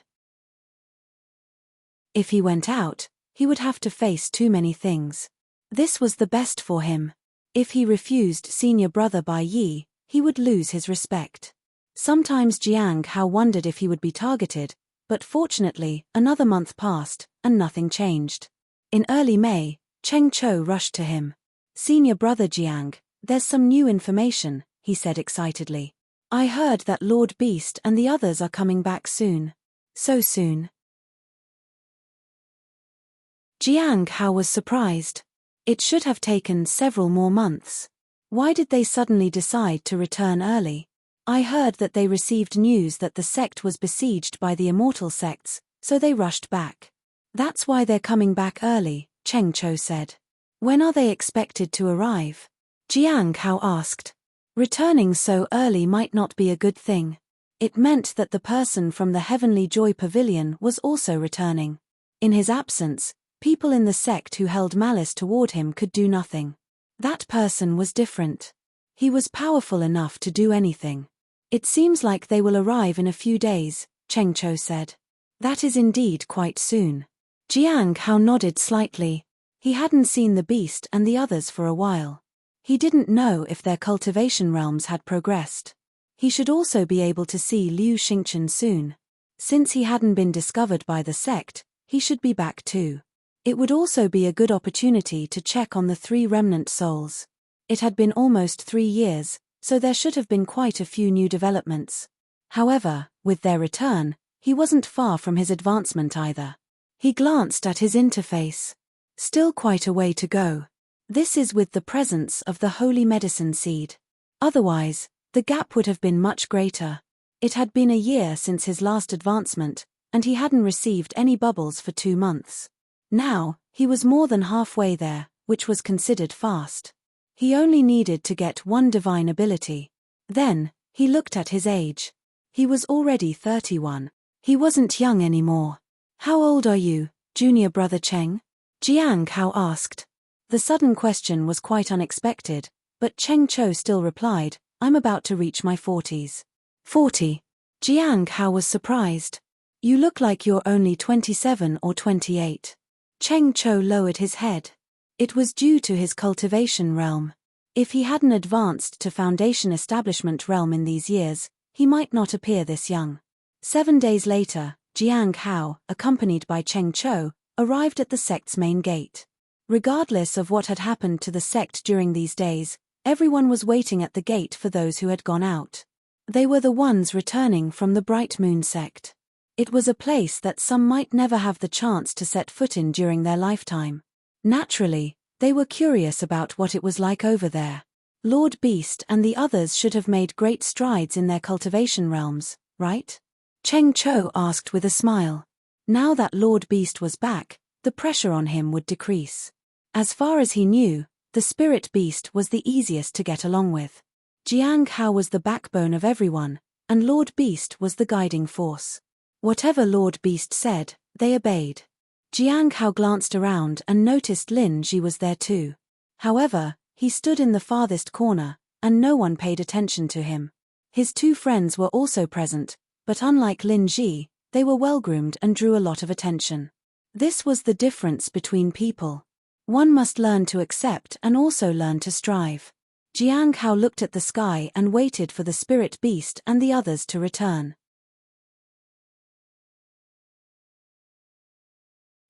If he went out, he would have to face too many things. This was the best for him. If he refused senior brother Bai Yi, he would lose his respect. Sometimes Jiang Hao wondered if he would be targeted, but fortunately, another month passed, and nothing changed. In early May, Cheng Chou rushed to him. Senior brother Jiang, there's some new information, he said excitedly. I heard that Lord Beast and the others are coming back soon. So soon? Jiang Hao was surprised. It should have taken several more months. Why did they suddenly decide to return early? I heard that they received news that the sect was besieged by the immortal sects, so they rushed back. That's why they're coming back early, Cheng Cho said. When are they expected to arrive? Jiang Hao asked. Returning so early might not be a good thing. It meant that the person from the Heavenly Joy Pavilion was also returning. In his absence, people in the sect who held malice toward him could do nothing. That person was different. He was powerful enough to do anything. It seems like they will arrive in a few days, Cheng Cho said. That is indeed quite soon. Jiang Hao nodded slightly. He hadn't seen the beast and the others for a while. He didn't know if their cultivation realms had progressed. He should also be able to see Liu Xingchen soon. Since he hadn't been discovered by the sect, he should be back too. It would also be a good opportunity to check on the 3 remnant souls. It had been almost 3 years, so there should have been quite a few new developments. However, with their return, he wasn't far from his advancement either. He glanced at his interface. Still quite a way to go. This is with the presence of the holy medicine seed. Otherwise, the gap would have been much greater. It had been a year since his last advancement, and he hadn't received any bubbles for 2 months. Now, he was more than halfway there, which was considered fast. He only needed to get 1 divine ability. Then, he looked at his age. He was already 31. He wasn't young anymore. How old are you, junior brother Cheng? Jiang Hao asked. The sudden question was quite unexpected, but Cheng Cho still replied, I'm about to reach my 40s. 40. Jiang Hao was surprised. You look like you're only 27 or 28. Cheng Cho lowered his head. It was due to his cultivation realm. If he hadn't advanced to foundation establishment realm in these years, he might not appear this young. 7 days later, Jiang Hao, accompanied by Cheng Cho, arrived at the sect's main gate. Regardless of what had happened to the sect during these days, everyone was waiting at the gate for those who had gone out. They were the ones returning from the Bright Moon sect. It was a place that some might never have the chance to set foot in during their lifetime. Naturally, they were curious about what it was like over there. Lord Beast and the others should have made great strides in their cultivation realms, right? Cheng Cho asked with a smile. Now that Lord Beast was back, the pressure on him would decrease. As far as he knew, the spirit beast was the easiest to get along with. Jiang Hao was the backbone of everyone, and Lord Beast was the guiding force. Whatever Lord Beast said, they obeyed. Jiang Hao glanced around and noticed Lin Ji was there too. However, he stood in the farthest corner, and no one paid attention to him. His 2 friends were also present, but unlike Lin Ji, they were well-groomed and drew a lot of attention. This was the difference between people. One must learn to accept and also learn to strive. Jiang Hao looked at the sky and waited for the spirit beast and the others to return.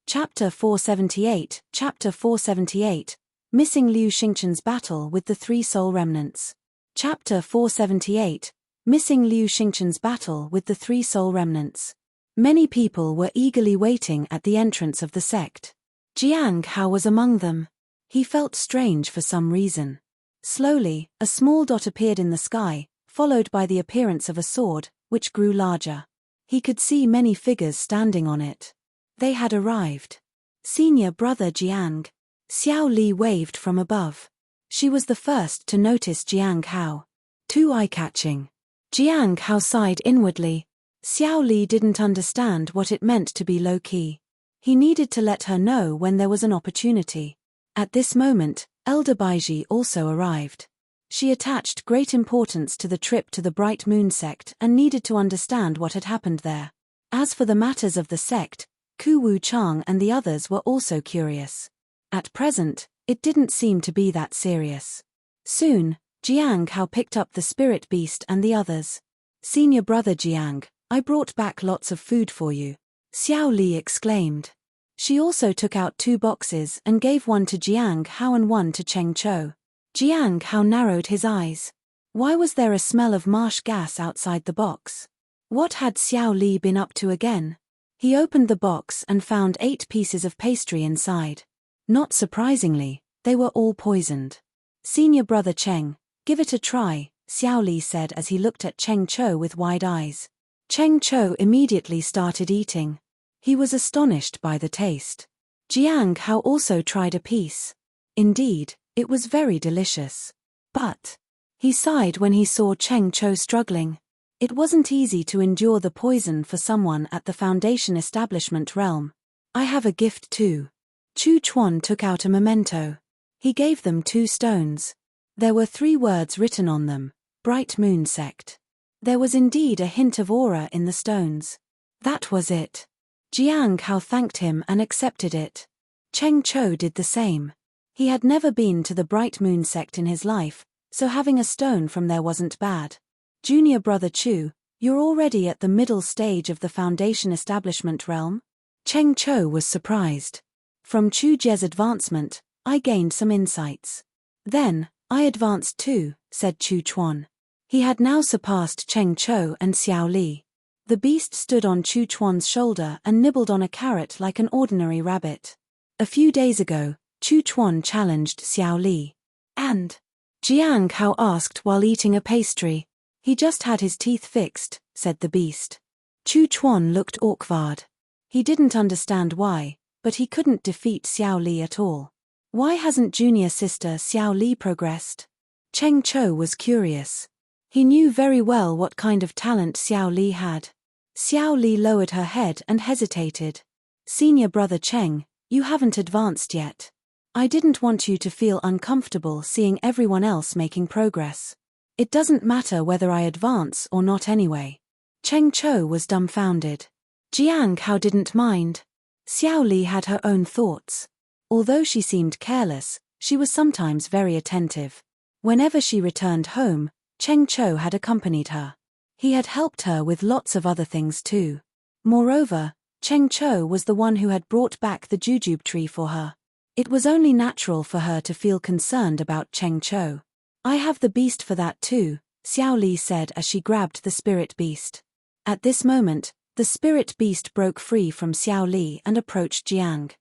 Chapter 478, Chapter 478, Missing Liu Xingchen's Battle with the 3 Soul Remnants. Chapter 478, Missing Liu Xingchen's Battle with the 3 Soul Remnants. Many people were eagerly waiting at the entrance of the sect. Jiang Hao was among them. He felt strange for some reason. Slowly, a small dot appeared in the sky, followed by the appearance of a sword, which grew larger. He could see many figures standing on it. They had arrived. Senior brother Jiang. Xiao Li waved from above. She was the first to notice Jiang Hao. Too eye-catching. Jiang Hao sighed inwardly. Xiao Li didn't understand what it meant to be low-key. He needed to let her know when there was an opportunity. At this moment, Elder Baiji also arrived. She attached great importance to the trip to the Bright Moon sect and needed to understand what had happened there. As for the matters of the sect, Ku Wu Chang and the others were also curious. At present, it didn't seem to be that serious. Soon, Jiang Hao picked up the spirit beast and the others. Senior brother Jiang, I brought back lots of food for you. Xiao Li exclaimed. She also took out 2 boxes and gave one to Jiang Hao and one to Cheng Cho. Jiang Hao narrowed his eyes. Why was there a smell of marsh gas outside the box? What had Xiao Li been up to again? He opened the box and found 8 pieces of pastry inside. Not surprisingly, they were all poisoned. Senior brother Cheng, give it a try, Xiao Li said as he looked at Cheng Cho with wide eyes. Cheng Cho immediately started eating. He was astonished by the taste. Jiang Hao also tried a piece. Indeed, it was very delicious. But he sighed when he saw Cheng Cho struggling. It wasn't easy to endure the poison for someone at the Foundation establishment realm. I have a gift too. Chu Chuan took out a memento. He gave them 2 stones. There were 3 words written on them, Bright Moon Sect. There was indeed a hint of aura in the stones. That was it. Jiang Hao thanked him and accepted it. Cheng Cho did the same. He had never been to the Bright Moon Sect in his life, so having a stone from there wasn't bad. Junior brother Chu, you're already at the middle stage of the Foundation establishment realm? Cheng Cho was surprised. From Chu Jie's advancement, I gained some insights. Then, I advanced too, said Chu Chuan. He had now surpassed Cheng Cho and Xiao Li. The beast stood on Chu Chuan's shoulder and nibbled on a carrot like an ordinary rabbit. A few days ago, Chu Chuan challenged Xiao Li. And? Jiang Hao asked while eating a pastry. He just had his teeth fixed, said the beast. Chu Chuan looked awkward. He didn't understand why, but he couldn't defeat Xiao Li at all. Why hasn't junior sister Xiao Li progressed? Cheng Cho was curious. He knew very well what kind of talent Xiao Li had. Xiao Li lowered her head and hesitated. Senior brother Cheng, you haven't advanced yet. I didn't want you to feel uncomfortable seeing everyone else making progress. It doesn't matter whether I advance or not anyway. Cheng Cho was dumbfounded. Jiang Hao didn't mind. Xiao Li had her own thoughts. Although she seemed careless, she was sometimes very attentive. Whenever she returned home, Cheng Cho had accompanied her. He had helped her with lots of other things too. Moreover, Cheng Cho was the one who had brought back the jujube tree for her. It was only natural for her to feel concerned about Cheng Cho. I have the beast for that too, Xiao Li said as she grabbed the spirit beast. At this moment, the spirit beast broke free from Xiao Li and approached Jiang.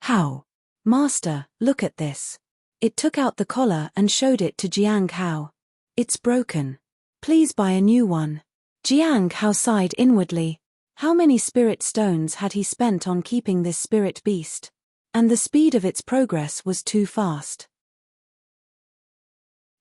How? Master, look at this. It took out the collar and showed it to Jiang Hao. It's broken. Please buy a new one. Jiang Hao sighed inwardly. How many spirit stones had he spent on keeping this spirit beast? And the speed of its progress was too fast.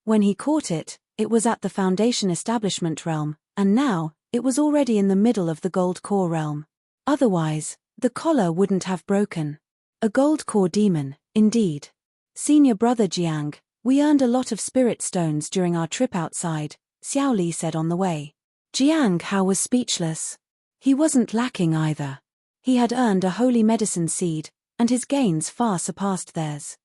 When he caught it, it was at the Foundation establishment realm, and now, it was already in the middle of the gold core realm. Otherwise, the collar wouldn't have broken. A gold core demon, indeed. Senior brother Jiang, we earned a lot of spirit stones during our trip outside, Xiao Li said on the way. Jiang Hao was speechless. He wasn't lacking either. He had earned a holy medicine seed, and his gains far surpassed theirs.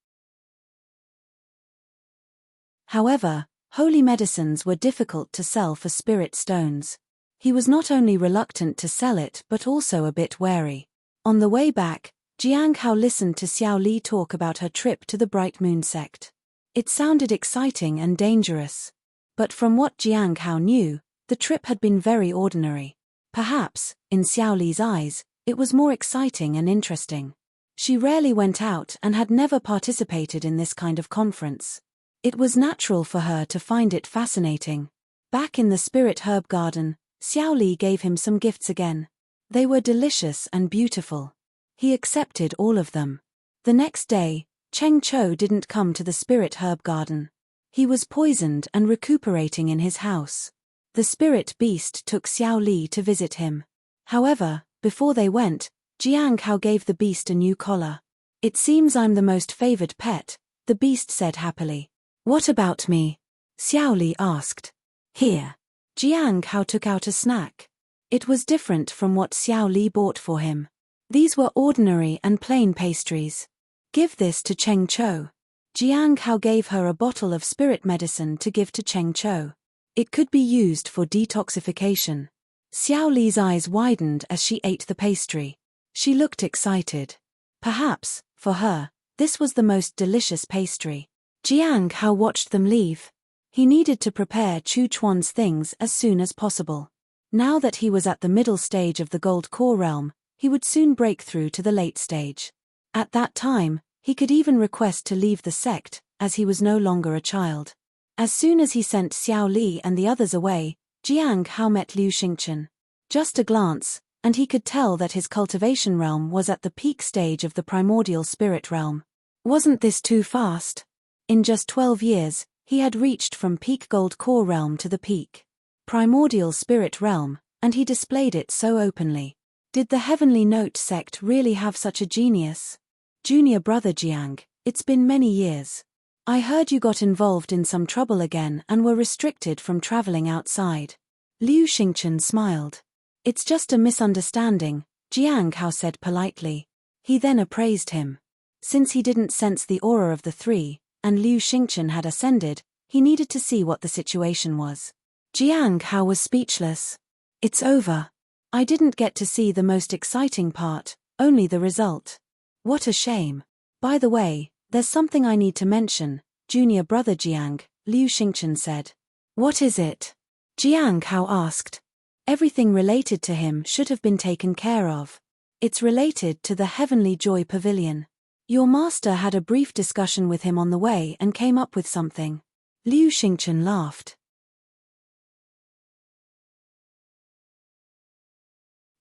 However, holy medicines were difficult to sell for spirit stones. He was not only reluctant to sell it but also a bit wary. On the way back, Jiang Hao listened to Xiao Li talk about her trip to the Bright Moon Sect. It sounded exciting and dangerous. But from what Jiang Hao knew, the trip had been very ordinary. Perhaps, in Xiao Li's eyes, it was more exciting and interesting. She rarely went out and had never participated in this kind of conference. It was natural for her to find it fascinating. Back in the spirit herb garden, Xiao Li gave him some gifts again. They were delicious and beautiful. He accepted all of them. The next day, Cheng Cho didn't come to the spirit herb garden. He was poisoned and recuperating in his house. The spirit beast took Xiao Li to visit him. However, before they went, Jiang Hao gave the beast a new collar. It seems I'm the most favored pet, the beast said happily. What about me? Xiao Li asked. Here. Jiang Hao took out a snack. It was different from what Xiao Li bought for him. These were ordinary and plain pastries. Give this to Cheng Cho. Jiang Hao gave her a bottle of spirit medicine to give to Cheng Cho. It could be used for detoxification. Xiao Li's eyes widened as she ate the pastry. She looked excited. Perhaps, for her, this was the most delicious pastry. Jiang Hao watched them leave. He needed to prepare Chu Chuan's things as soon as possible. Now that he was at the middle stage of the gold core realm, he would soon break through to the late stage. At that time, he could even request to leave the sect, as he was no longer a child. As soon as he sent Xiao Li and the others away, Jiang Hao met Liu Xingchen. Just a glance, and he could tell that his cultivation realm was at the peak stage of the primordial spirit realm. Wasn't this too fast? In just 12 years, he had reached from peak gold core realm to the peak primordial spirit realm, and he displayed it so openly. Did the Heavenly Note sect really have such a genius? Junior brother Jiang, it's been many years. I heard you got involved in some trouble again and were restricted from traveling outside. Liu Xingchen smiled. It's just a misunderstanding, Jiang Hao said politely. He then appraised him. Since he didn't sense the aura of the three, and Liu Xingchen had ascended, he needed to see what the situation was. Jiang Hao was speechless. It's over. I didn't get to see the most exciting part, only the result. What a shame. By the way, there's something I need to mention, junior brother Jiang, Liu Xingchen said. What is it? Jiang Hao asked. Everything related to him should have been taken care of. It's related to the Heavenly Joy Pavilion. Your master had a brief discussion with him on the way and came up with something. Liu Xingchen laughed.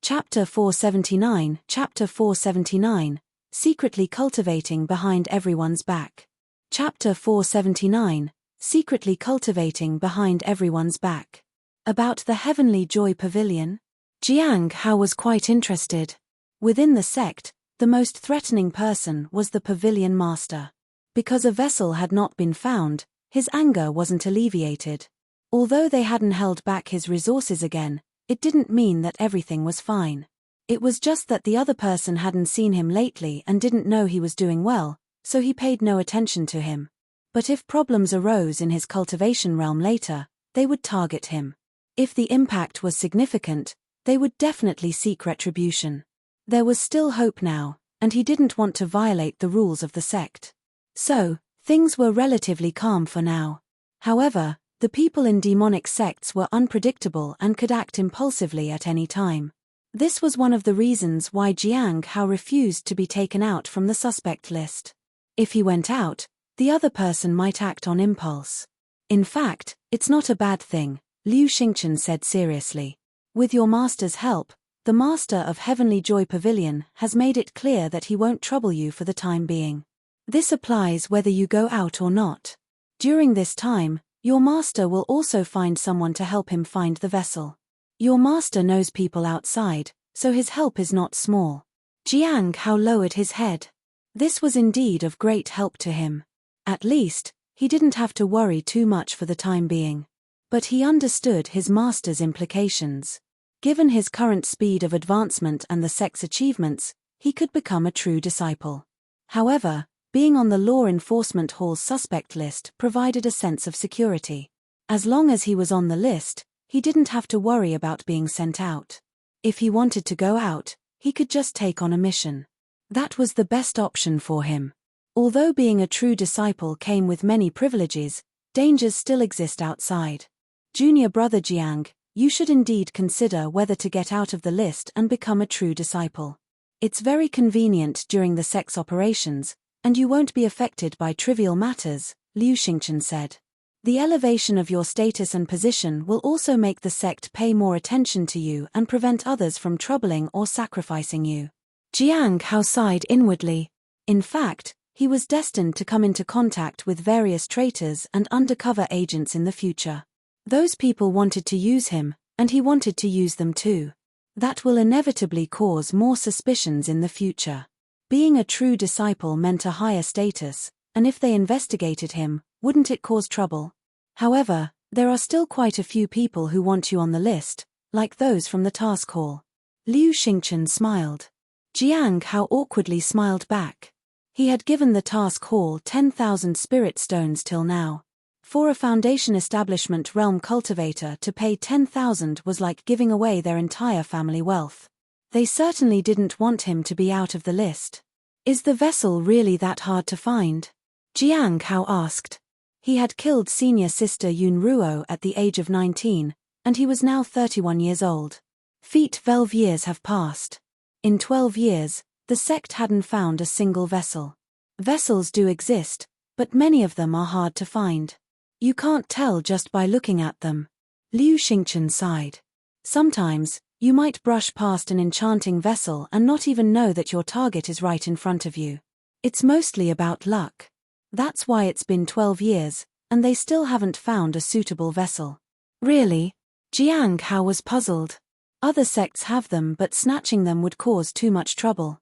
Chapter 479, Chapter 479, Secretly Cultivating Behind Everyone's Back. Chapter 479, Secretly Cultivating Behind Everyone's Back. About the Heavenly Joy Pavilion? Jiang Hao was quite interested. Within the sect, the most threatening person was the pavilion master. Because a vessel had not been found, his anger wasn't alleviated. Although they hadn't held back his resources again, it didn't mean that everything was fine. It was just that the other person hadn't seen him lately and didn't know he was doing well, so he paid no attention to him. But if problems arose in his cultivation realm later, they would target him. If the impact was significant, they would definitely seek retribution. There was still hope now, and he didn't want to violate the rules of the sect. So, things were relatively calm for now. However, the people in demonic sects were unpredictable and could act impulsively at any time. This was one of the reasons why Jiang Hao refused to be taken out from the suspect list. If he went out, the other person might act on impulse. In fact, it's not a bad thing, Liu Xingchen said seriously. With your master's help, the master of Heavenly Joy Pavilion has made it clear that he won't trouble you for the time being. This applies whether you go out or not. During this time, your master will also find someone to help him find the vessel. Your master knows people outside, so his help is not small. Jiang Hao lowered his head. This was indeed of great help to him. At least, he didn't have to worry too much for the time being. But he understood his master's implications. Given his current speed of advancement and the sect's achievements, he could become a true disciple. However, being on the Law Enforcement Hall's suspect list provided a sense of security. As long as he was on the list, he didn't have to worry about being sent out. If he wanted to go out, he could just take on a mission. That was the best option for him. Although being a true disciple came with many privileges, dangers still exist outside. Junior brother Jiang, you should indeed consider whether to get out of the list and become a true disciple. It's very convenient during the sect's operations, and you won't be affected by trivial matters, Liu Xingchen said. The elevation of your status and position will also make the sect pay more attention to you and prevent others from troubling or sacrificing you. Jiang Hao sighed inwardly. In fact, he was destined to come into contact with various traitors and undercover agents in the future. Those people wanted to use him, and he wanted to use them too. That will inevitably cause more suspicions in the future. Being a true disciple meant a higher status, and if they investigated him, wouldn't it cause trouble? However, there are still quite a few people who want you on the list, like those from the task hall. Liu Xingchen smiled. Jiang Hao awkwardly smiled back. He had given the task hall 10,000 spirit stones till now. For a Foundation establishment realm cultivator to pay 10,000 was like giving away their entire family wealth. They certainly didn't want him to be out of the list. Is the vessel really that hard to find? Jiang Hao asked. He had killed senior sister Yun Ruo at the age of 19, and he was now 31 years old. 12 years have passed. In 12 years, the sect hadn't found a single vessel. Vessels do exist, but many of them are hard to find. You can't tell just by looking at them. Liu Xingchen sighed. Sometimes, you might brush past an enchanting vessel and not even know that your target is right in front of you. It's mostly about luck. That's why it's been 12 years, and they still haven't found a suitable vessel. Really? Jiang Hao was puzzled. Other sects have them, but snatching them would cause too much trouble.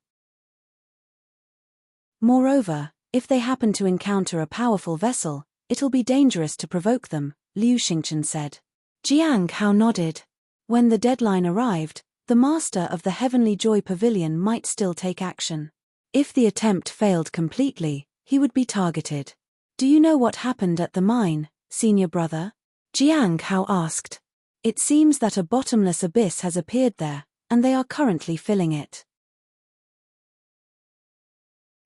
Moreover, if they happen to encounter a powerful vessel, it'll be dangerous to provoke them, Liu Xingchen said. Jiang Hao nodded. When the deadline arrived, the master of the Heavenly Joy Pavilion might still take action. If the attempt failed completely, he would be targeted. Do you know what happened at the mine, senior brother? Jiang Hao asked. It seems that a bottomless abyss has appeared there, and they are currently filling it.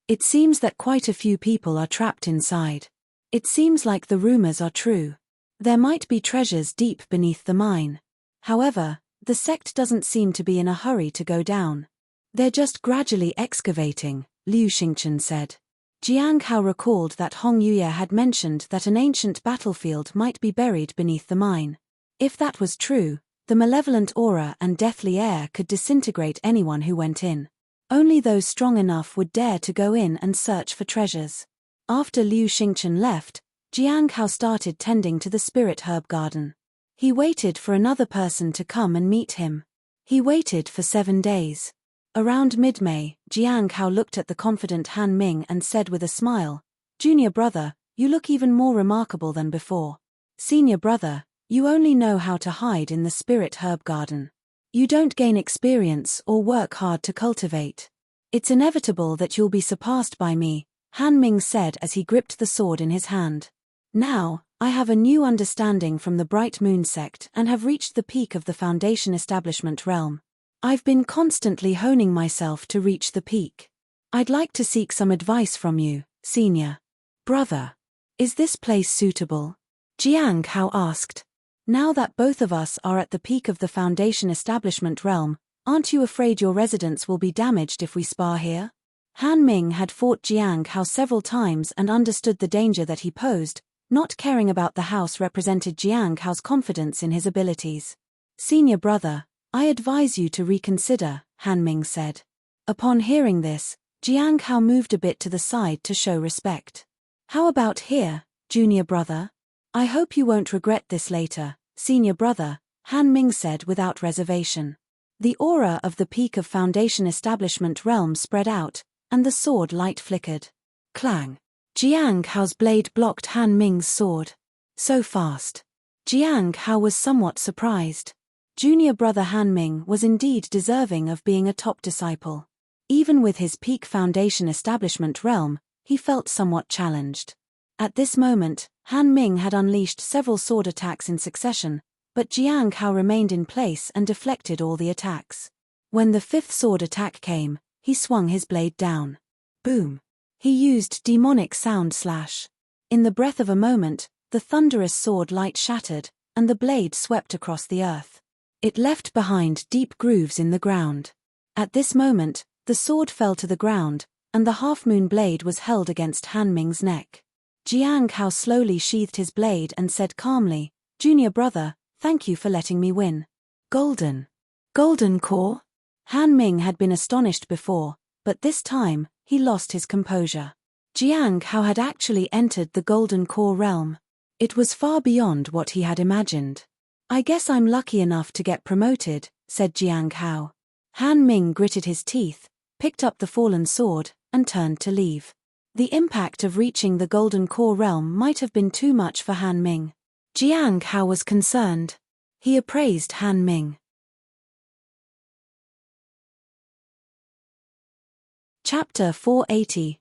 It seems that quite a few people are trapped inside. It seems like the rumors are true. There might be treasures deep beneath the mine. However, the sect doesn't seem to be in a hurry to go down. They're just gradually excavating, Liu Xingchen said. Jiang Hao recalled that Hong Yuye had mentioned that an ancient battlefield might be buried beneath the mine. If that was true, the malevolent aura and deathly air could disintegrate anyone who went in. Only those strong enough would dare to go in and search for treasures. After Liu Xingchen left, Jiang Hao started tending to the spirit herb garden. He waited for another person to come and meet him. He waited for 7 days. Around mid-May, Jiang Hao looked at the confident Han Ming and said with a smile, "Junior brother, you look even more remarkable than before. Senior brother, you only know how to hide in the spirit herb garden. You don't gain experience or work hard to cultivate. It's inevitable that you'll be surpassed by me," Han Ming said as he gripped the sword in his hand. "Now, I have a new understanding from the Bright Moon sect and have reached the peak of the Foundation establishment realm. I've been constantly honing myself to reach the peak. I'd like to seek some advice from you, senior brother. Is this place suitable?" Jiang Hao asked. "Now that both of us are at the peak of the Foundation establishment realm, aren't you afraid your residence will be damaged if we spar here?" Han Ming had fought Jiang Hao several times and understood the danger that he posed. Not caring about the house represented Jiang Hao's confidence in his abilities. "Senior brother, I advise you to reconsider," Han Ming said. Upon hearing this, Jiang Hao moved a bit to the side to show respect. "How about here, junior brother? I hope you won't regret this later, senior brother," Han Ming said without reservation. The aura of the peak of Foundation establishment realm spread out, and the sword light flickered. Clang! Jiang Hao's blade blocked Han Ming's sword. So fast. Jiang Hao was somewhat surprised. Junior brother Han Ming was indeed deserving of being a top disciple. Even with his peak Foundation establishment realm, he felt somewhat challenged. At this moment, Han Ming had unleashed several sword attacks in succession, but Jiang Hao remained in place and deflected all the attacks. When the fifth sword attack came, he swung his blade down. Boom! He used demonic sound slash. In the breath of a moment, the thunderous sword light shattered, and the blade swept across the earth. It left behind deep grooves in the ground. At this moment, the sword fell to the ground, and the half-moon blade was held against Han Ming's neck. Jiang Hao slowly sheathed his blade and said calmly, "Junior brother, thank you for letting me win." Golden core? Han Ming had been astonished before, but this time, he lost his composure. Jiang Hao had actually entered the golden core realm. It was far beyond what he had imagined. "I guess I'm lucky enough to get promoted," said Jiang Hao. Han Ming gritted his teeth, picked up the fallen sword, and turned to leave. The impact of reaching the golden core realm might have been too much for Han Ming. Jiang Hao was concerned. He appraised Han Ming. Chapter 480,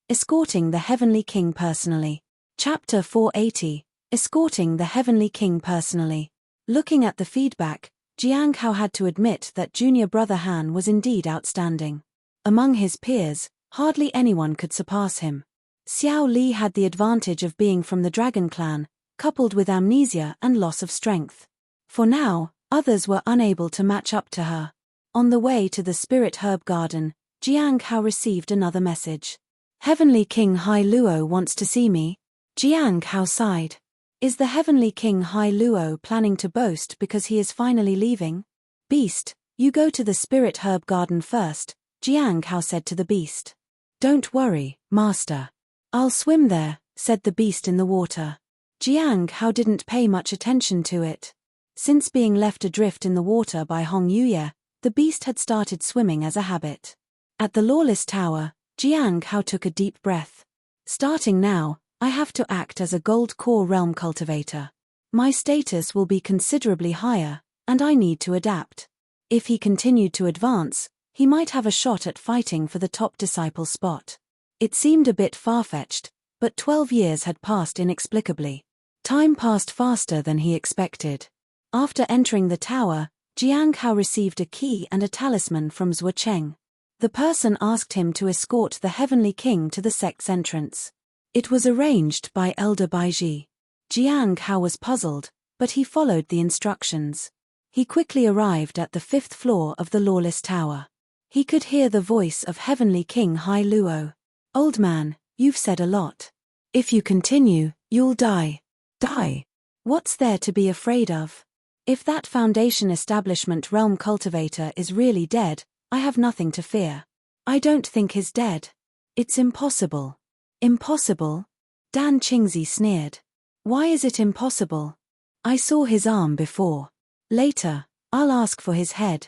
Escorting the Heavenly King Personally. Chapter 480, Escorting the Heavenly King Personally. Looking at the feedback, Jiang Hao had to admit that junior brother Han was indeed outstanding. Among his peers, hardly anyone could surpass him. Xiao Li had the advantage of being from the dragon clan, coupled with amnesia and loss of strength. For now, others were unable to match up to her. On the way to the spirit herb garden, Jiang Hao received another message. Heavenly King Hai Luo wants to see me. Jiang Hao sighed. Is the Heavenly King Hai Luo planning to boast because he is finally leaving? Beast, you go to the spirit herb garden first, Jiang Hao said to the beast. Don't worry, master. I'll swim there, said the beast in the water. Jiang Hao didn't pay much attention to it. Since being left adrift in the water by Hong Yuye, the beast had started swimming as a habit. At the Lawless Tower, Jiang Hao took a deep breath. Starting now, I have to act as a gold core realm cultivator. My status will be considerably higher, and I need to adapt. If he continued to advance, he might have a shot at fighting for the top disciple spot. It seemed a bit far-fetched, but 12 years had passed inexplicably. Time passed faster than he expected. After entering the tower, Jiang Hao received a key and a talisman from Zhuo Cheng. The person asked him to escort the Heavenly King to the sect's entrance. It was arranged by Elder Baiji. Jiang Hao was puzzled, but he followed the instructions. He quickly arrived at the 5th floor of the Lawless Tower. He could hear the voice of Heavenly King Hai Luo. Old man, you've said a lot. If you continue, you'll die. Die? What's there to be afraid of? If that Foundation Establishment Realm Cultivator is really dead, I have nothing to fear. I don't think he's dead. It's impossible. Impossible? Dan Qingzi sneered. Why is it impossible? I saw his arm before. Later, I'll ask for his head.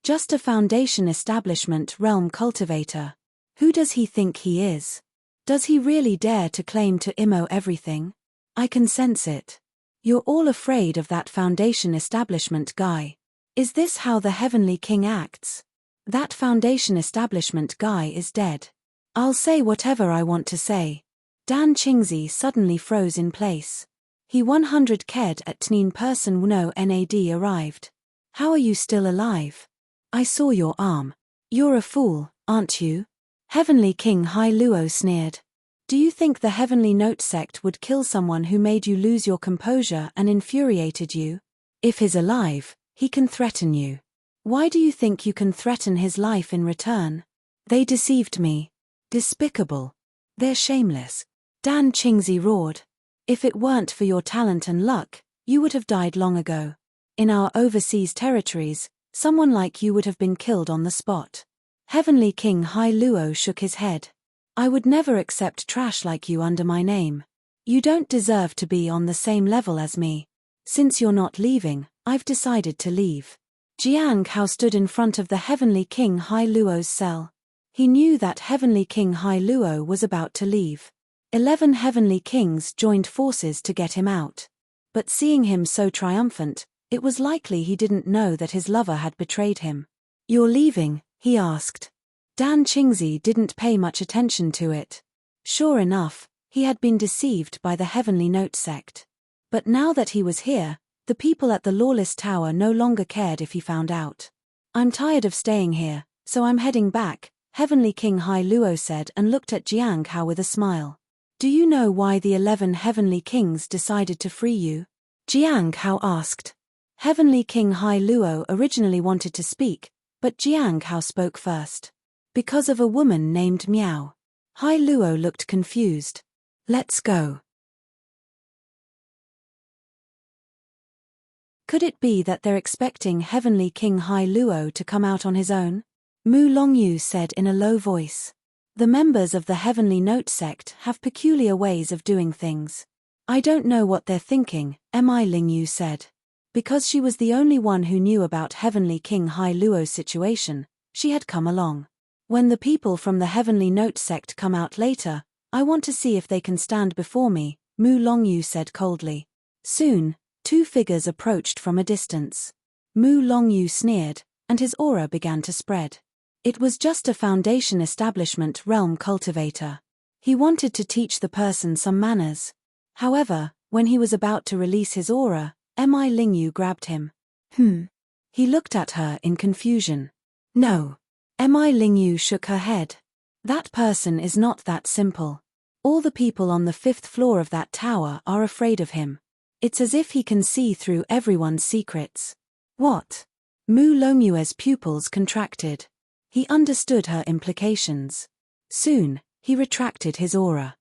Just a Foundation Establishment Realm Cultivator. Who does he think he is? Does he really dare to claim to immo everything? I can sense it. You're all afraid of that Foundation Establishment guy. Is this how the Heavenly King acts? That Foundation Establishment guy is dead. I'll say whatever I want to say. Dan Qingzi suddenly froze in place. He 100 ked at Tnin person no NAD arrived. How are you still alive? I saw your arm. You're a fool, aren't you? Heavenly King Hai Luo sneered. Do you think the Heavenly Note sect would kill someone who made you lose your composure and infuriated you? If he's alive, he can threaten you. Why do you think you can threaten his life in return? They deceived me. Despicable. They're shameless. Dan Qingzi roared. If it weren't for your talent and luck, you would have died long ago. In our overseas territories, someone like you would have been killed on the spot. Heavenly King Hai Luo shook his head. I would never accept trash like you under my name. You don't deserve to be on the same level as me. Since you're not leaving, I've decided to leave. Jiang Hao stood in front of the Heavenly King Hai Luo's cell. He knew that Heavenly King Hai Luo was about to leave. 11 Heavenly Kings joined forces to get him out. But seeing him so triumphant, it was likely he didn't know that his lover had betrayed him. You're leaving? He asked. Dan Qingzi didn't pay much attention to it. Sure enough, he had been deceived by the Heavenly Note sect. But now that he was here, the people at the Lawless Tower no longer cared if he found out. I'm tired of staying here, so I'm heading back, Heavenly King Hai Luo said and looked at Jiang Hao with a smile. Do you know why the 11 Heavenly Kings decided to free you? Jiang Hao asked. Heavenly King Hai Luo originally wanted to speak, but Jiang Hao spoke first. Because of a woman named Miao. Hai Luo looked confused. Let's go. Could it be that they're expecting Heavenly King Hai Luo to come out on his own? Mu Longyu said in a low voice. The members of the Heavenly Note sect have peculiar ways of doing things. I don't know what they're thinking, Mi Lingyu said. Because she was the only one who knew about Heavenly King Hai Luo's situation, she had come along. When the people from the Heavenly Note sect come out later, I want to see if they can stand before me, Mu Longyu said coldly. Soon, 2 figures approached from a distance. Mu Longyu sneered, and his aura began to spread. It was just a Foundation Establishment Realm Cultivator. He wanted to teach the person some manners. However, when he was about to release his aura, Mi Lingyu grabbed him. He looked at her in confusion. No. Lingyu shook her head. That person is not that simple. All the people on the 5th floor of that tower are afraid of him. It's as if he can see through everyone's secrets. What? Mu Longyue's pupils contracted. He understood her implications. Soon, he retracted his aura.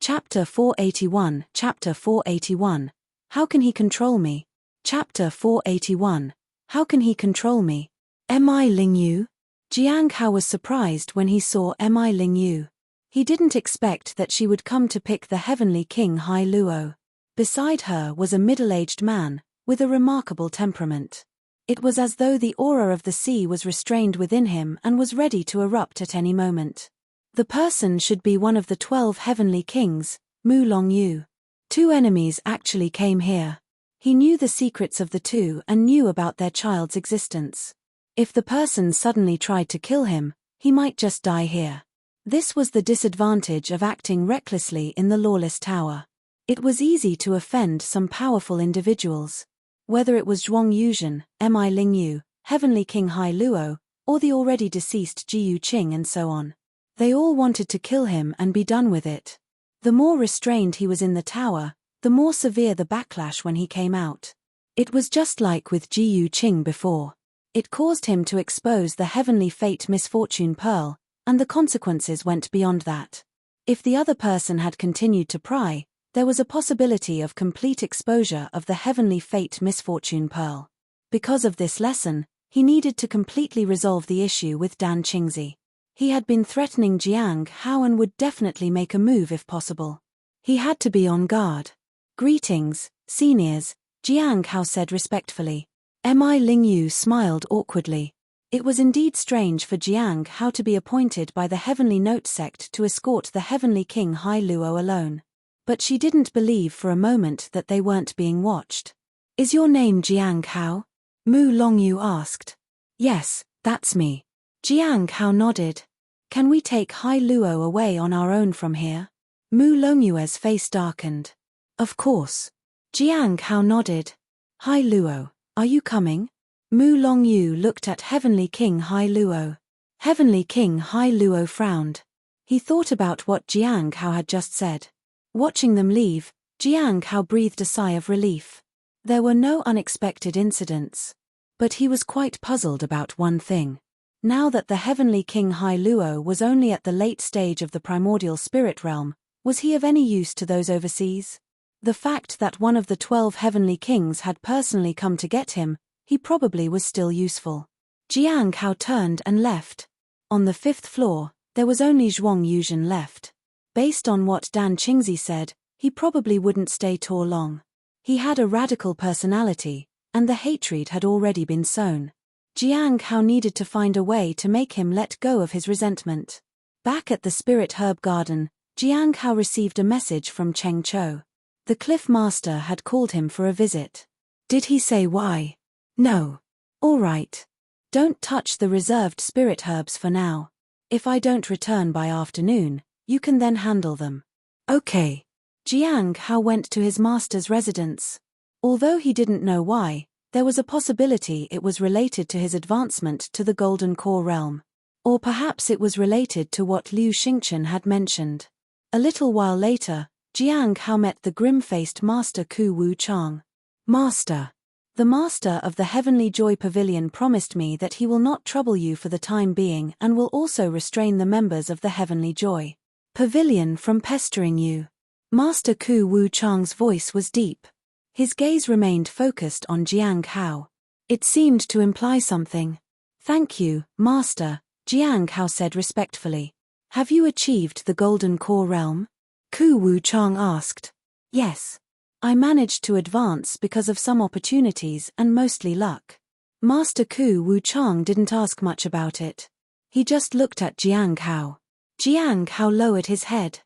Chapter 481. Chapter 481. How can he control me? Chapter 481. How can he control me? Lingyu? Jiang Hao was surprised when he saw Lingyu. He didn't expect that she would come to pick the Heavenly King Hai Luo. Beside her was a middle-aged man, with a remarkable temperament. It was as though the aura of the sea was restrained within him and was ready to erupt at any moment. The person should be one of the 12 Heavenly Kings, Mu Longyu. 2 enemies actually came here. He knew the secrets of the 2 and knew about their child's existence. If the person suddenly tried to kill him, he might just die here. This was the disadvantage of acting recklessly in the lawless tower. It was easy to offend some powerful individuals. Whether it was Zhuang Yuzhen, Lingyu, Heavenly King Hai Luo, or the already deceased Jiyu Qing and so on. They all wanted to kill him and be done with it. The more restrained he was in the tower, the more severe the backlash when he came out. It was just like with Jiyu Qing before. It caused him to expose the Heavenly Fate Misfortune Pearl, and the consequences went beyond that. If the other person had continued to pry, there was a possibility of complete exposure of the Heavenly Fate Misfortune Pearl. Because of this lesson, he needed to completely resolve the issue with Dan Qingzi. He had been threatening Jiang Hao and would definitely make a move if possible. He had to be on guard. Greetings, seniors, Jiang Hao said respectfully. Lingyu smiled awkwardly. It was indeed strange for Jiang Hao to be appointed by the Heavenly Note sect to escort the Heavenly King Hai Luo alone. But she didn't believe for a moment that they weren't being watched. Is your name Jiang Hao? Mu Longyu asked. Yes, that's me. Jiang Hao nodded. Can we take Hai Luo away on our own from here? Mu Longyue's face darkened. Of course. Jiang Hao nodded. Hai Luo, are you coming? Mu Longyu looked at Heavenly King Hai Luo. Heavenly King Hai Luo frowned. He thought about what Jiang Hao had just said. Watching them leave, Jiang Hao breathed a sigh of relief. There were no unexpected incidents. But he was quite puzzled about one thing. Now that the Heavenly King Hai Luo was only at the late stage of the primordial spirit realm, was he of any use to those overseas? The fact that one of the 12 Heavenly Kings had personally come to get him, he probably was still useful. Jiang Hao turned and left. On the 5th floor, there was only Zhuang Yuzhen left. Based on what Dan Qingzi said, he probably wouldn't stay too long. He had a radical personality, and the hatred had already been sown. Jiang Hao needed to find a way to make him let go of his resentment. Back at the Spirit Herb Garden, Jiang Hao received a message from Cheng Chou. The Cliff Master had called him for a visit. Did he say why? No. All right. Don't touch the reserved spirit herbs for now. If I don't return by afternoon, you can then handle them. Okay. Jiang Hao went to his master's residence. Although he didn't know why, there was a possibility it was related to his advancement to the Golden Core realm. Or perhaps it was related to what Liu Xingchen had mentioned. A little while later, Jiang Hao met the grim-faced Master Ku Wu Chang. Master. The Master of the Heavenly Joy Pavilion promised me that he will not trouble you for the time being and will also restrain the members of the Heavenly Joy Pavilion from pestering you. Master Ku Wu Chang's voice was deep. His gaze remained focused on Jiang Hao. It seemed to imply something. Thank you, Master, Jiang Hao said respectfully. Have you achieved the Golden Core realm? Ku Wu Chang asked. Yes. I managed to advance because of some opportunities and mostly luck. Master Ku Wu Chang didn't ask much about it. He just looked at Jiang Hao. Jiang Hao lowered his head.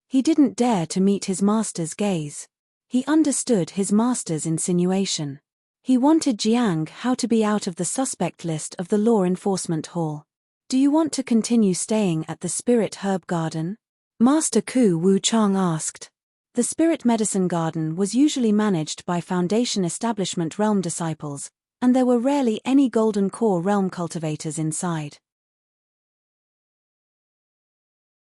He didn't dare to meet his master's gaze. He understood his master's insinuation. He wanted Jiang Hao to be out of the suspect list of the Law Enforcement Hall. Do you want to continue staying at the Spirit Herb Garden? Master Ku Wu Chang asked. The Spirit Medicine Garden was usually managed by Foundation Establishment Realm disciples, and there were rarely any Golden Core Realm cultivators inside.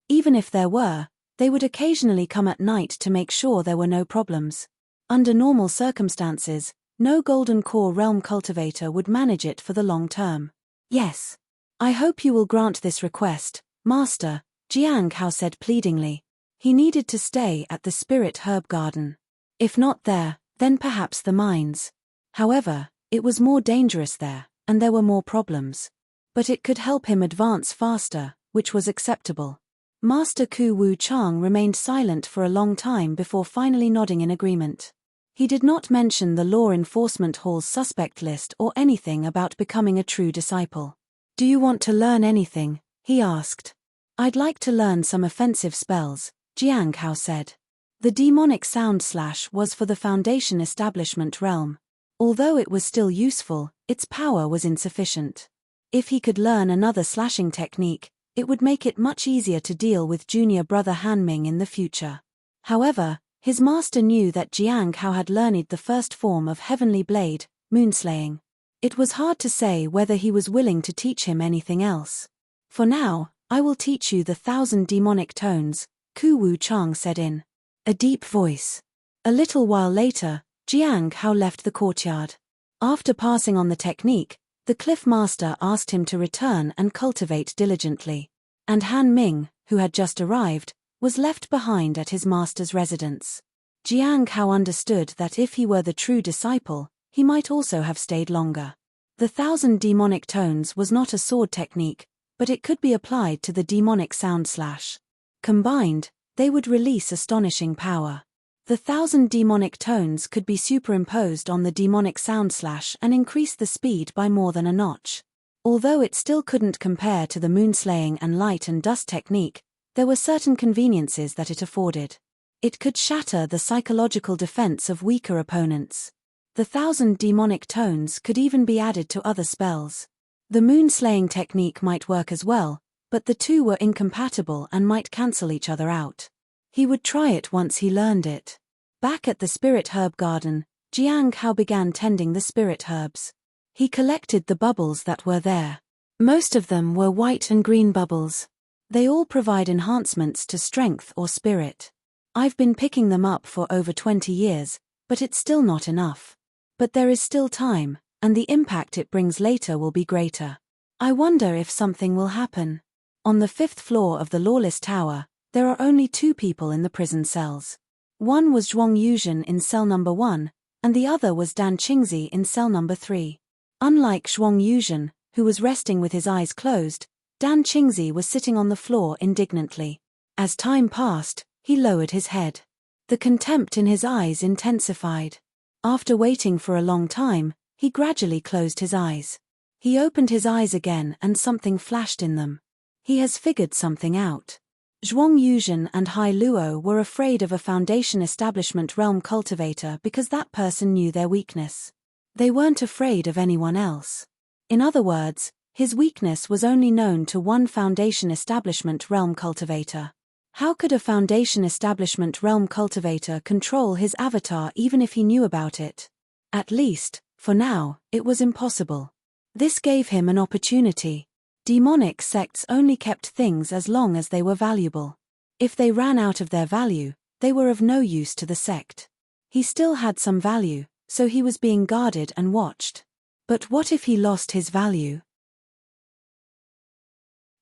Even if there were, they would occasionally come at night to make sure there were no problems. Under normal circumstances, no Golden Core Realm cultivator would manage it for the long term. Yes. I hope you will grant this request, Master, Jiang Hao said pleadingly. He needed to stay at the Spirit Herb Garden. If not there, then perhaps the mines. However, it was more dangerous there, and there were more problems. But it could help him advance faster, which was acceptable. Master Ku Wu Chang remained silent for a long time before finally nodding in agreement. He did not mention the Law Enforcement Hall's suspect list or anything about becoming a true disciple. Do you want to learn anything? He asked. I'd like to learn some offensive spells, Jiang Hao said. The demonic sound slash was for the Foundation Establishment realm. Although it was still useful, its power was insufficient. If he could learn another slashing technique, it would make it much easier to deal with junior brother Han Ming in the future. However, his master knew that Jiang Hao had learned the first form of Heavenly Blade, moonslaying. It was hard to say whether he was willing to teach him anything else. For now, I will teach you the 1,000 demonic tones, Ku Wu Chang said in a deep voice. A little while later, Jiang Hao left the courtyard. After passing on the technique, the cliff master asked him to return and cultivate diligently. And Han Ming, who had just arrived, was left behind at his master's residence. Jiang Hao understood that if he were the true disciple, he might also have stayed longer. The 1,000 demonic tones was not a sword technique, but it could be applied to the demonic sound slash. Combined, they would release astonishing power. The 1,000 demonic tones could be superimposed on the demonic sound slash and increase the speed by more than a notch. Although it still couldn't compare to the moonslaying and light and dust technique, there were certain conveniences that it afforded. It could shatter the psychological defense of weaker opponents. The 1,000 demonic tones could even be added to other spells. The moonslaying technique might work as well, but the two were incompatible and might cancel each other out. He would try it once he learned it. Back at the Spirit Herb Garden, Jiang Hao began tending the spirit herbs. He collected the bubbles that were there. Most of them were white and green bubbles. They all provide enhancements to strength or spirit. I've been picking them up for over 20 years, but it's still not enough. But there is still time, and the impact it brings later will be greater. I wonder if something will happen. On the 5th floor of the Lawless Tower, there are only 2 people in the prison cells. One was Zhuang Yuzhen in cell number 1, and the other was Dan Qingzi in cell number 3. Unlike Zhuang Yuzhen, who was resting with his eyes closed, Dan Qingzi was sitting on the floor indignantly. As time passed, he lowered his head. The contempt in his eyes intensified. After waiting for a long time, he gradually closed his eyes. He opened his eyes again and something flashed in them. He has figured something out. Zhuang Yuzhen and Hai Luo were afraid of a Foundation Establishment realm cultivator because that person knew their weakness. They weren't afraid of anyone else. In other words, his weakness was only known to one Foundation Establishment realm cultivator. How could a Foundation Establishment realm cultivator control his avatar even if he knew about it? At least, for now, it was impossible. This gave him an opportunity. Demonic sects only kept things as long as they were valuable. If they ran out of their value, they were of no use to the sect. He still had some value, so he was being guarded and watched. But what if he lost his value?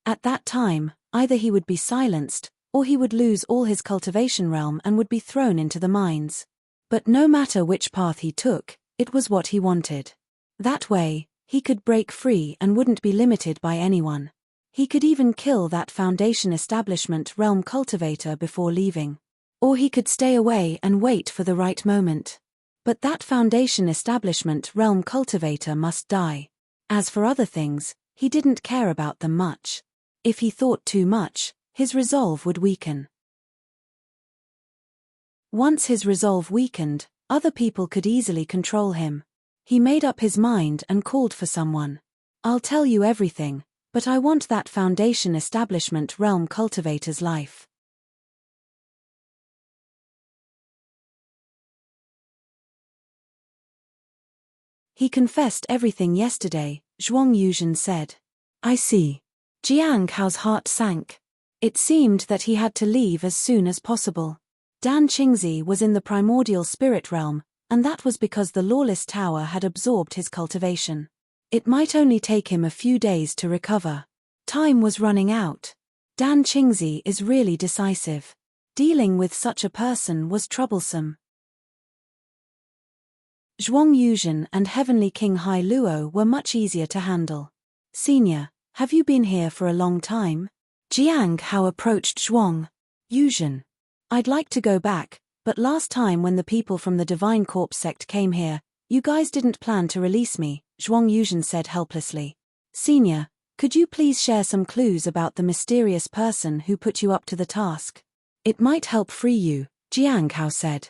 At that time, either he would be silenced, or he would lose all his cultivation realm and would be thrown into the mines. But no matter which path he took, it was what he wanted. That way, he could break free and wouldn't be limited by anyone. He could even kill that Foundation Establishment realm cultivator before leaving. Or he could stay away and wait for the right moment. But that Foundation Establishment realm cultivator must die. As for other things, he didn't care about them much. If he thought too much, his resolve would weaken. Once his resolve weakened, other people could easily control him. He made up his mind and called for someone. I'll tell you everything, but I want that Foundation Establishment realm cultivator's life. He confessed everything yesterday, Zhuang Yuzhen said. I see. Jiang Hao's heart sank. It seemed that he had to leave as soon as possible. Dan Qingzi was in the primordial spirit realm, and that was because the lawless tower had absorbed his cultivation. It might only take him a few days to recover. Time was running out. Dan Qingzi is really decisive. Dealing with such a person was troublesome. Zhuang Yuzhen and Heavenly King Hai Luo were much easier to handle. Senior, have you been here for a long time? Jiang Hao approached Zhuang Yuzhen. I'd like to go back, but last time when the people from the Divine Corpse sect came here, you guys didn't plan to release me, Zhuang Yuzhen said helplessly. Senior, could you please share some clues about the mysterious person who put you up to the task? It might help free you, Jiang Hao said.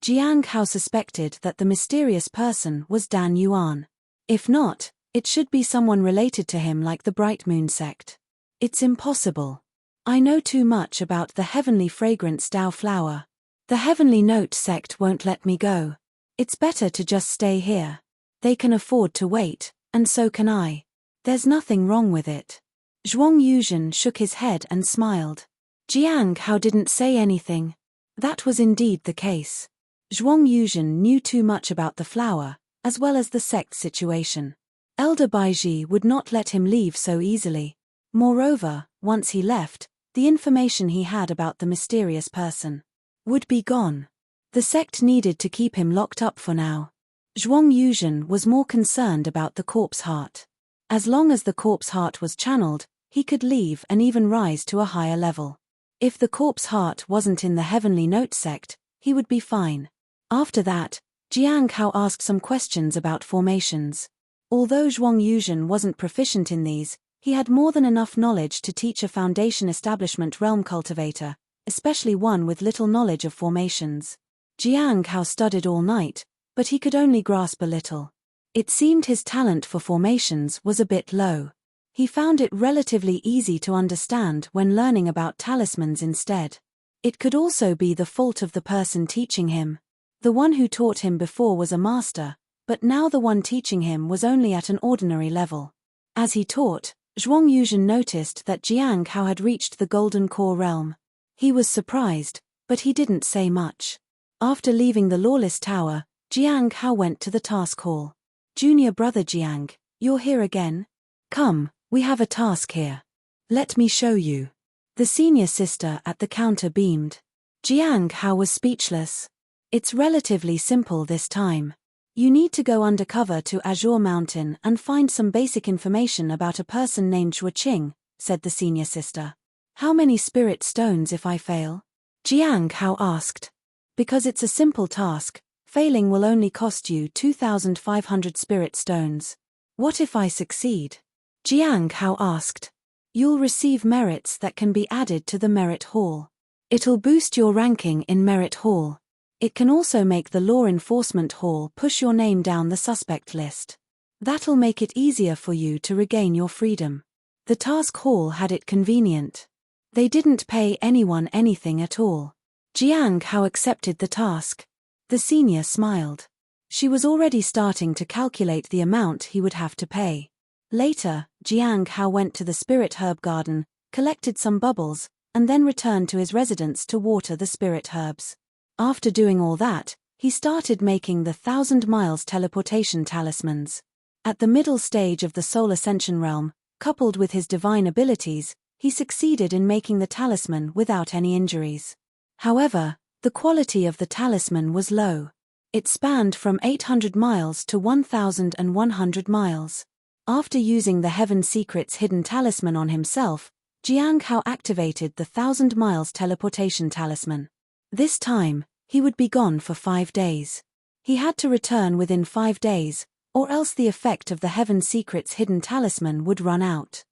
Jiang Hao suspected that the mysterious person was Dan Yuan. If not, it should be someone related to him like the Bright Moon sect. It's impossible. I know too much about the heavenly fragrance Dao flower. The heavenly note sect won't let me go. It's better to just stay here. They can afford to wait, and so can I. There's nothing wrong with it. Zhuang Yuzhen shook his head and smiled. Jiang Hao didn't say anything. That was indeed the case. Zhuang Yuzhen knew too much about the flower, as well as the sect situation. Elder Baiji would not let him leave so easily. Moreover, once he left, the information he had about the mysterious person would be gone. The sect needed to keep him locked up for now. Zhuang Yuzhen was more concerned about the corpse heart. As long as the corpse heart was channeled, he could leave and even rise to a higher level. If the corpse heart wasn't in the heavenly note sect, he would be fine. After that, Jiang Hao asked some questions about formations. Although Zhuang Yuzhen wasn't proficient in these, he had more than enough knowledge to teach a foundation establishment realm cultivator, especially one with little knowledge of formations. Jiang Hao studied all night, but he could only grasp a little. It seemed his talent for formations was a bit low. He found it relatively easy to understand when learning about talismans instead. It could also be the fault of the person teaching him. The one who taught him before was a master, but now the one teaching him was only at an ordinary level. As he taught, Zhuang Yuzhen noticed that Jiang Hao had reached the Golden Core realm. He was surprised, but he didn't say much. After leaving the Lawless Tower, Jiang Hao went to the task hall. Junior brother Jiang, you're here again? Come, we have a task here. Let me show you. The senior sister at the counter beamed. Jiang Hao was speechless. It's relatively simple this time. You need to go undercover to Azure Mountain and find some basic information about a person named Zhuoqing, said the senior sister. How many spirit stones if I fail? Jiang Hao asked. Because it's a simple task, failing will only cost you 2,500 spirit stones. What if I succeed? Jiang Hao asked. You'll receive merits that can be added to the merit hall. It'll boost your ranking in merit hall. It can also make the law enforcement hall push your name down the suspect list. That'll make it easier for you to regain your freedom. The task hall had it convenient. They didn't pay anyone anything at all. Jiang Hao accepted the task. The senior smiled. She was already starting to calculate the amount he would have to pay. Later, Jiang Hao went to the spirit herb garden, collected some bubbles, and then returned to his residence to water the spirit herbs. After doing all that, he started making the 1,000 miles teleportation talismans. At the middle stage of the soul ascension realm, coupled with his divine abilities, he succeeded in making the talisman without any injuries. However, the quality of the talisman was low. It spanned from 800 miles to 1,100 miles. After using the Heaven Secret's hidden talisman on himself, Jiang Hao activated the 1,000 miles teleportation talisman. This time, he would be gone for 5 days. He had to return within 5 days, or else the effect of the Heaven Secret's hidden talisman would run out.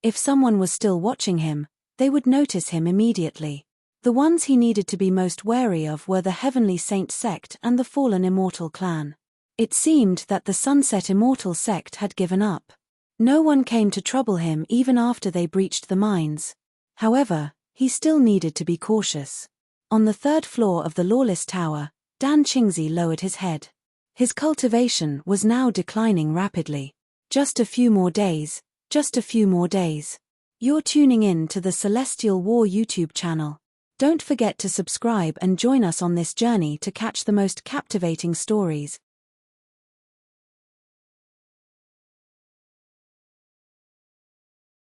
If someone was still watching him, they would notice him immediately. The ones he needed to be most wary of were the Heavenly Saint sect and the Fallen Immortal clan. It seemed that the Sunset Immortal sect had given up. No one came to trouble him even after they breached the mines. However, he still needed to be cautious. On the 3rd floor of the Lawless Tower, Dan Qingzi lowered his head. His cultivation was now declining rapidly. Just a few more days, just a few more days. You're tuning in to the Celestial War YouTube channel. Don't forget to subscribe and join us on this journey to catch the most captivating stories,